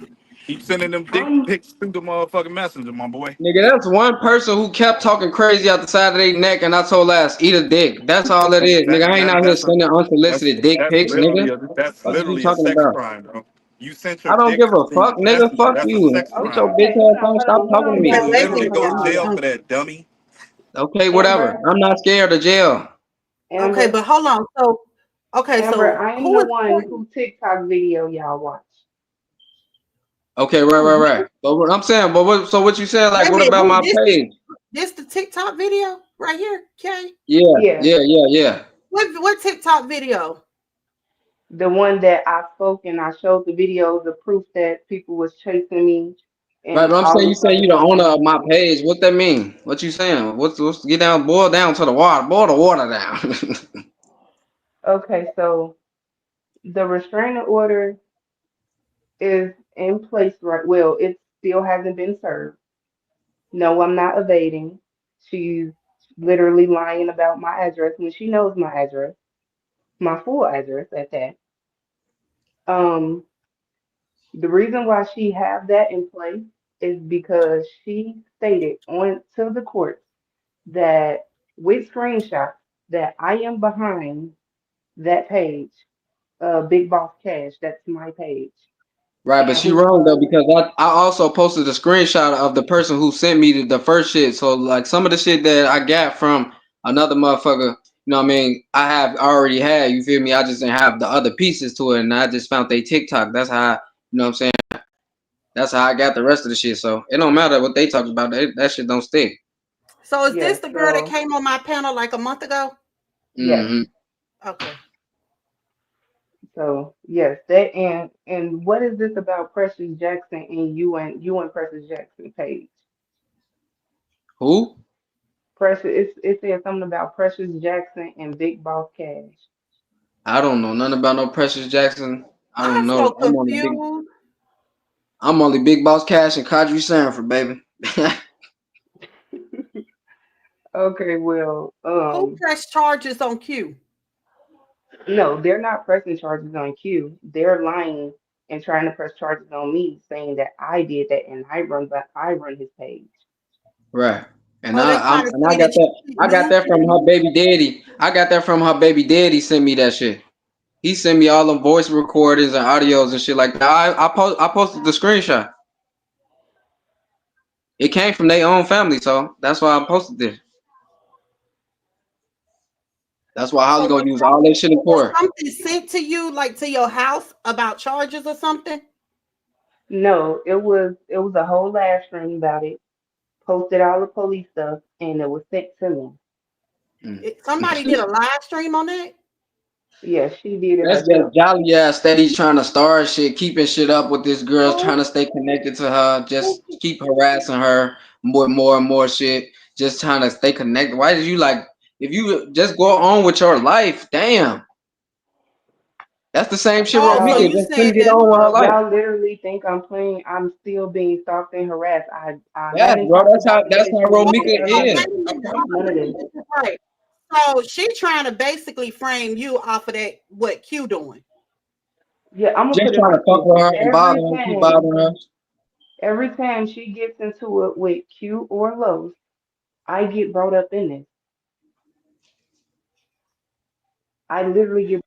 Keep sending them dick I'm pics through the motherfucking messenger, my boy. Nigga, that's one person who kept talking crazy out the side of their neck, and I told ass, eat a dick. That's all it is, nigga. I ain't out here sending unsolicited dick pics, nigga. Fuck is you literally a talking sex about? crime, bro. You sent your I don't dick give a through fuck, nigga. messenger. Fuck That's a you. sex Get crime. your bitch okay. ass on. Stop Hold talking to on, You me. will guys. literally Hold go to on. jail for that, dummy. Okay, whatever. Amber, I'm not scared of jail. Okay, Amber, but hold on. So, okay, Amber, so I am who the is one Courtney? who TikTok video y'all watch. Okay, right. But what I'm saying, so what you saying? Like, Wait a what minute, about who my page? this the TikTok video right here, Kay? Yeah, Yeah. What TikTok video? the one that I spoke and I showed the videos of proof that people was chasing me Right, and but I'm all saying you this say other you the owner of information. my page. What that mean? What you saying? What's get down? Boil down to the water. Boil the water down. Okay, so the restraining order is in place right. Well, it still hasn't been served. No, I'm not evading. She's literally lying about my address when she knows my address, my full address at that. Um, the reason why she have that in place is because she stated on to the court that with screenshots that I am behind that page, Big Boss Cash. That's my page, Right, but and she who wrong though because I also posted a screenshot of the person who sent me the first shit. So like some of the shit that I got from another motherfucker, you know what I mean? I have already had, you feel me? I just didn't have the other pieces to it and I just found they TikTok. That's how you know what I'm saying? That's how I got the rest of the shit. So it don't matter what they talk about. That shit don't stick. So is yeah. this the girl that So came on my panel like a month ago? yes. Mm-hmm. Okay. So yes, that and what is this about Precious Jackson and you and Precious Jackson page? Who? Precious, it says something about Precious Jackson and Big Boss Cash. I don't know nothing about no Precious Jackson. I don't I'm know. so confused. I'm only Big Boss Cash and Kadri Sanford, baby. Okay, well, Who pressed charges on Q? no, they're not pressing charges on Q. They're lying and trying to press charges on me, saying that I did that and I run his page. Right. And Oh, they I trying to and I say got that that you I got lose that from her you? baby daddy. I got that from her baby daddy sent me that shit. He sent me all the voice recordings and audios and shit like that. I posted the screenshot. It came from their own family, so that's why I posted this. That's why So Holly gonna use all that shit in was court. something sent to you, like to your house, about charges or something? No, it was a whole live stream about it. Posted all the police stuff and it was sent to me. Somebody did a live stream on that? Yeah, she did it That's just herself. jolly ass steady trying to start shit, keeping shit up with this girl, trying Who? to stay connected to her, Who? just keep harassing her more and more shit, just trying to stay connected. Why did you like if you just go on with your life, damn. That's the same shit Oh, so Romika Y'all you just couldn't saying get that on with her life. y'all literally think I'm playing. I'm still being stalked and harassed. I Yes, haven't bro, talked about none of that's this how shit in Romika oh, forever. is. wait a minute. Hold None on, of let me this. get this right. So she trying to basically frame you off of that, what Q doing? Yeah, I'm gonna Just put it trying to like fuck this. with her and bother her, keep bothering her. Every time she gets into it with Q or Lowe's, I get brought up in this. I literally get.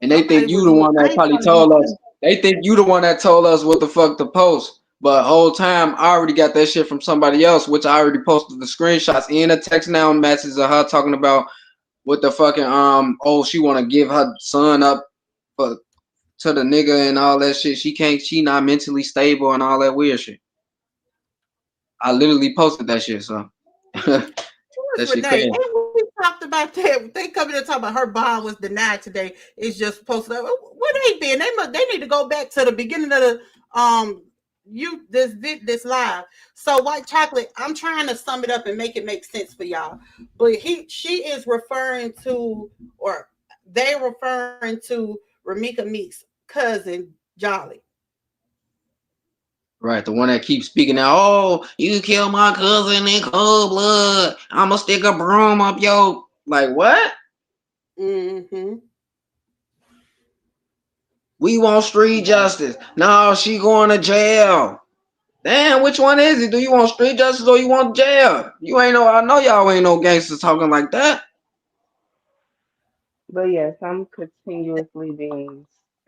And they Somebody think you was the one I that ain't probably trying to be told us. funny. They think you the one that told us what the fuck to post. But whole time I already got that shit from somebody else, which I already posted the screenshots in a text now message of her talking about what the fucking oh she want to give her son up for to the nigga and all that shit. She not mentally stable and all that weird shit. I literally posted that shit, so that Who is shit Renee? crazy. And we talked about that. They come in and talk about her bond was denied today. It's just posted up. Where they been? They need to go back to the beginning of the this live. So white chocolate, I'm trying to sum it up and make it make sense for y'all. But she is referring to, or they referring to Ramika Meek's cousin Jolly. Right, the one that keeps speaking out, oh, you killed my cousin in cold blood. I'ma stick a broom up yo. Like what? Mm-hmm. We want street justice. No, she going to jail. Damn, which one is it? Do you want street justice or you want jail? You ain't no, I know y'all ain't no gangsters talking like that. But yes, I'm continuously being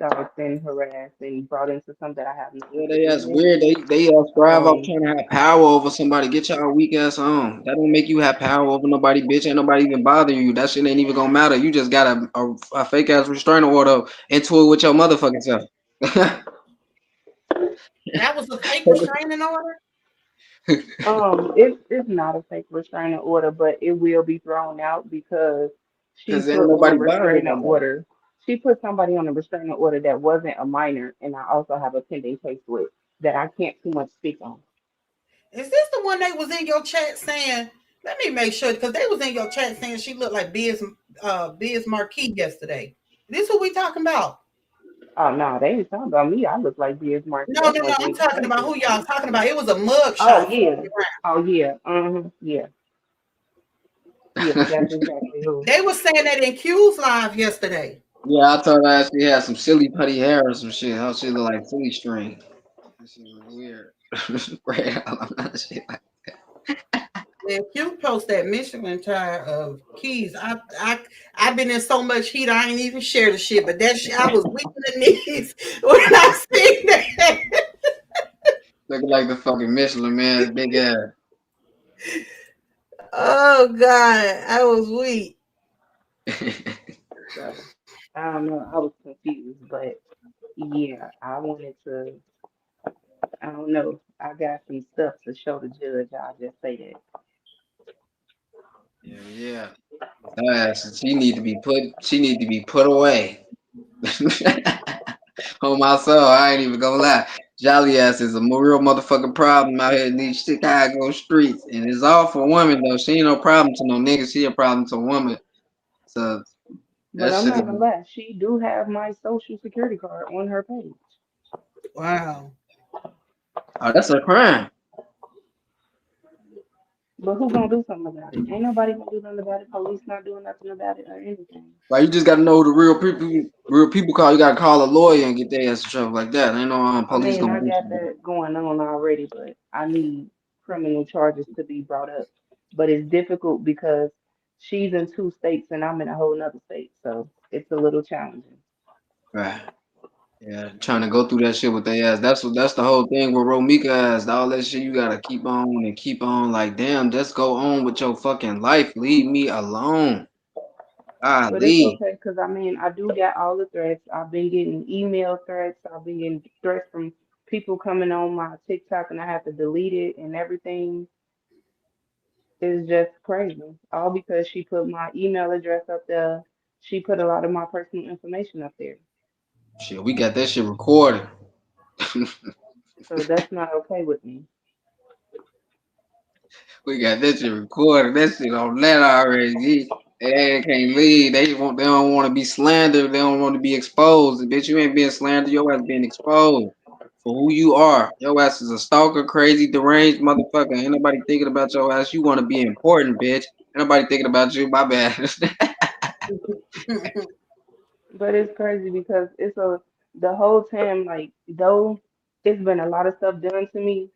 stalked and harassed and brought into something that I have Yeah, nothing to they do ass with. weird. They strive off Um, trying to have power over somebody. Get y'all weak ass on. That don't make you have power over nobody, bitch. Ain't nobody even bothering you. That shit ain't even gonna matter. You just got a fake ass restraining order into it with your motherfucking self. That was a fake restraining order. it's not a fake restraining order, but it will be thrown out because she Cause ain't put on a nobody bothering restraining nobody. order. She put somebody on a restraining order that wasn't a minor, and I also have a pending case with that I can't too much speak on. Is this the one they was in your chat saying? Let me make sure because they was in your chat saying she looked like Biz Marquis yesterday. This who we talking about? Oh no, they ain't talking about me. I look like Biz Markie. No, That's no, one no. I'm thing I talking can about say who about y'all me. talking about. It was a mug Oh shot yeah. floating around. Oh yeah. Yeah. Yeah. That's exactly who. They were saying that in Q's live yesterday. Yeah, I told her she had some silly putty hair or some shit. How she look like silly string. That shit was weird. Shit like- Man, Q post that Michelin tire of keys. I've been in so much heat I ain't even share the shit. But that shit I was weak in the knees when I seen that. Looking like the fucking Michelin man, big ass. Oh God, I was weak. So I don't know. I was confused, but yeah, I wanted to. I don't know. I got some stuff to show the judge. I'll just say that. Yeah. Her ass, she need to be put away. On my soul, I ain't even gonna lie. Jolly ass is a real motherfucking problem out here in these Chicago streets. And it's all for women though. She ain't no problem to no nigga, she a problem to women. So But that I'm shit not is gonna lie. She do have my social security card on her page. Wow. oh, that's a crime. But who gonna do something about it? Ain't nobody gonna do nothing about it. Police not doing nothing about it or anything. Like you just gotta know who the real people call. You gotta call a lawyer and get their ass in trouble like that. Ain't no I police mean, gonna I do got something. that going on already, but I need criminal charges to be brought up. But it's difficult because she's in two states and I'm in a whole nother state, so it's a little challenging. Right. Yeah, trying to go through that shit with their ass. That's the whole thing with Romika ass. All that shit you gotta keep on and keep on. Like, damn, just go on with your fucking life. Leave me alone. But it's Golly. okay because I mean, I do got all the threats. I've been getting email threats. I've been getting threats from people coming on my TikTok and I have to delete it and everything is just crazy. All because she put my email address up there. She put a lot of my personal information up there. Shit, we got that shit recorded. So that's not okay with me. We got that shit recorded. That shit on that already. They can't leave. They don't want to be slandered. They don't want to be exposed. Bitch, you ain't being slandered. Your ass being exposed for who you are. Your ass is a stalker, crazy, deranged motherfucker. Ain't nobody thinking about your ass. You want to be important, bitch. Ain't nobody thinking about you. My bad. But it's crazy because the whole time, like, though it's been a lot of stuff done to me,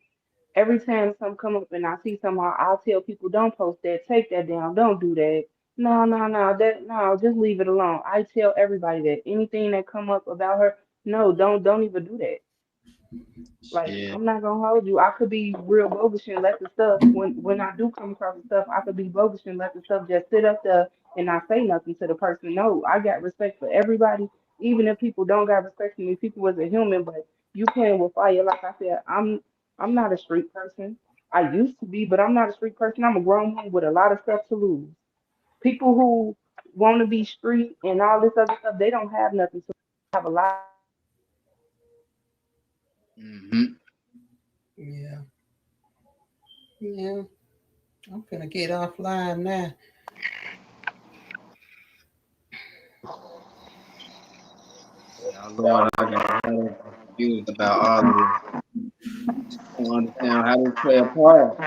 every time something come up and I see somehow, I'll tell people, don't post that, take that down, don't do that. No, just leave it alone. I tell everybody that anything that come up about her, no, don't even do that. Like, Shit. I'm not gonna hold you. I could be real bogus and let the stuff when I do come across the stuff, I could be bogus and let the stuff just sit up there and not say nothing to the person. No, I got respect for everybody, even if people don't got respect for me. People was a human, but you playing with fire. Like I said, I'm not a street person. I used to be, but I'm not a street person. I'm a grown woman with a lot of stuff to lose. People who want to be street and all this other stuff, they don't have nothing to have a lot. Hmm. Yeah. Yeah. I'm gonna get offline now. Yeah, Lord, I got confused about all of this. I don't understand how this play a part.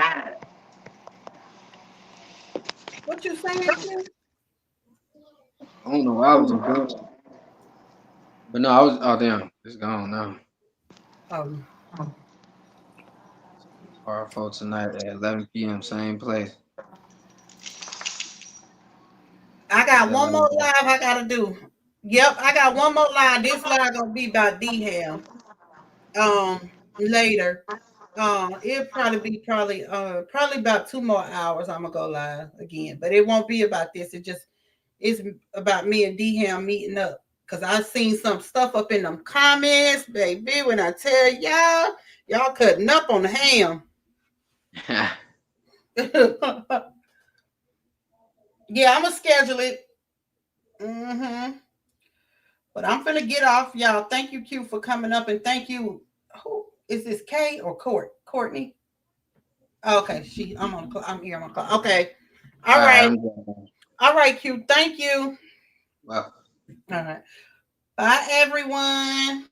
What you saying, Q? I don't know. I was just but no, I was. Oh damn, it's gone now. Um, Hard for tonight at 11 p.m. Same place. I got Yeah, one more live I gotta do. Yep, I got one more line. This line gonna be about D-Ham. Later. It'll probably about 2 more hours. I'm gonna go live again, but it won't be about this. It's about me and D-Ham meeting up. Cause I seen some stuff up in them comments, baby. When I tell y'all cutting up on the ham. Yeah, I'm gonna schedule it. But I'm gonna get off, y'all. Thank you, Q, for coming up, and thank you. Who is this, Kay or Courtney? Okay, I'm here on my clock. Okay, all right, all right, Q. Thank you. Wow. All right, bye, everyone.